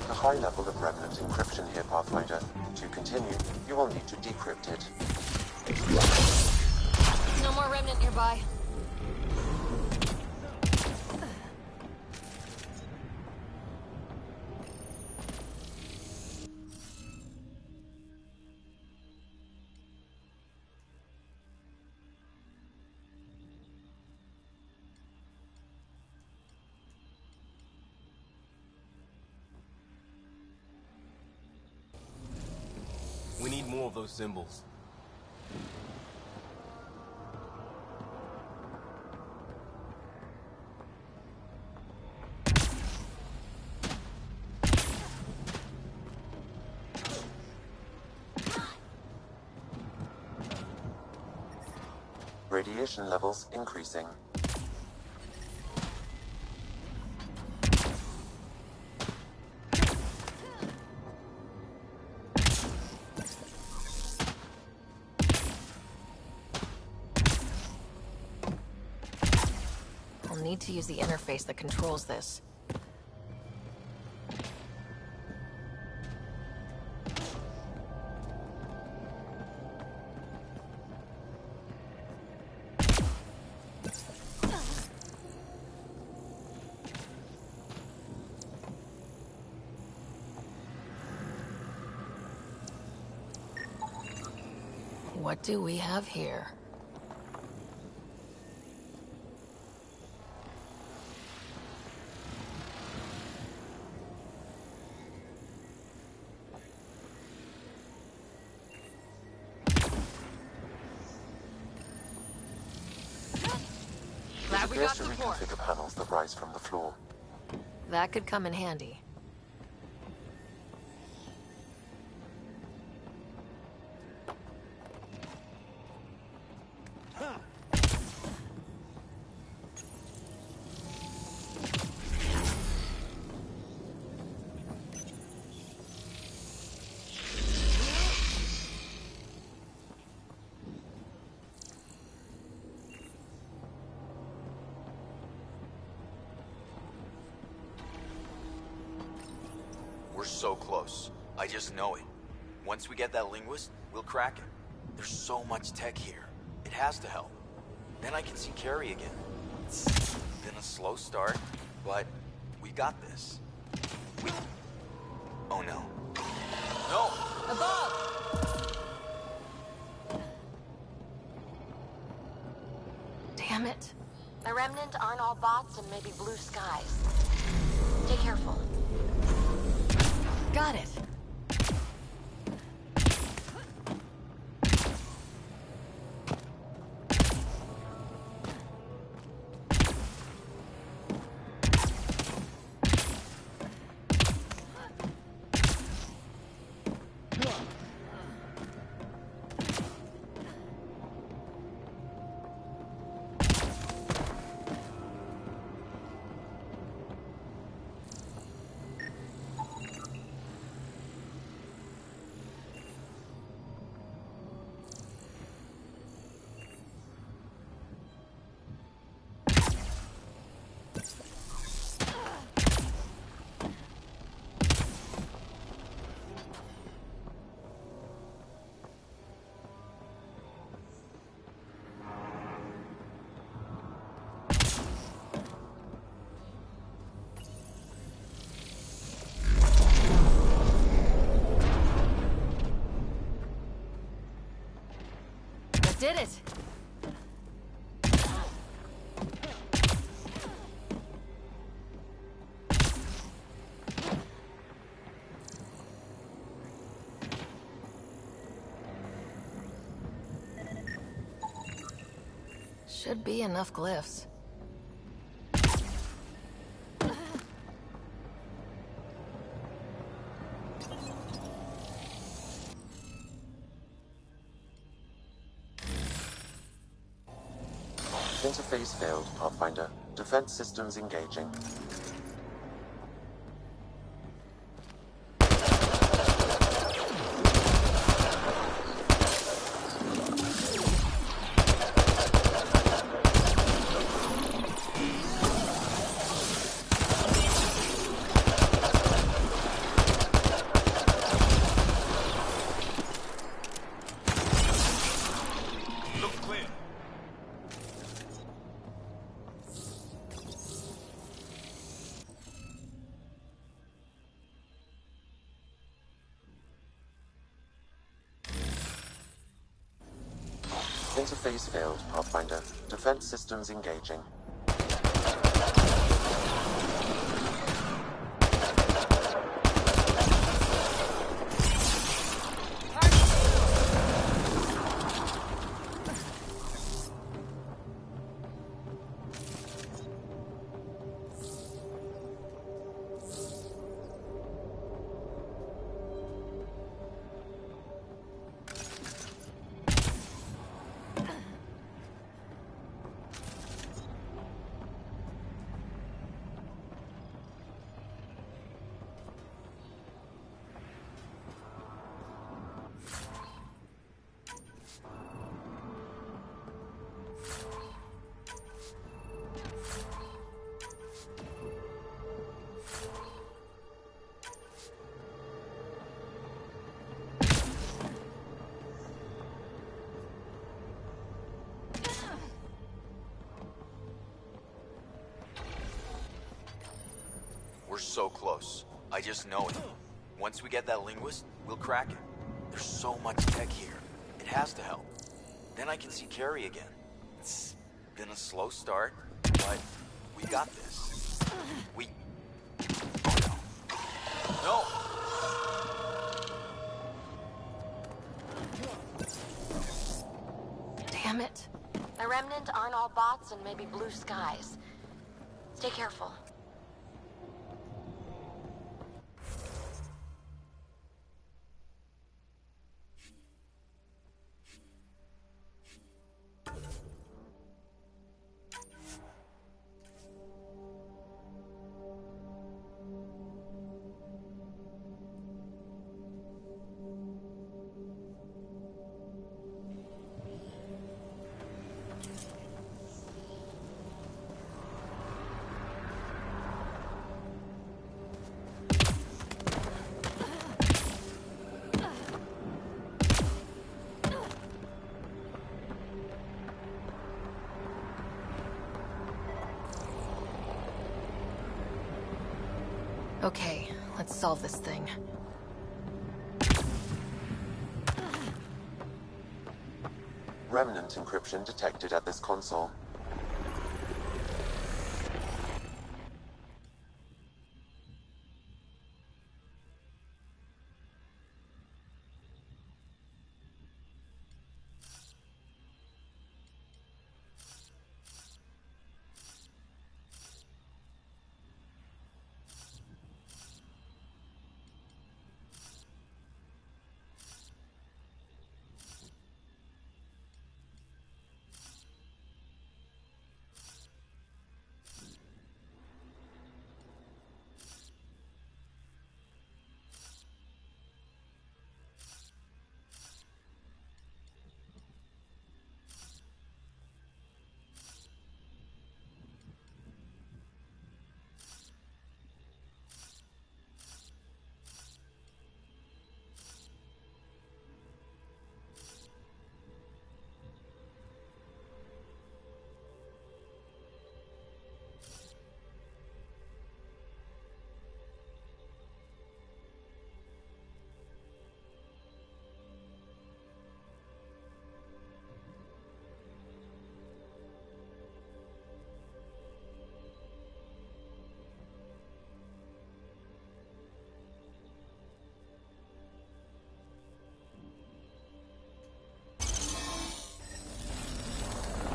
High level of remnant encryption here, Pathfinder. To continue, you will need to decrypt it. No more Remnant nearby. We need more of those symbols. Radiation levels increasing. I'll need to use the interface that controls this. What do we have here? It appears to reconfigure panels that rise from the floor. That could come in handy. We're so close. I just know it. Once we get that linguist, we'll crack it. There's so much tech here. It has to help. Then I can see Carrie again. It's been a slow start, But we got this. We... Oh no. No! Above! Damn it. The Remnant aren't all bots and maybe blue skies. Stay careful. Got it. Did it! Should be enough glyphs. Interface failed, Pathfinder. Defense systems engaging. Interface failed, Pathfinder. Defense systems engaging. We're so close. I just know it. Once we get that linguist, we'll crack it. There's so much tech here. It has to help. Then I can see Carrie again. It's been a slow start, but we got this. We... Oh no! Damn it. The Remnant aren't all bots and maybe blue skies. Stay careful. Okay, let's solve this thing. Remnant encryption detected at this console.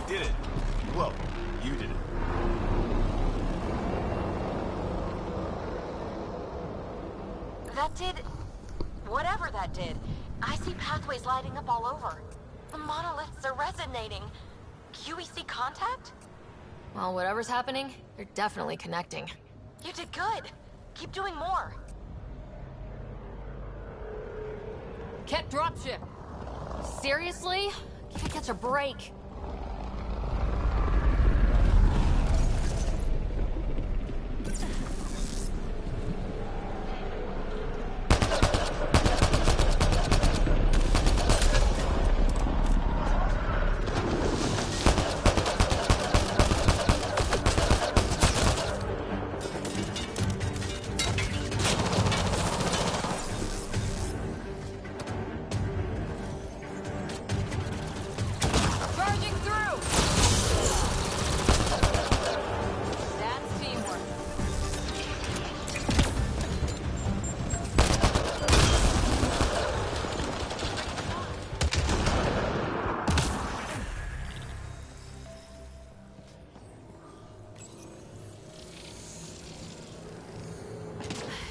We did it. Well, you did it. That did... whatever that did. I see pathways lighting up all over. The monoliths are resonating. QEC contact? Well, whatever's happening, they're definitely connecting. You did good. Keep doing more. Can't dropship. Seriously? Can't catch a break.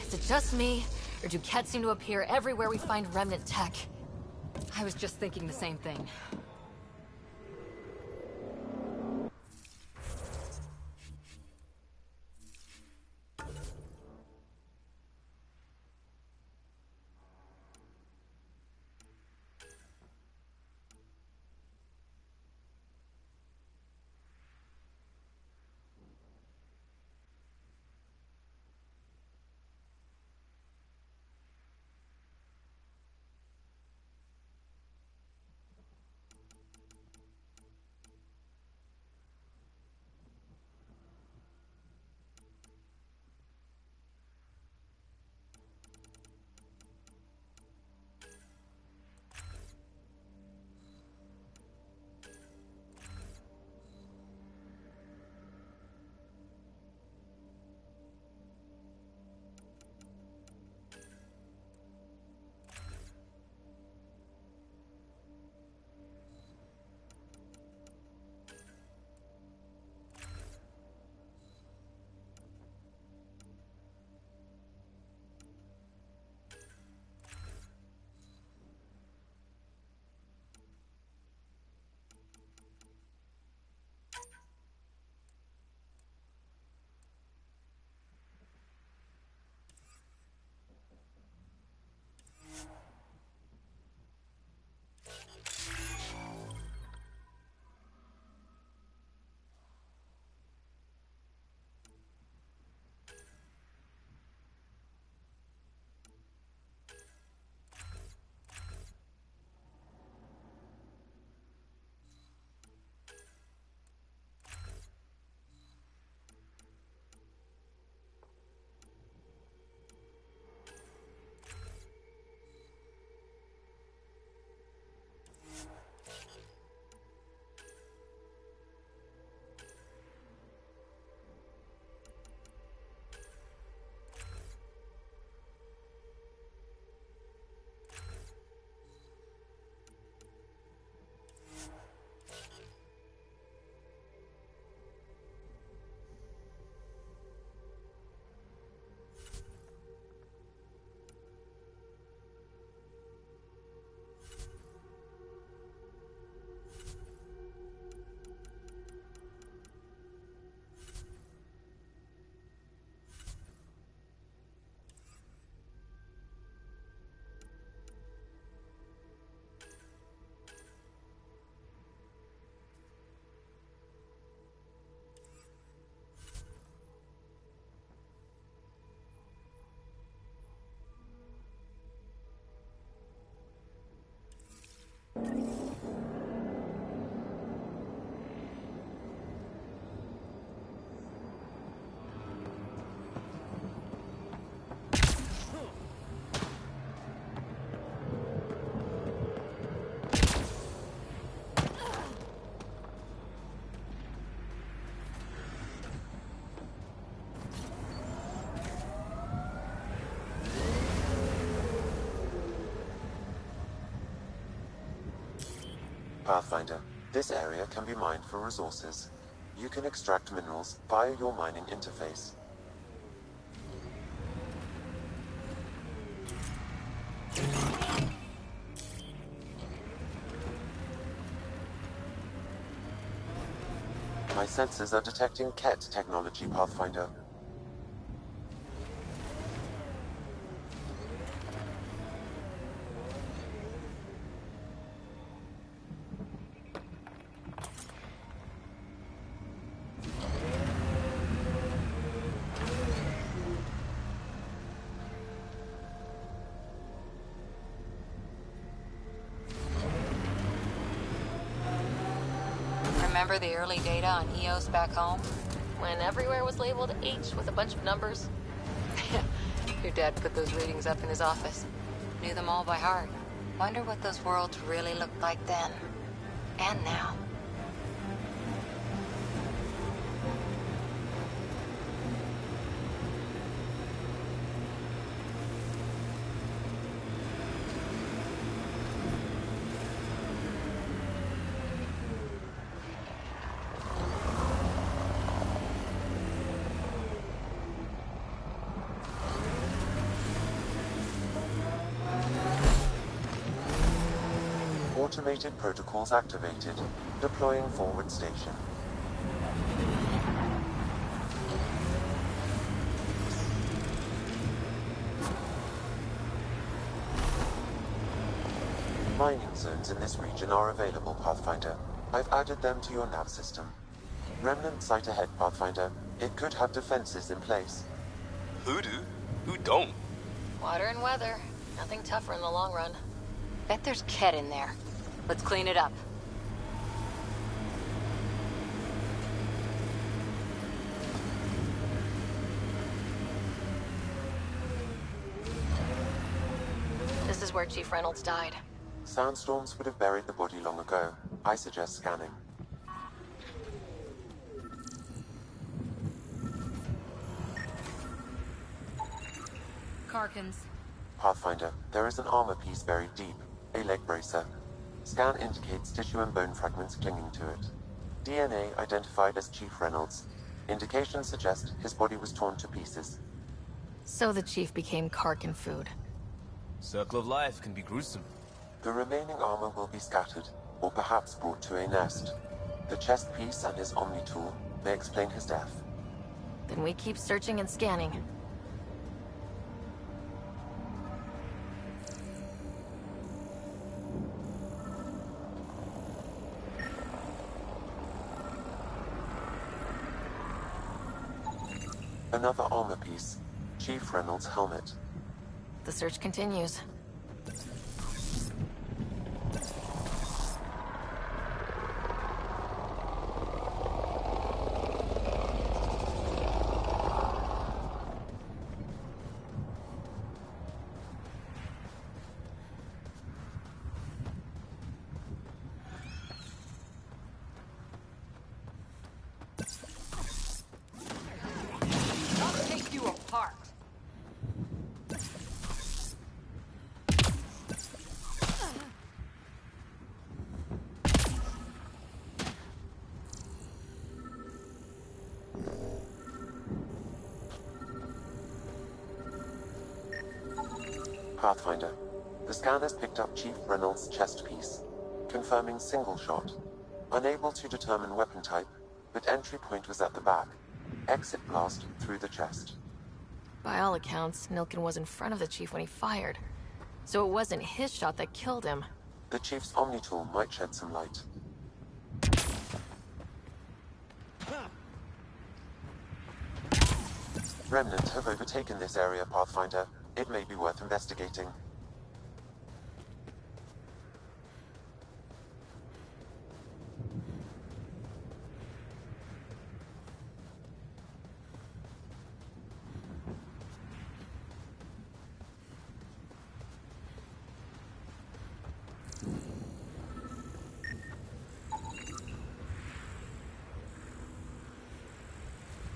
Is it just me, or do Kett seem to appear everywhere we find remnant tech? I was just thinking the same thing. Pathfinder, this area can be mined for resources. You can extract minerals via your mining interface. My sensors are detecting KET technology, Pathfinder. Remember the early data on EOS back home? When everywhere was labeled H with a bunch of numbers? Your dad put those readings up in his office. Knew them all by heart. Wonder what those worlds really looked like then. And now. Automated protocols activated. Deploying forward station. Mining zones in this region are available, Pathfinder. I've added them to your nav system. Remnant site ahead, Pathfinder. It could have defenses in place. Who do? Who don't? Water and weather. Nothing tougher in the long run. Bet there's Ket in there. Let's clean it up. This is where Chief Reynolds died. Sandstorms would have buried the body long ago. I suggest scanning. Karkins. Pathfinder, there is an armor piece buried deep. A leg bracer. Scan indicates tissue and bone fragments clinging to it. DNA identified as Chief Reynolds. Indications suggest his body was torn to pieces. So the Chief became Karkin food. Circle of life can be gruesome. The remaining armor will be scattered, or perhaps brought to a nest. The chest piece and his Omni tool may explain his death. Then we keep searching and scanning. Another armor piece. Chief Reynolds' helmet. The search continues. I'll take you apart. Pathfinder. The scan has picked up Chief Reynolds' chest piece, confirming single shot. Unable to determine weapon type, but entry point was at the back. Exit blast through the chest. By all accounts, Nilkin was in front of the Chief when he fired. So it wasn't his shot that killed him. The Chief's Omni tool might shed some light. Remnant have overtaken this area, Pathfinder. It may be worth investigating.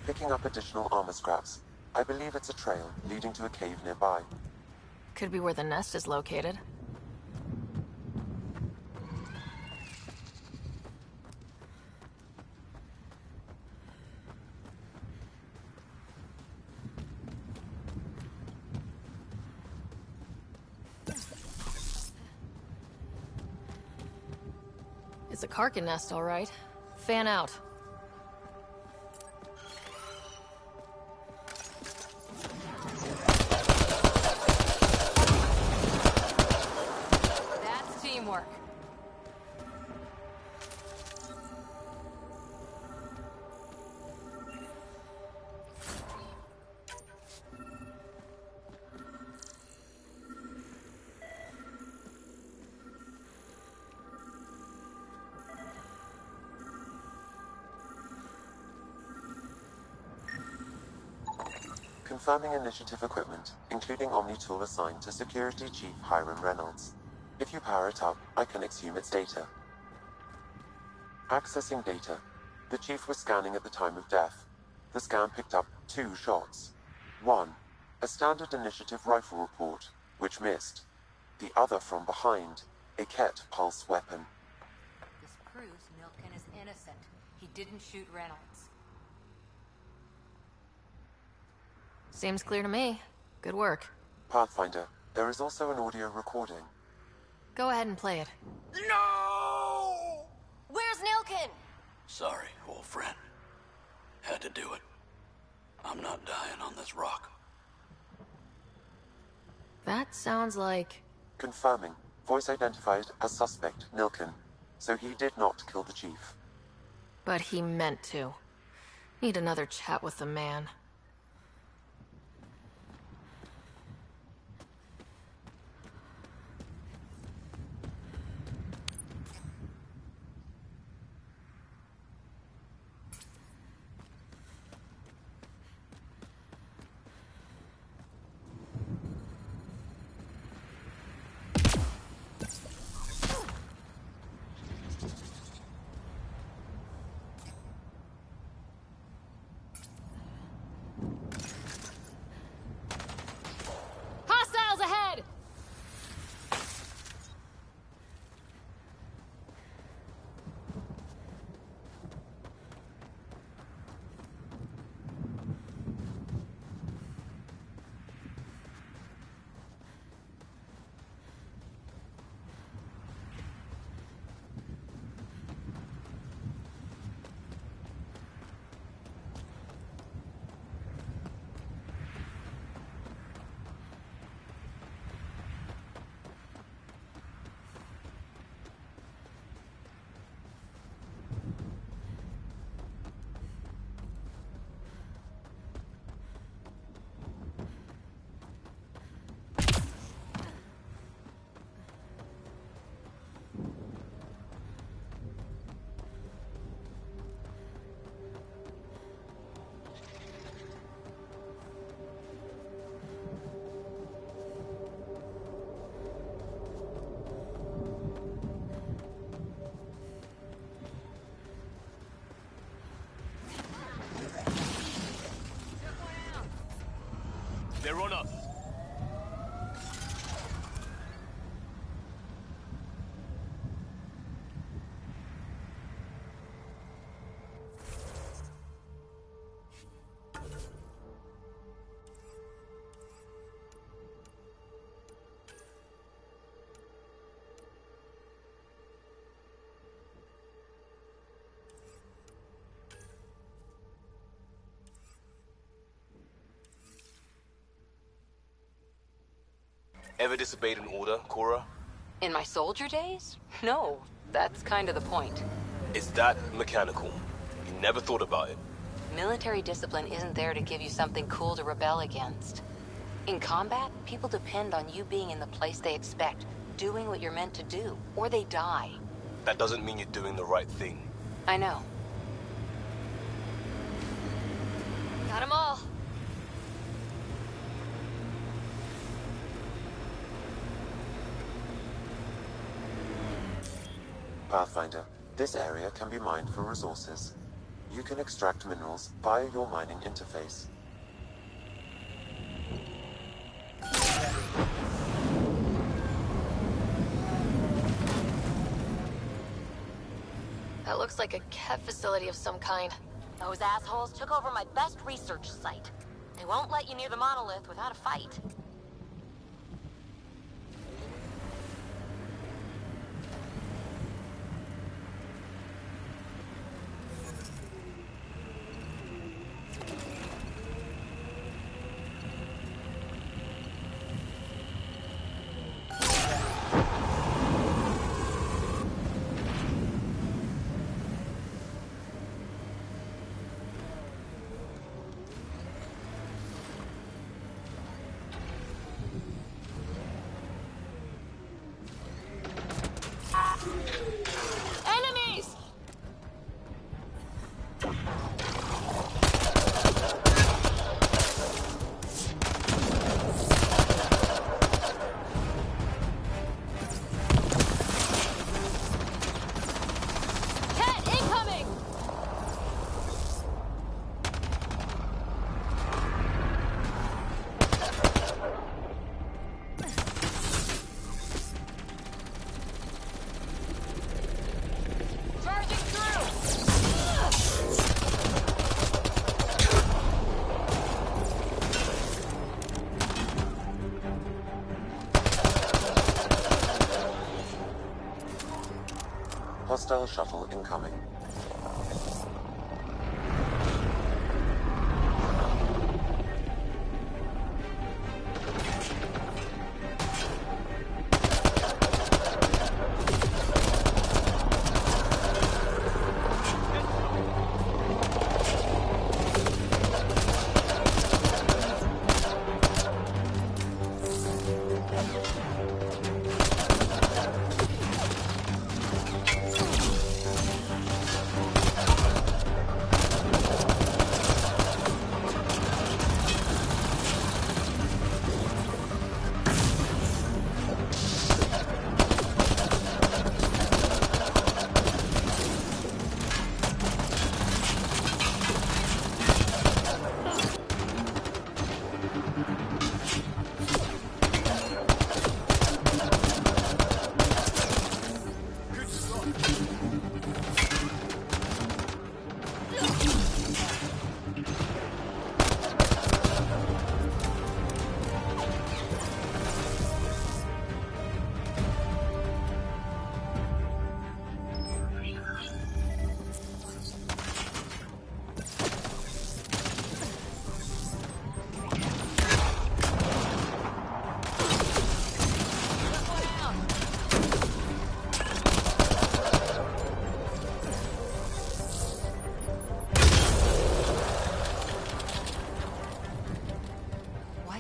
Picking up additional armor scraps. I believe it's a trail leading to a cave nearby. Could be where the nest is located. It's a Karkin nest, all right. Fan out. That's teamwork. Confirming initiative equipment, including Omni-tool assigned to Security Chief Hiram Reynolds. If you power it up, I can exhume its data. Accessing data. The Chief was scanning at the time of death. The scan picked up 2 shots. One, a standard initiative rifle report, which missed. The other from behind, a Ket pulse weapon. This proves Milken is innocent. He didn't shoot Reynolds. Seems clear to me. Good work. Pathfinder, there is also an audio recording. Go ahead and play it. No! Where's Nilkin? Sorry, old friend. Had to do it. I'm not dying on this rock. That sounds like... Confirming. Voice identified as suspect, Nilkin. So he did not kill the Chief. But he meant to. Need another chat with the man. Hostiles ahead! They're on us. Ever disobeyed an order, Cora? In my soldier days? No. That's kind of the point. It's that mechanical. You never thought about it. Military discipline isn't there to give you something cool to rebel against. In combat, people depend on you being in the place they expect, doing what you're meant to do, or they die. That doesn't mean you're doing the right thing. I know. Got 'em all. Pathfinder, this area can be mined for resources. You can extract minerals via your mining interface. That looks like a Ket facility of some kind. Those assholes took over my best research site. They won't let you near the monolith without a fight. Hostile shuttle incoming.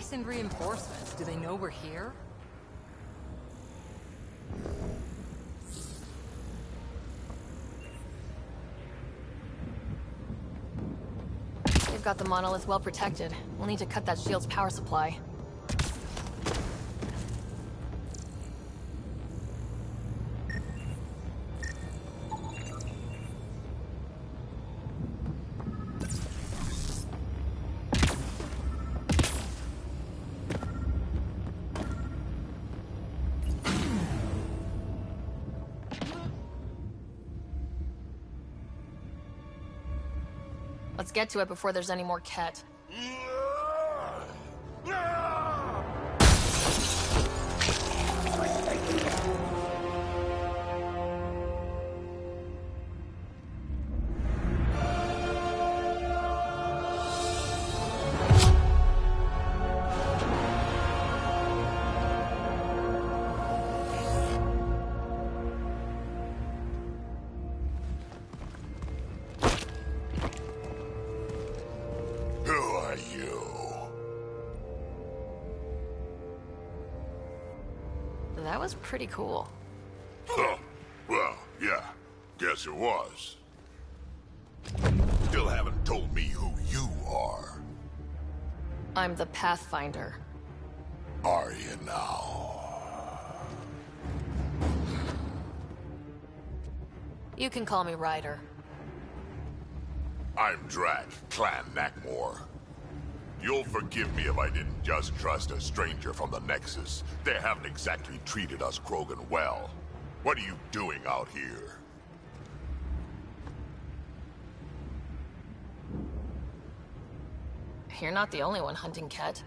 Send reinforcements. Do they know we're here? They've got the monolith well protected. We'll need to cut that shield's power supply. Let's get to it before there's any more Ket. That was pretty cool. Huh. Well, yeah. Guess it was. Still haven't told me who you are. I'm the Pathfinder. Are you now? You can call me Ryder. I'm Drac, Clan Nakmor. You'll forgive me if I didn't just trust a stranger from the Nexus. They haven't exactly treated us Krogan well. What are you doing out here? You're not the only one hunting Ket.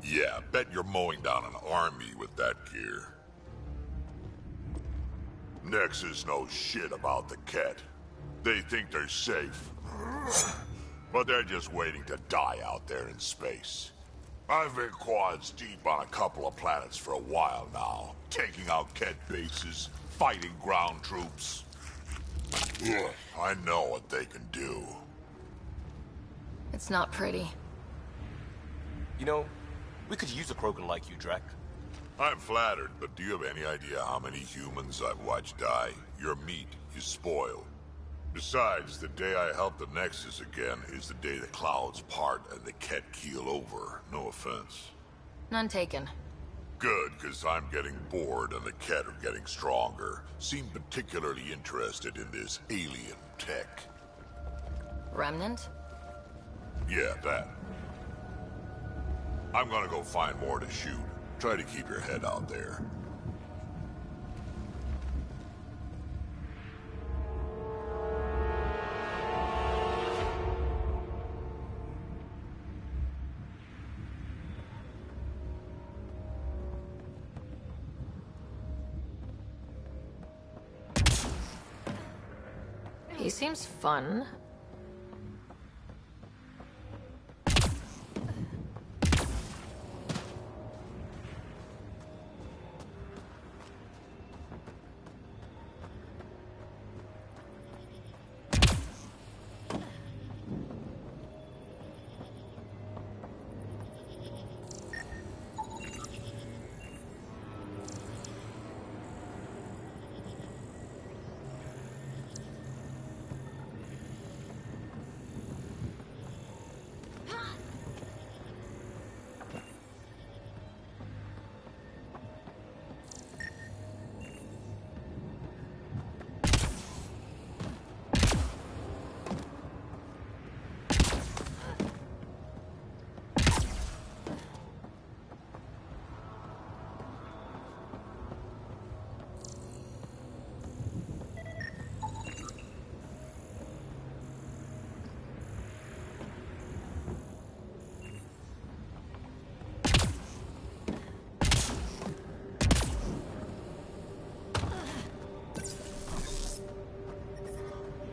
Yeah, bet you're mowing down an army with that gear. Nexus knows shit about the Ket. They think they're safe. But they're just waiting to die out there in space. I've been quads deep on a couple of planets for a while now, taking out Ket bases, fighting ground troops. I know what they can do. It's not pretty. You know, we could use a Krogan like you, Drac. I'm flattered, but do you have any idea how many humans I've watched die? Your meat is spoiled. Besides, the day I help the Nexus again is the day the clouds part and the Ket keel over. No offense. None taken. Good, because I'm getting bored and the Ket are getting stronger. Seem particularly interested in this alien tech. Remnant? Yeah, that. I'm gonna go find more to shoot. Try to keep your head out there. He seems fun.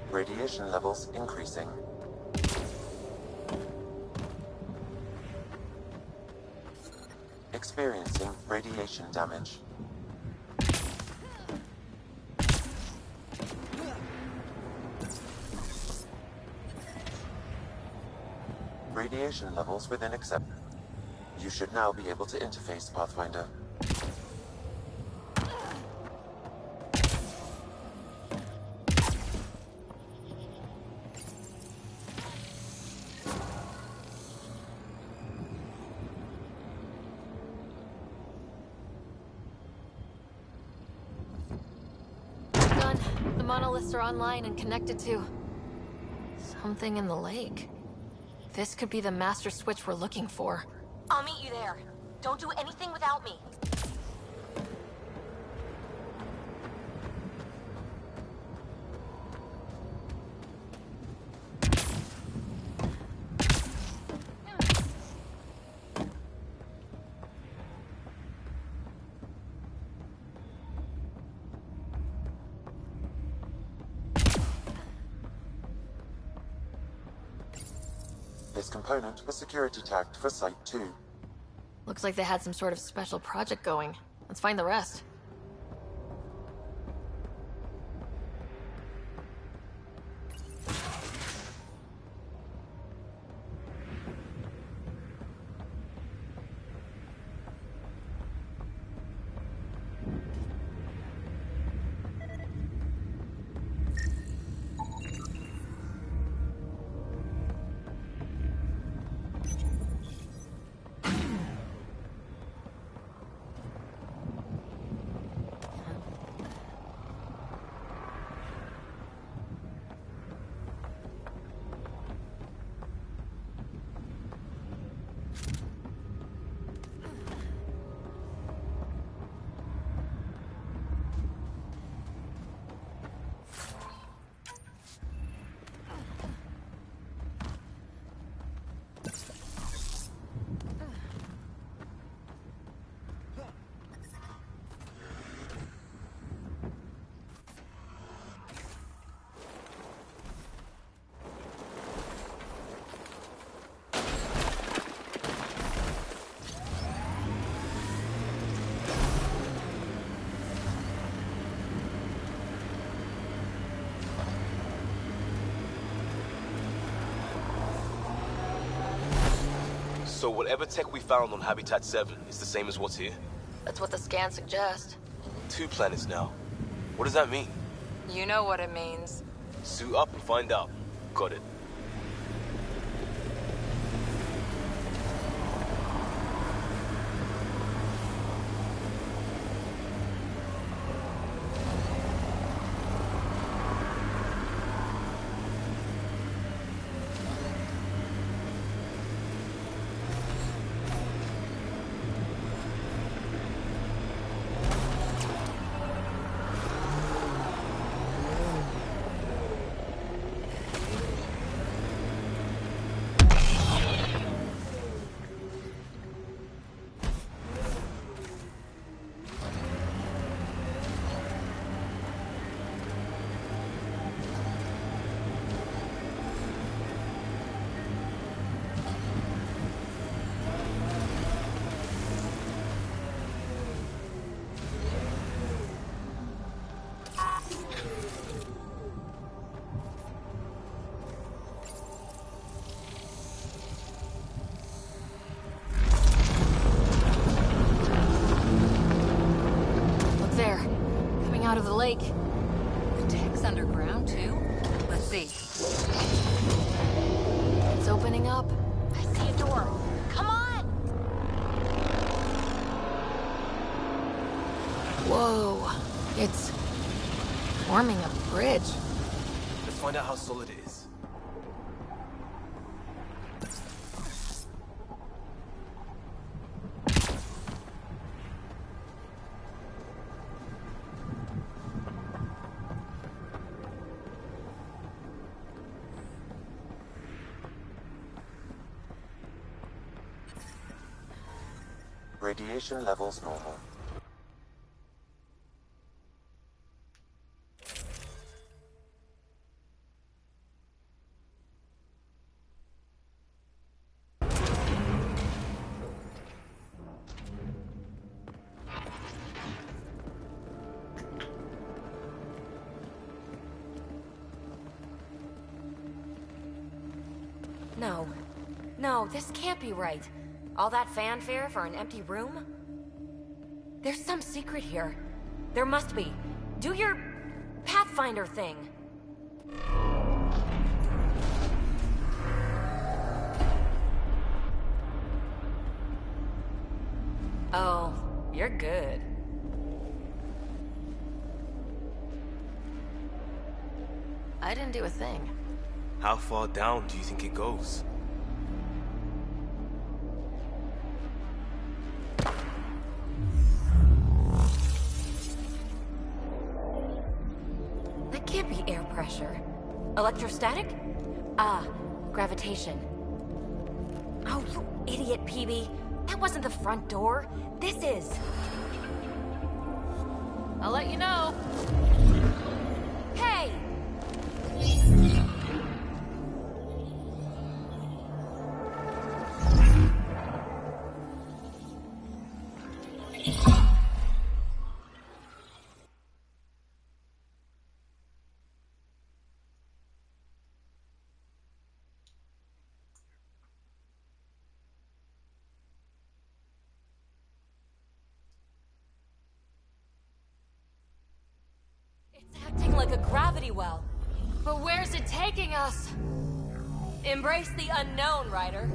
Radiation levels increasing. Experiencing radiation damage. Radiation levels within accept. You should now be able to interface, Pathfinder. Done. The monoliths are online and connected to something in the lake. This could be the master switch we're looking for. I'll meet you there. Don't do anything without me. This component was security tagged for Site 2. Looks like they had some sort of special project going. Let's find the rest. So whatever tech we found on Habitat 7 is the same as what's here? That's what the scans suggest. 2 planets now. What does that mean? You know what it means. Suit up and find out. Got it. Whoa. It's forming a bridge. Let's find out how solid it is. Radiation levels normal. No. No, this can't be right. All that fanfare for an empty room? There's some secret here. There must be. Do your Pathfinder thing. Oh, you're good. I didn't do a thing. How far down do you think it goes? That can't be air pressure. Electrostatic? Ah, gravitation. Oh, you idiot, PB. That wasn't the front door. This is. I'll let you know. Hey! Acting like a gravity well. But where's it taking us? Embrace the unknown, Ryder.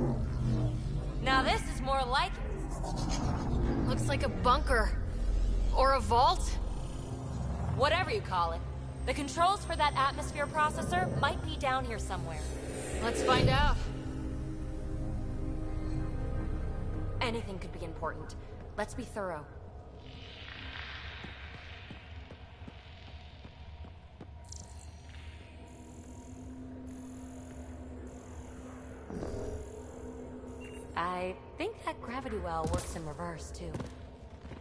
Now this is more like it. Looks like a bunker. Or a vault? Whatever you call it. The controls for that atmosphere processor might be down here somewhere. Let's find out. Anything could be important. Let's be thorough. I think that gravity well works in reverse, too.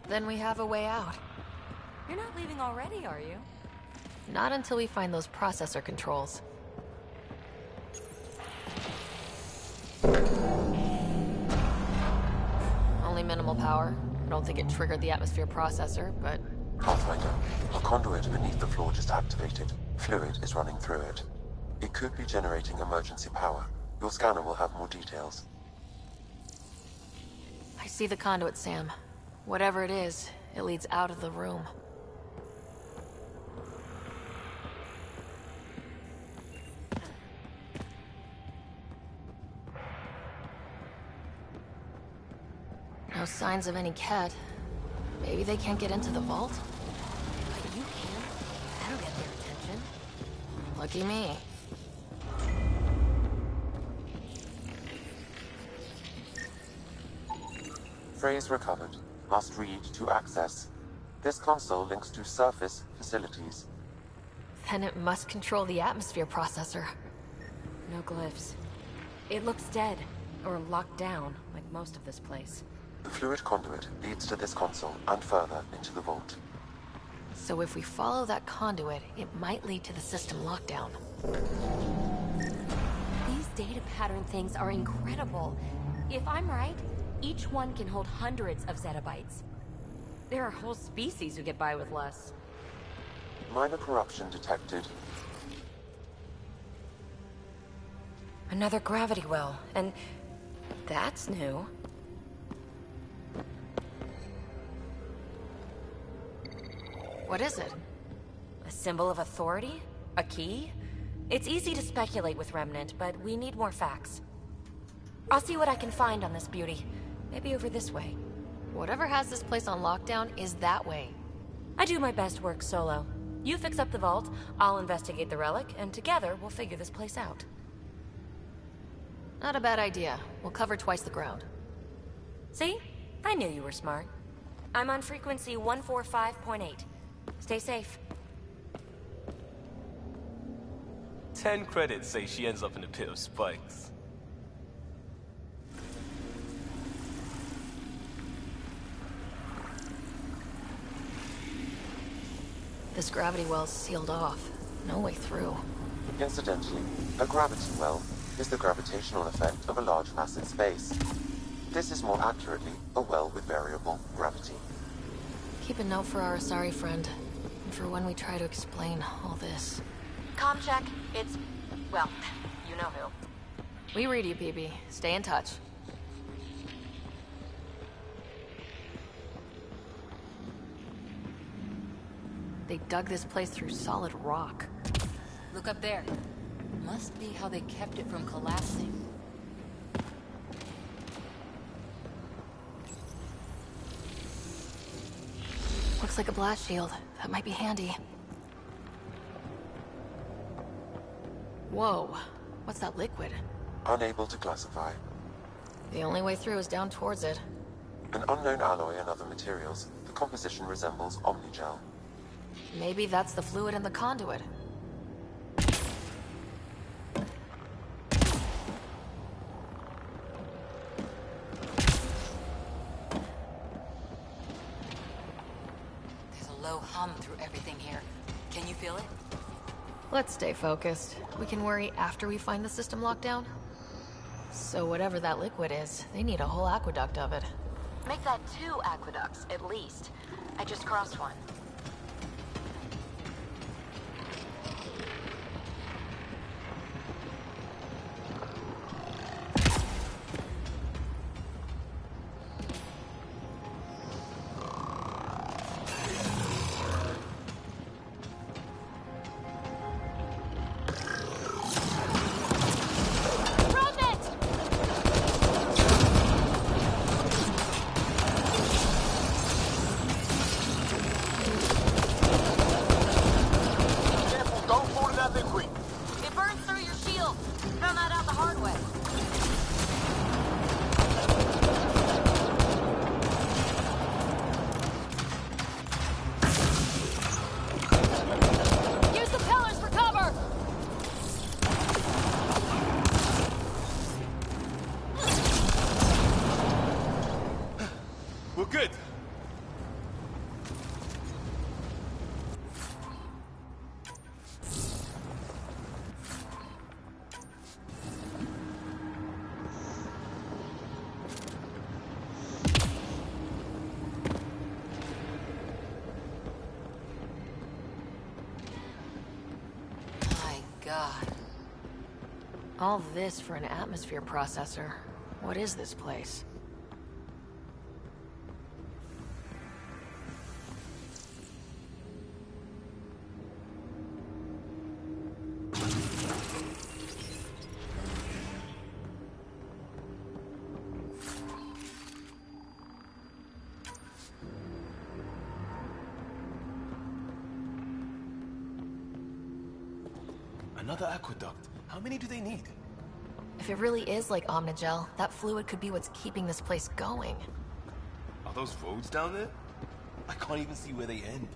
Then we have a way out. You're not leaving already, are you? Not until we find those processor controls. Only minimal power. I don't think it triggered the atmosphere processor, but... Pathfinder, a conduit beneath the floor just activated. Fluid is running through it. It could be generating emergency power. Your scanner will have more details. I see the conduit, Sam. Whatever it is, it leads out of the room. No signs of any cat. Maybe they can't get into the vault? But you can. That'll get their attention. Lucky me. Phrase recovered. Must read to access. This console links to surface facilities. Then it must control the atmosphere processor. No glyphs. It looks dead, or locked down, like most of this place. The fluid conduit leads to this console and further into the vault. So if we follow that conduit, it might lead to the system lockdown. These data pattern things are incredible. If I'm right, each one can hold hundreds of zettabytes. There are whole species who get by with less. Minor corruption detected. Another gravity well, and that's new. What is it? A symbol of authority? A key? It's easy to speculate with Remnant, but we need more facts. I'll see what I can find on this beauty. Maybe over this way. Whatever has this place on lockdown is that way. I do my best work solo. You fix up the vault, I'll investigate the relic, and together we'll figure this place out. Not a bad idea. We'll cover twice the ground. See? I knew you were smart. I'm on frequency 145.8. Stay safe. 10 credits say she ends up in a pit of spikes. This gravity well's sealed off. No way through. Incidentally, a gravity well is the gravitational effect of a large mass in space. This is more accurately a well with variable gravity. Keep a note for our Asari friend, and for when we try to explain all this. Comm check. It's... well, you know who. We read you, PB. Stay in touch. They dug this place through solid rock. Look up there. Must be how they kept it from collapsing. Looks like a blast shield. That might be handy. Whoa. What's that liquid? Unable to classify. The only way through is down towards it. An unknown alloy and other materials. The composition resembles omnigel. Maybe that's the fluid in the conduit. There's a low hum through everything here. Can you feel it? Let's stay focused. We can worry after we find the system lockdown. So whatever that liquid is, they need a whole aqueduct of it. Make that 2 aqueducts, at least. I just crossed one. All this for an atmosphere processor. What is this place? Another aqueduct. How many do they need? If it really is like Omnigel, that fluid could be what's keeping this place going. Are those roads down there? I can't even see where they end.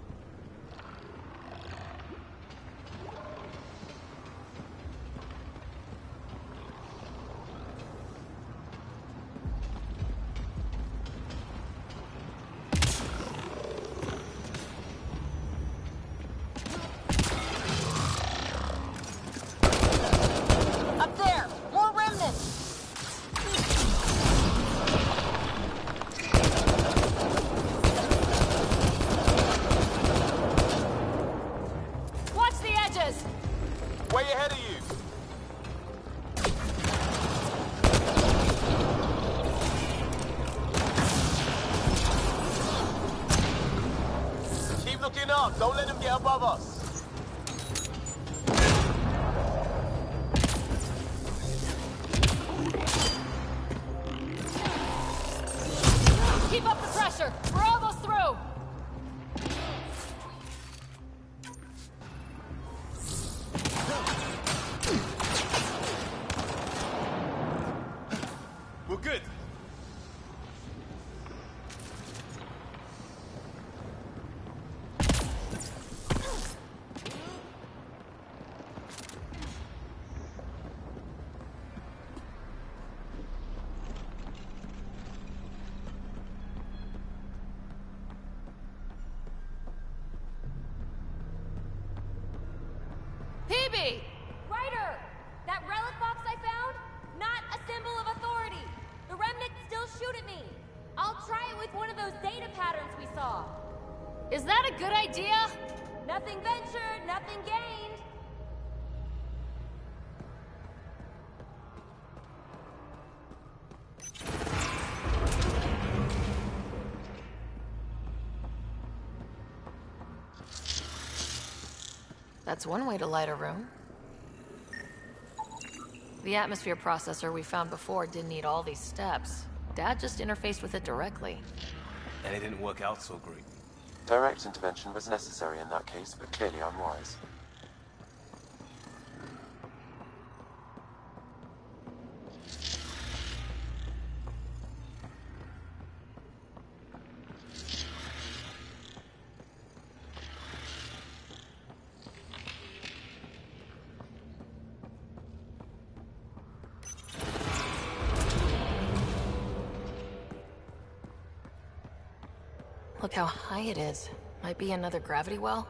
Don't let him get above us. Keep up the pressure. We're almost through. shoot at me! I'll try it with one of those data patterns we saw. Is that a good idea? Nothing ventured, nothing gained. That's one way to light a room. The atmosphere processor we found before didn't need all these steps. Dad just interfaced with it directly. And it didn't work out so great. Direct intervention was necessary in that case, but clearly unwise. Look how high it is. Might be another gravity well.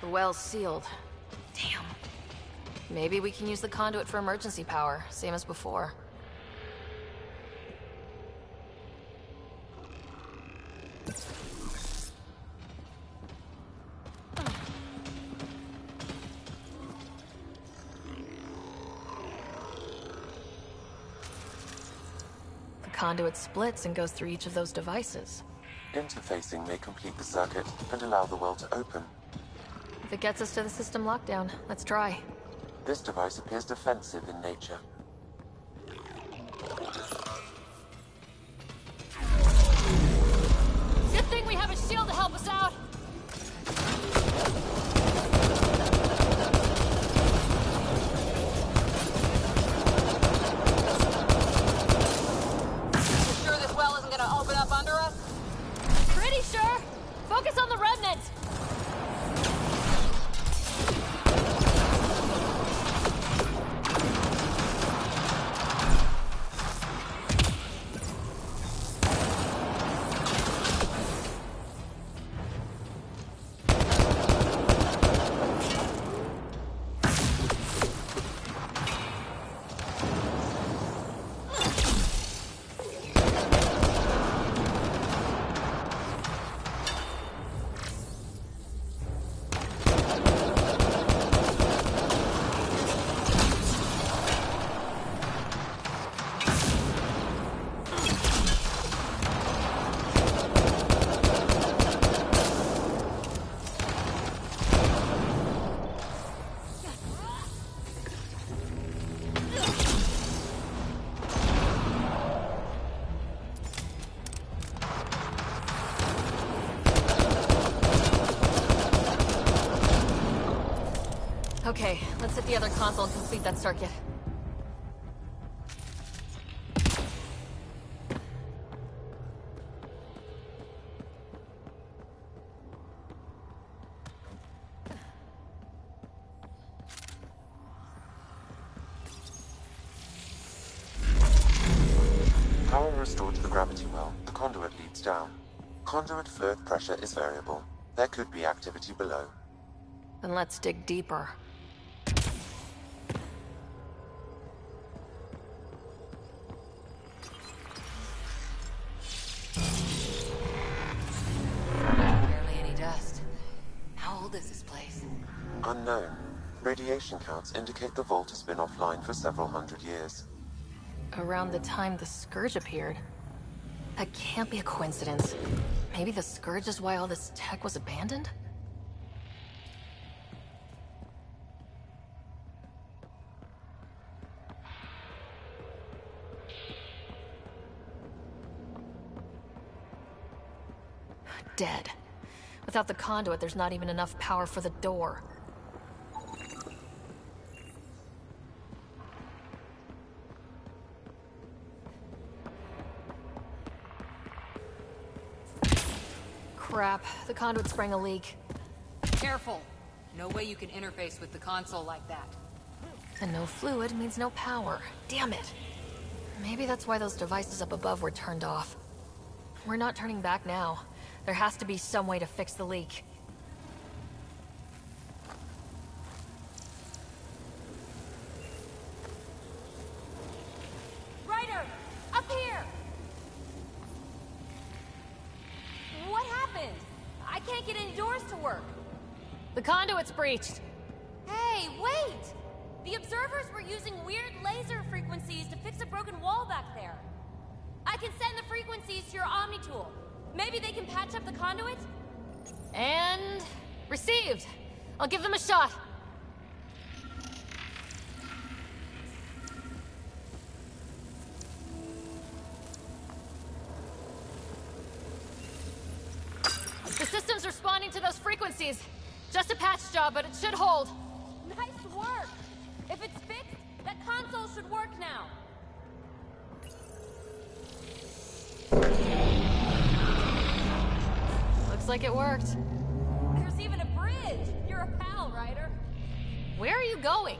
The well's sealed. Damn. Maybe we can use the conduit for emergency power, same as before. Conduit splits and goes through each of those devices. Interfacing may complete the circuit and allow the well to open. If it gets us to the system lockdown, let's try. This device appears defensive in nature. Good thing we have a shield to help us out! Focus on the remnant! Okay, let's hit the other console and complete that circuit. Power restored to the gravity well. The conduit leads down. Conduit flow pressure is variable. There could be activity below. Then let's dig deeper. Barely any dust. How old is this place? Unknown. Radiation counts indicate the vault has been offline for several hundred years. Around the time the Scourge appeared. That can't be a coincidence. Maybe the Scourge is why all this tech was abandoned? Dead. Without the conduit, there's not even enough power for the door. Crap, the conduit sprang a leak. Careful! No way you can interface with the console like that. And no fluid means no power. Damn it! Maybe that's why those devices up above were turned off. We're not turning back now. There has to be some way to fix the leak. here! Up here! What happened? I can't get any doors to work. The conduit's breached. Hey, wait! The observers were using weird laser frequencies to fix a broken wall back there. I can send the frequencies to your Omni tool. Maybe they can patch up the conduit? And... received. I'll give them a shot. The system's responding to those frequencies. Just a patch job, but it should hold. Nice work! If it's fixed, that console should work now. Looks like it worked. There's even a bridge! You're a pal, Ryder. Where are you going?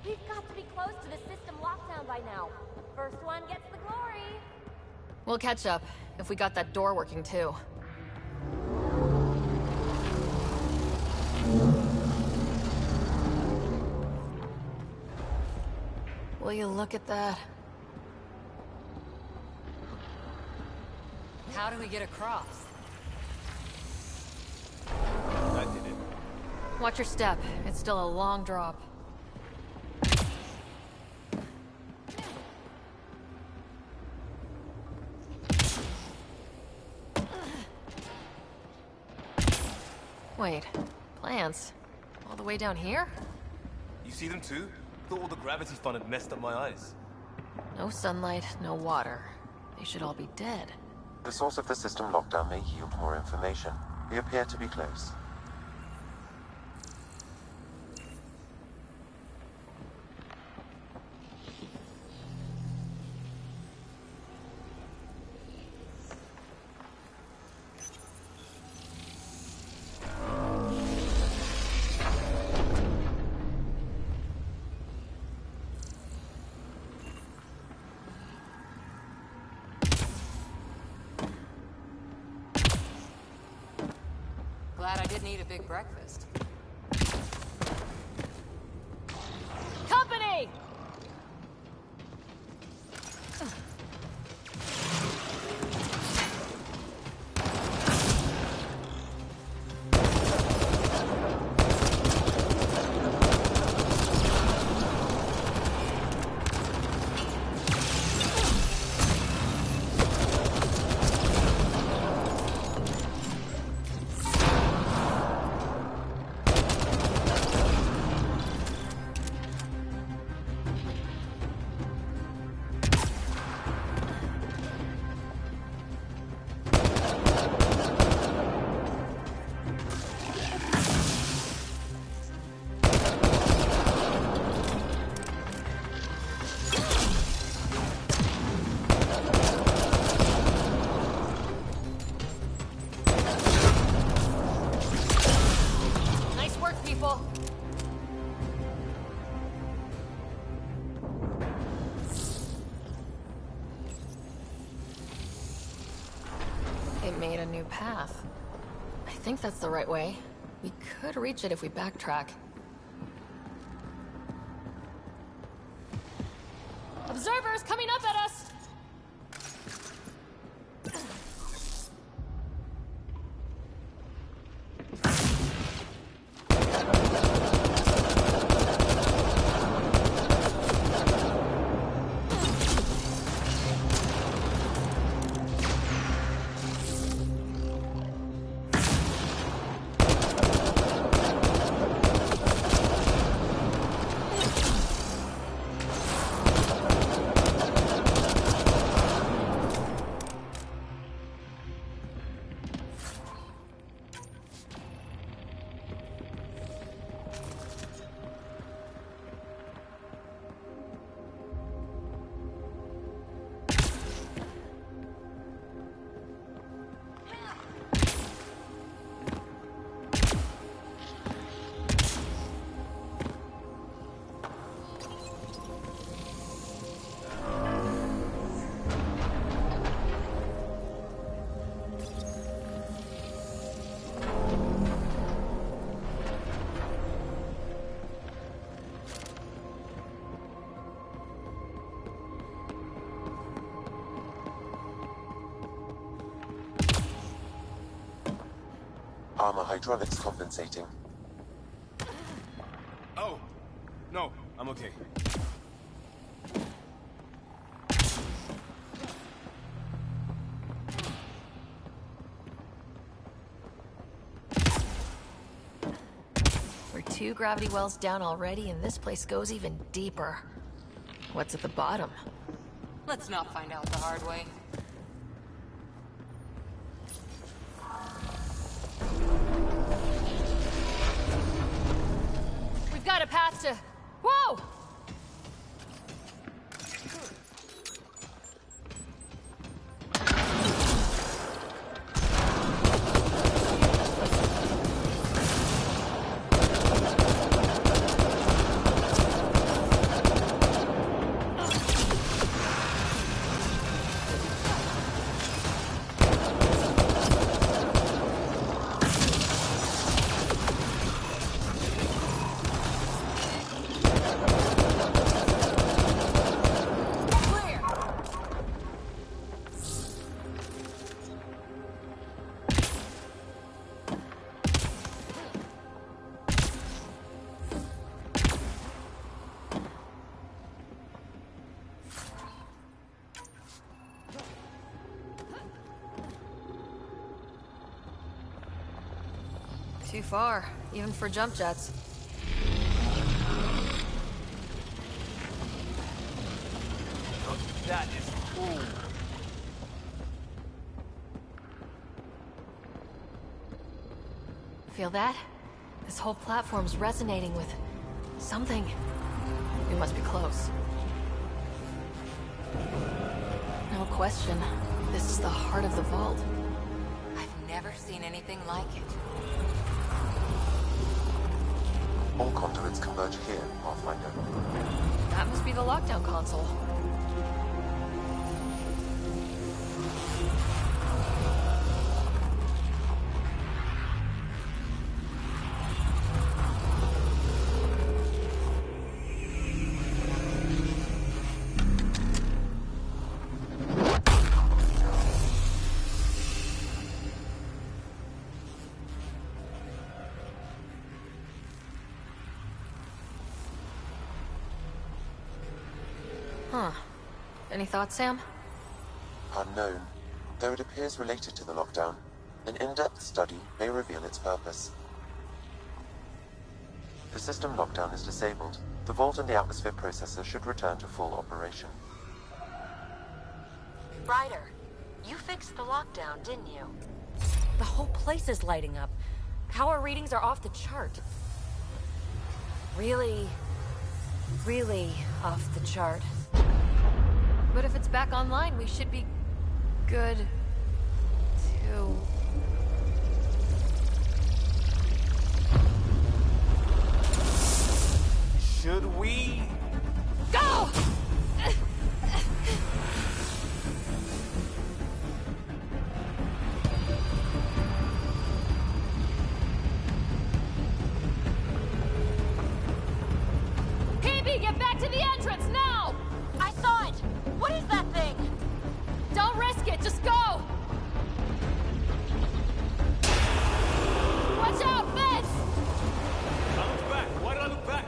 We've got to be close to the system lockdown by now. First one gets the glory. We'll catch up, if we got that door working too. Will you look at that? How do we get across? That did it. Watch your step. It's still a long drop. Wait, plants? All the way down here? You see them too? Thought all the gravity fun had messed up my eyes. No sunlight, no water. They should all be dead. The source of the system lockdown may yield more information. We appear to be close. Glad I didn't eat a big breakfast. Company! Nice work, people. It made a new path. I think that's the right way. We could reach it if we backtrack. Observers coming up at us! Armor hydraulics compensating. Oh, no, I'm okay. We're 2 gravity wells down already, and this place goes even deeper. What's at the bottom? Let's not find out the hard way. We've got a path to... Whoa! Too far, even for jump jets. That is cool. Feel that? This whole platform's resonating with something. We must be close. No question. This is the heart of the vault. I've never seen anything like it. All conduits converge here, Pathfinder. That must be the lockdown console. Huh. Any thoughts, Sam? Unknown. Though it appears related to the lockdown, an in-depth study may reveal its purpose. The system lockdown is disabled. The vault and the atmosphere processor should return to full operation. Ryder, you fixed the lockdown, didn't you? The whole place is lighting up. Power readings are off the chart. Really off the chart. But if it's back online, we should be good too. Should we? Go! PB, get back to the entrance now! I saw it! What is that thing? Don't risk it, just go! Watch out, Fitz! I looked back. Why did I look back?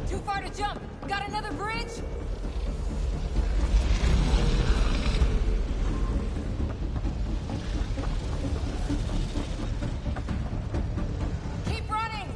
Too far to jump. Got another bridge? Keep running!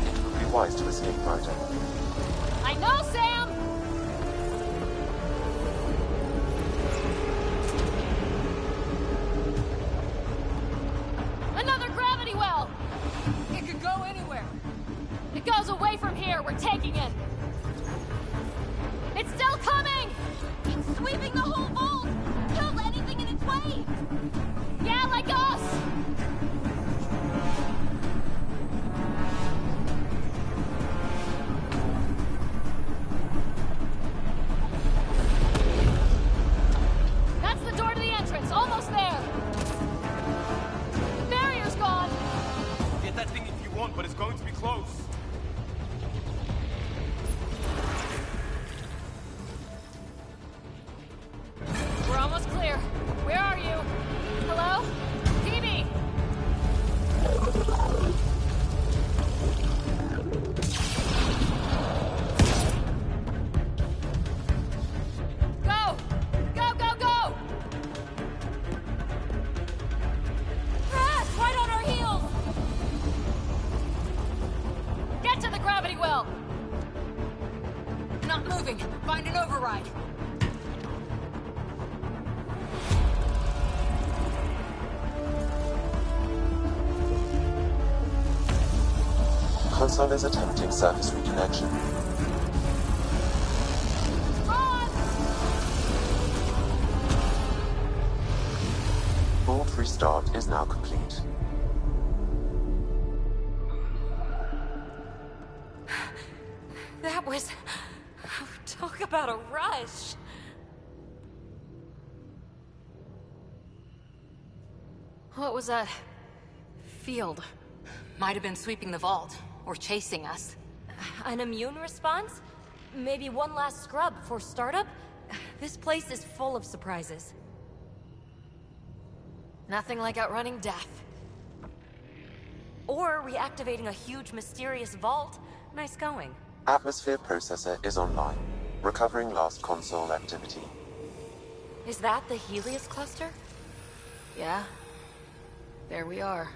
It would be wise to escape, Ryder. I know, Sam! Another gravity well! It could go anywhere. It goes away from here, we're taking it! It's still coming! It's sweeping the whole vault! Kill anything in its way! not moving. Find an override. Console is attempting surface reconnection. Board restart is now complete. That was... Talk about a rush. What was that field? Might have been sweeping the vault, or chasing us. An immune response? Maybe one last scrub for startup? This place is full of surprises. Nothing like outrunning death. Or reactivating a huge mysterious vault. Nice going. Atmosphere processor is online, recovering last console activity. Is that the Helios cluster? Yeah. There we are.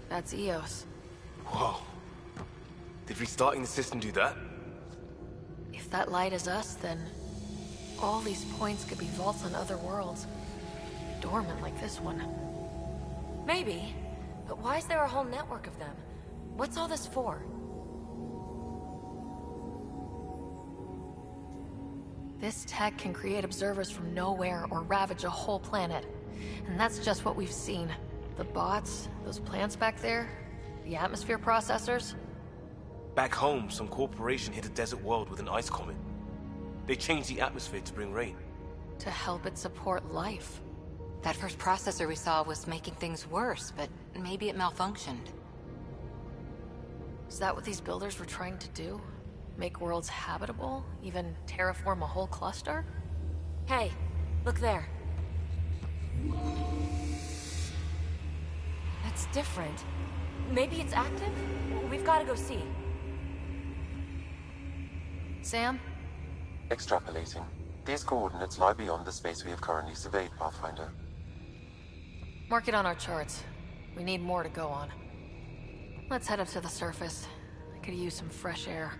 That's Eos. Whoa. Did restarting the system do that? If that light is us, then all these points could be vaults on other worlds. Dormant like this one. Maybe. But why is there a whole network of them? What's all this for? This tech can create observers from nowhere or ravage a whole planet. And that's just what we've seen. The bots, those plants back there, the atmosphere processors. Back home, some corporation hit a desert world with an ice comet. They changed the atmosphere to bring rain. To help it support life. That first processor we saw was making things worse, but maybe it malfunctioned. Is that what these builders were trying to do? Make worlds habitable? Even terraform a whole cluster? Hey, look there. That's different. Maybe it's active? We've got to go see. Sam? Extrapolating. These coordinates lie beyond the space we have currently surveyed, Pathfinder. Mark it on our charts. We need more to go on. Let's head up to the surface. I could use some fresh air.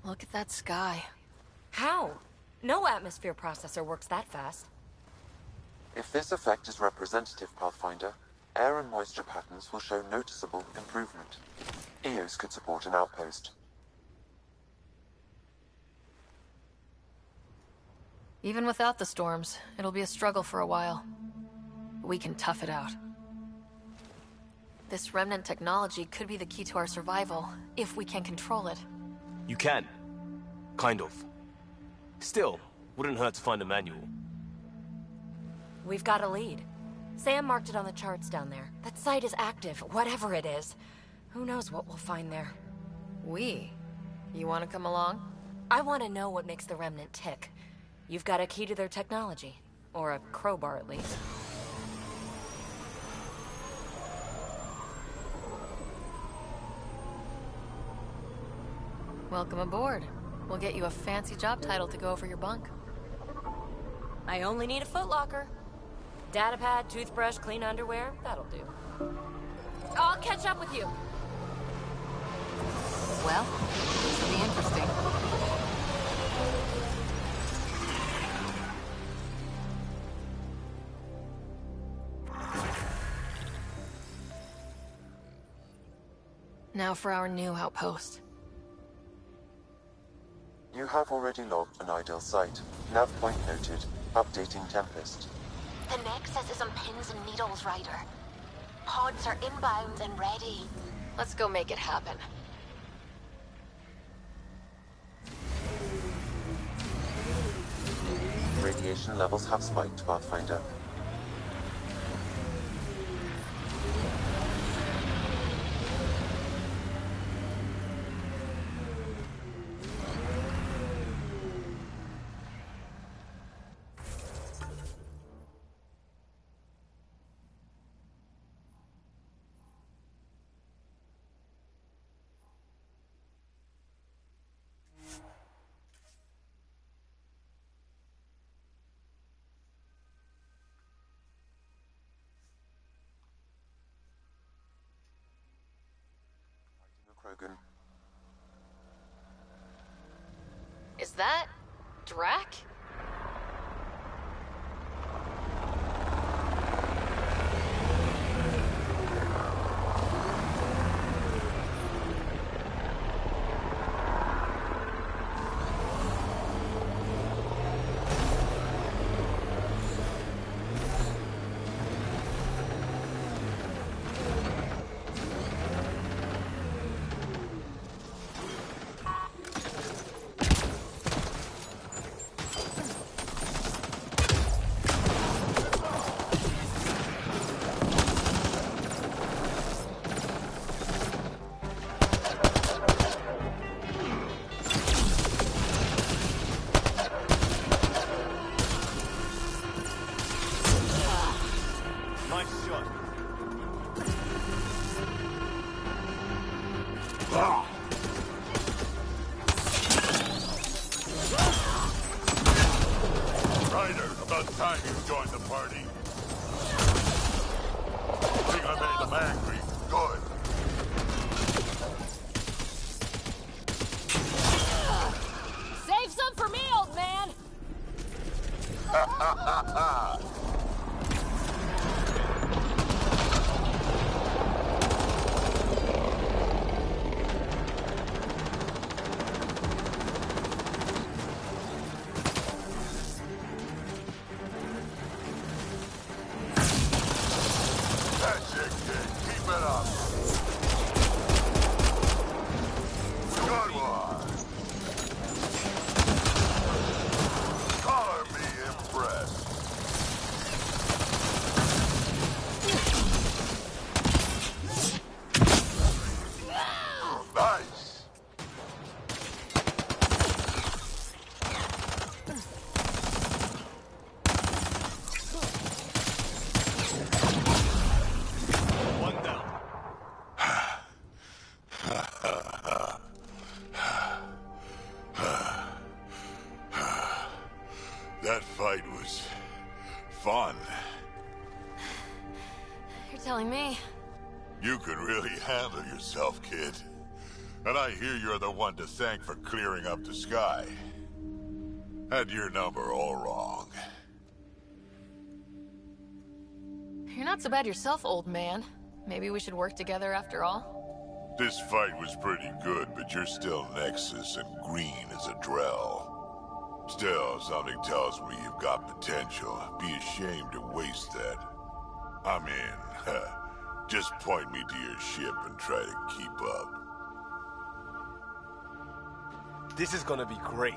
Look at that sky. How? No atmosphere processor works that fast. If this effect is representative, Pathfinder, air and moisture patterns will show noticeable improvement. Eos could support an outpost. Even without the storms, it'll be a struggle for a while. We can tough it out. This remnant technology could be the key to our survival, if we can control it. You can. Kind of. Still, wouldn't hurt to find a manual. We've got a lead. Sam marked it on the charts down there. That site is active, whatever it is. Who knows what we'll find there. We? You want to come along? I want to know what makes the Remnant tick. You've got a key to their technology. Or a crowbar, at least. Welcome aboard. We'll get you a fancy job title to go over your bunk. I only need a footlocker. Datapad, toothbrush, clean underwear, that'll do. I'll catch up with you. Well, this will be interesting. Now for our new outpost. You have already logged an ideal site. Nav point noted. Updating Tempest. The Nexus is on pins and needles, Ryder. Pods are inbound and ready. Let's go make it happen. Radiation levels have spiked, Pathfinder. Krogan. Is that Drac? Ryder, about time you joined the party. Think I made them angry. Good. Save some for me, old man! Ha ha ha ha! That's it, kid. Keep it up. Good one. Color me impressed. Nice. One down. That fight was fun. You're telling me. You can really handle yourself, kid. And I hear you're the one to thank for clearing up the sky. Had your number all wrong. You're not so bad yourself, old man. Maybe we should work together after all? This fight was pretty good, but you're still Nexus and green as a Drell. Still, something tells me you've got potential. Be ashamed to waste that. I'm in. Just point me to your ship and try to keep up. This is gonna be great.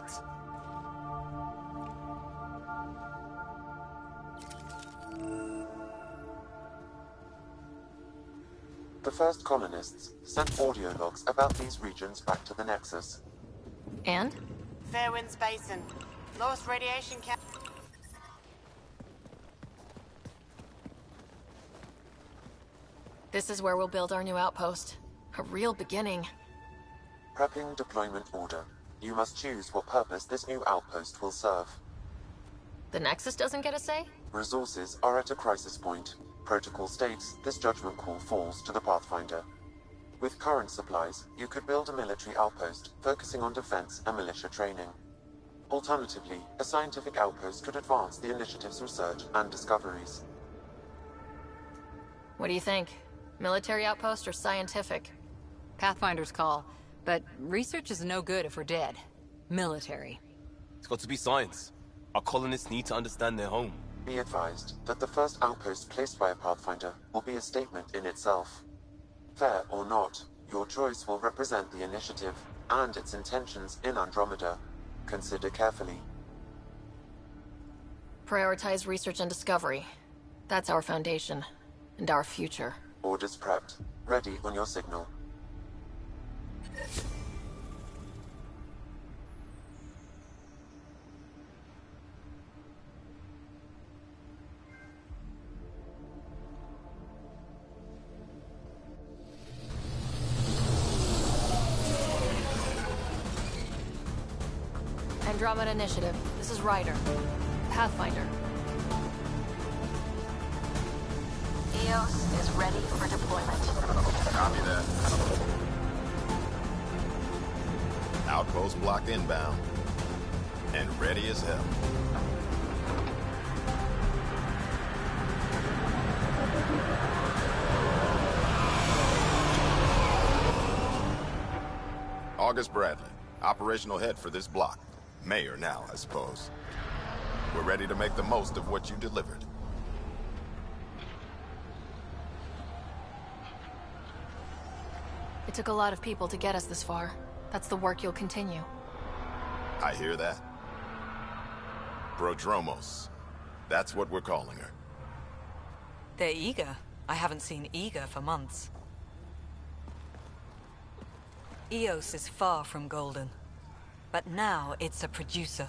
The first colonists sent audio logs about these regions back to the Nexus. And? Fairwinds Basin. Lowest radiation cap. This is where we'll build our new outpost. A real beginning. Prepping deployment order. You must choose what purpose this new outpost will serve. The Nexus doesn't get a say? Resources are at a crisis point. Protocol states this judgment call falls to the Pathfinder. With current supplies, you could build a military outpost, focusing on defense and militia training. Alternatively, a scientific outpost could advance the initiative's research and discoveries. What do you think? Military outpost or scientific? Pathfinder's call, but research is no good if we're dead. Military. It's got to be science. Our colonists need to understand their home. Be advised that the first outpost placed by a Pathfinder will be a statement in itself. Fair or not, your choice will represent the initiative and its intentions in Andromeda. Consider carefully. Prioritize research and discovery. That's our foundation. And our future. Orders prepped. Ready on your signal. Andromeda Initiative. This is Ryder. Pathfinder. EOS is ready for deployment. Copy that. Outpost blocked inbound. And ready as hell. August Bradley, operational head for this block. Mayor now, I suppose. We're ready to make the most of what you delivered. It took a lot of people to get us this far. That's the work you'll continue. I hear that. Prodromos. That's what we're calling her. They're eager. I haven't seen eager for months. Eos is far from golden. But now it's a producer.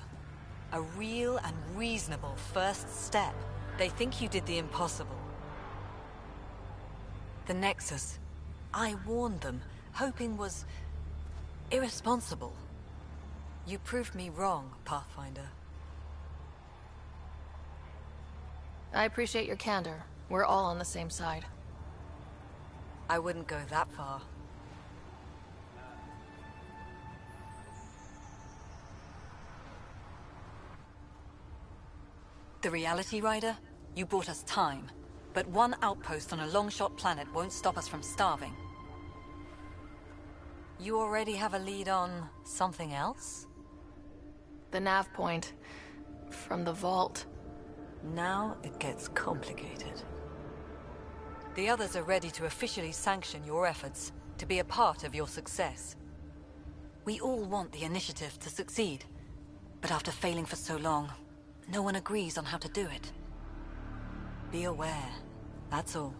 A real and reasonable first step. They think you did the impossible. The Nexus. I warned them, hoping was irresponsible. You proved me wrong, Pathfinder. I appreciate your candor. We're all on the same side. I wouldn't go that far. The Reality Rider? You brought us time. But one outpost on a long-shot planet won't stop us from starving. You already have a lead on something else? The nav point. From the vault. Now it gets complicated. The others are ready to officially sanction your efforts, to be a part of your success. We all want the initiative to succeed. But after failing for so long, no one agrees on how to do it. Be aware, that's all.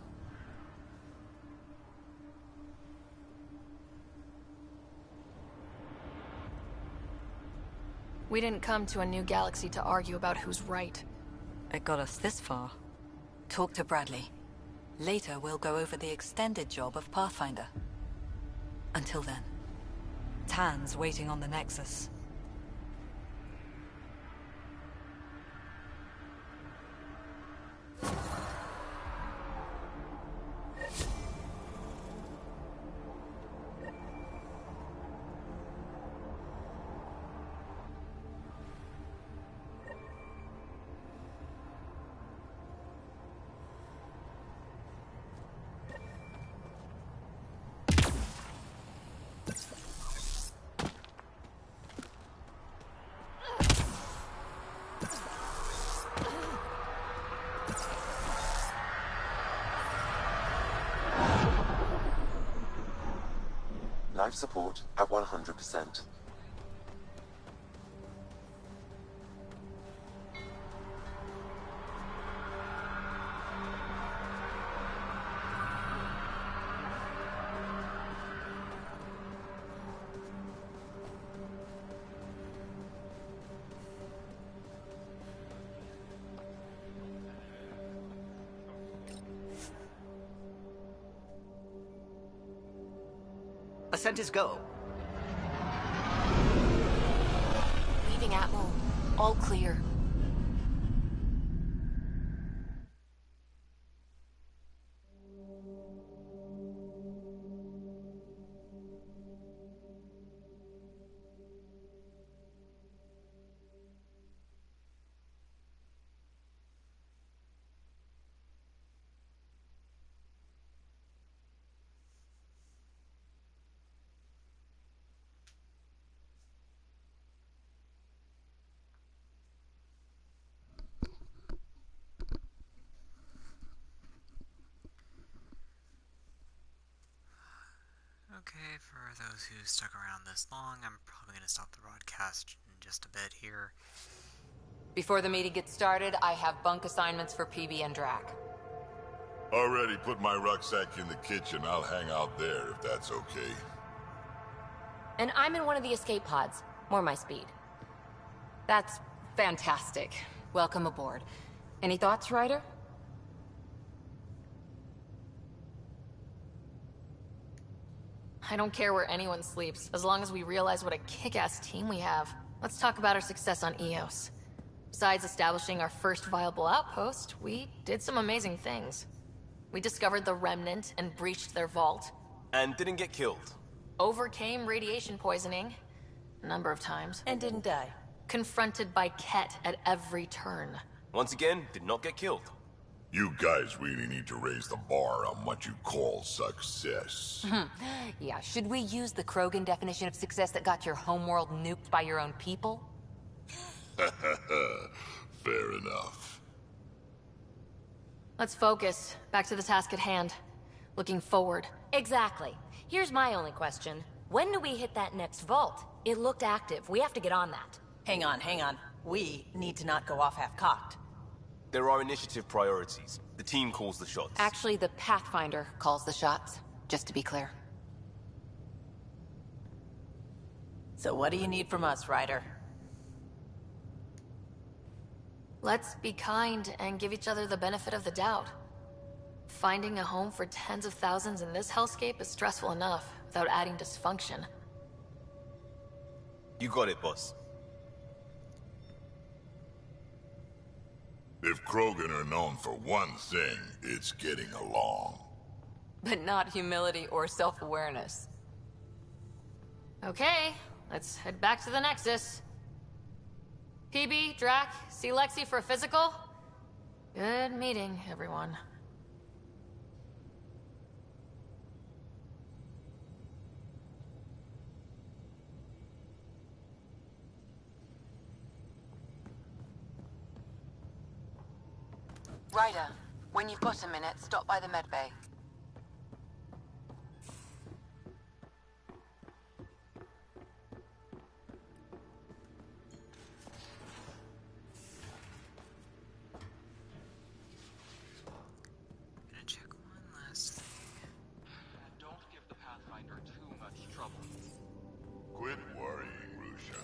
We didn't come to a new galaxy to argue about who's right. It got us this far. Talk to Bradley. Later, we'll go over the extended job of Pathfinder. Until then, Tan's waiting on the Nexus. Life support at 100%. Ascent is go. Leaving Atmo. All clear. Okay, for those who stuck around this long, I'm probably going to stop the broadcast in just a bit here. Before the meeting gets started, I have bunk assignments for PB and Drac. Already put my rucksack in the kitchen. I'll hang out there if that's okay. And I'm in one of the escape pods. More my speed. That's fantastic. Welcome aboard. Any thoughts, Ryder? I don't care where anyone sleeps, as long as we realize what a kick-ass team we have. Let's talk about our success on Eos. Besides establishing our first viable outpost, we did some amazing things. We discovered the Remnant and breached their vault. And didn't get killed. Overcame radiation poisoning. A number of times. And didn't die. Confronted by Ket at every turn. Once again, did not get killed. You guys really need to raise the bar on what you call success. Yeah, should we use the Krogan definition of success that got your homeworld nuked by your own people? Fair enough. Let's focus. Back to the task at hand. Looking forward. Exactly. Here's my only question. When do we hit that next vault? It looked active. We have to get on that. Hang on, hang on. We need to not go off half-cocked. There are initiative priorities. The team calls the shots. Actually, the Pathfinder calls the shots, just to be clear. So what do you need from us, Ryder? Let's be kind and give each other the benefit of the doubt. Finding a home for tens of thousands in this hellscape is stressful enough, without adding dysfunction. You got it, boss. If Krogan are known for one thing, it's getting along. But not humility or self-awareness. Okay, let's head back to the Nexus. PB, Drac, see Lexi for a physical? Good meeting, everyone. Ryder, when you've got a minute, stop by the medbay. Gonna check one last thing. Don't give the Pathfinder too much trouble. Quit worrying, Rusha.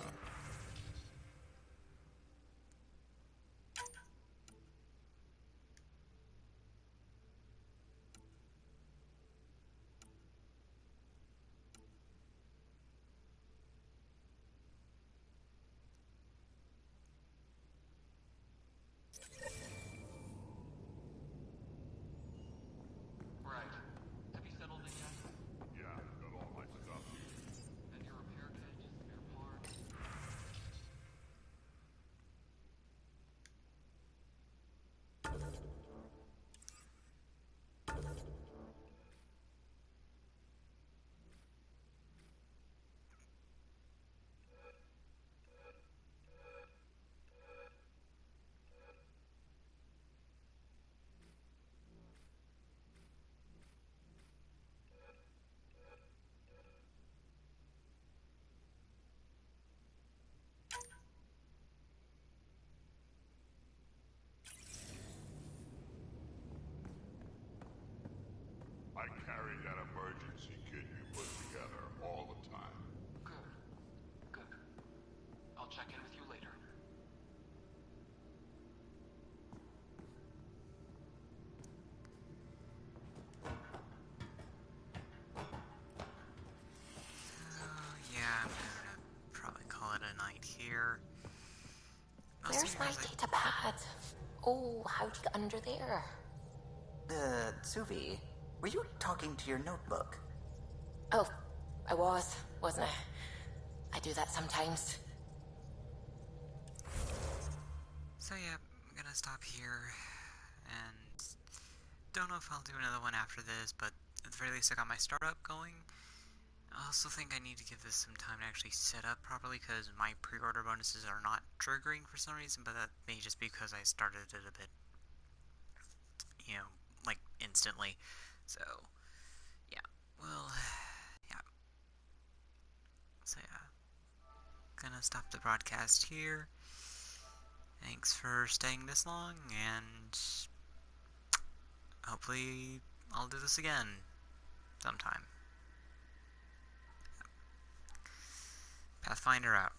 Right. Have you settled it yet? Yeah, got all my stuff here. And your repair kit, spare parts? I carry that emergency kit you put together all the time. Good. I'll check in with you later. Yeah, I'm gonna probably call it a night here. Where's my data pad? Oh, how'd you get under there? Suvi, were you talking to your notebook? Oh, I wasn't I? I do that sometimes. So yeah, I'm gonna stop here, and don't know if I'll do another one after this, but at the very least I got my startup going. I also think I need to give this some time to actually set up properly, because my pre-order bonuses are not triggering for some reason, but that may just be because I started it a bit, like instantly. So, yeah, well, yeah. So yeah, gonna stop the broadcast here. Thanks for staying this long, and hopefully I'll do this again sometime. Pathfinder out.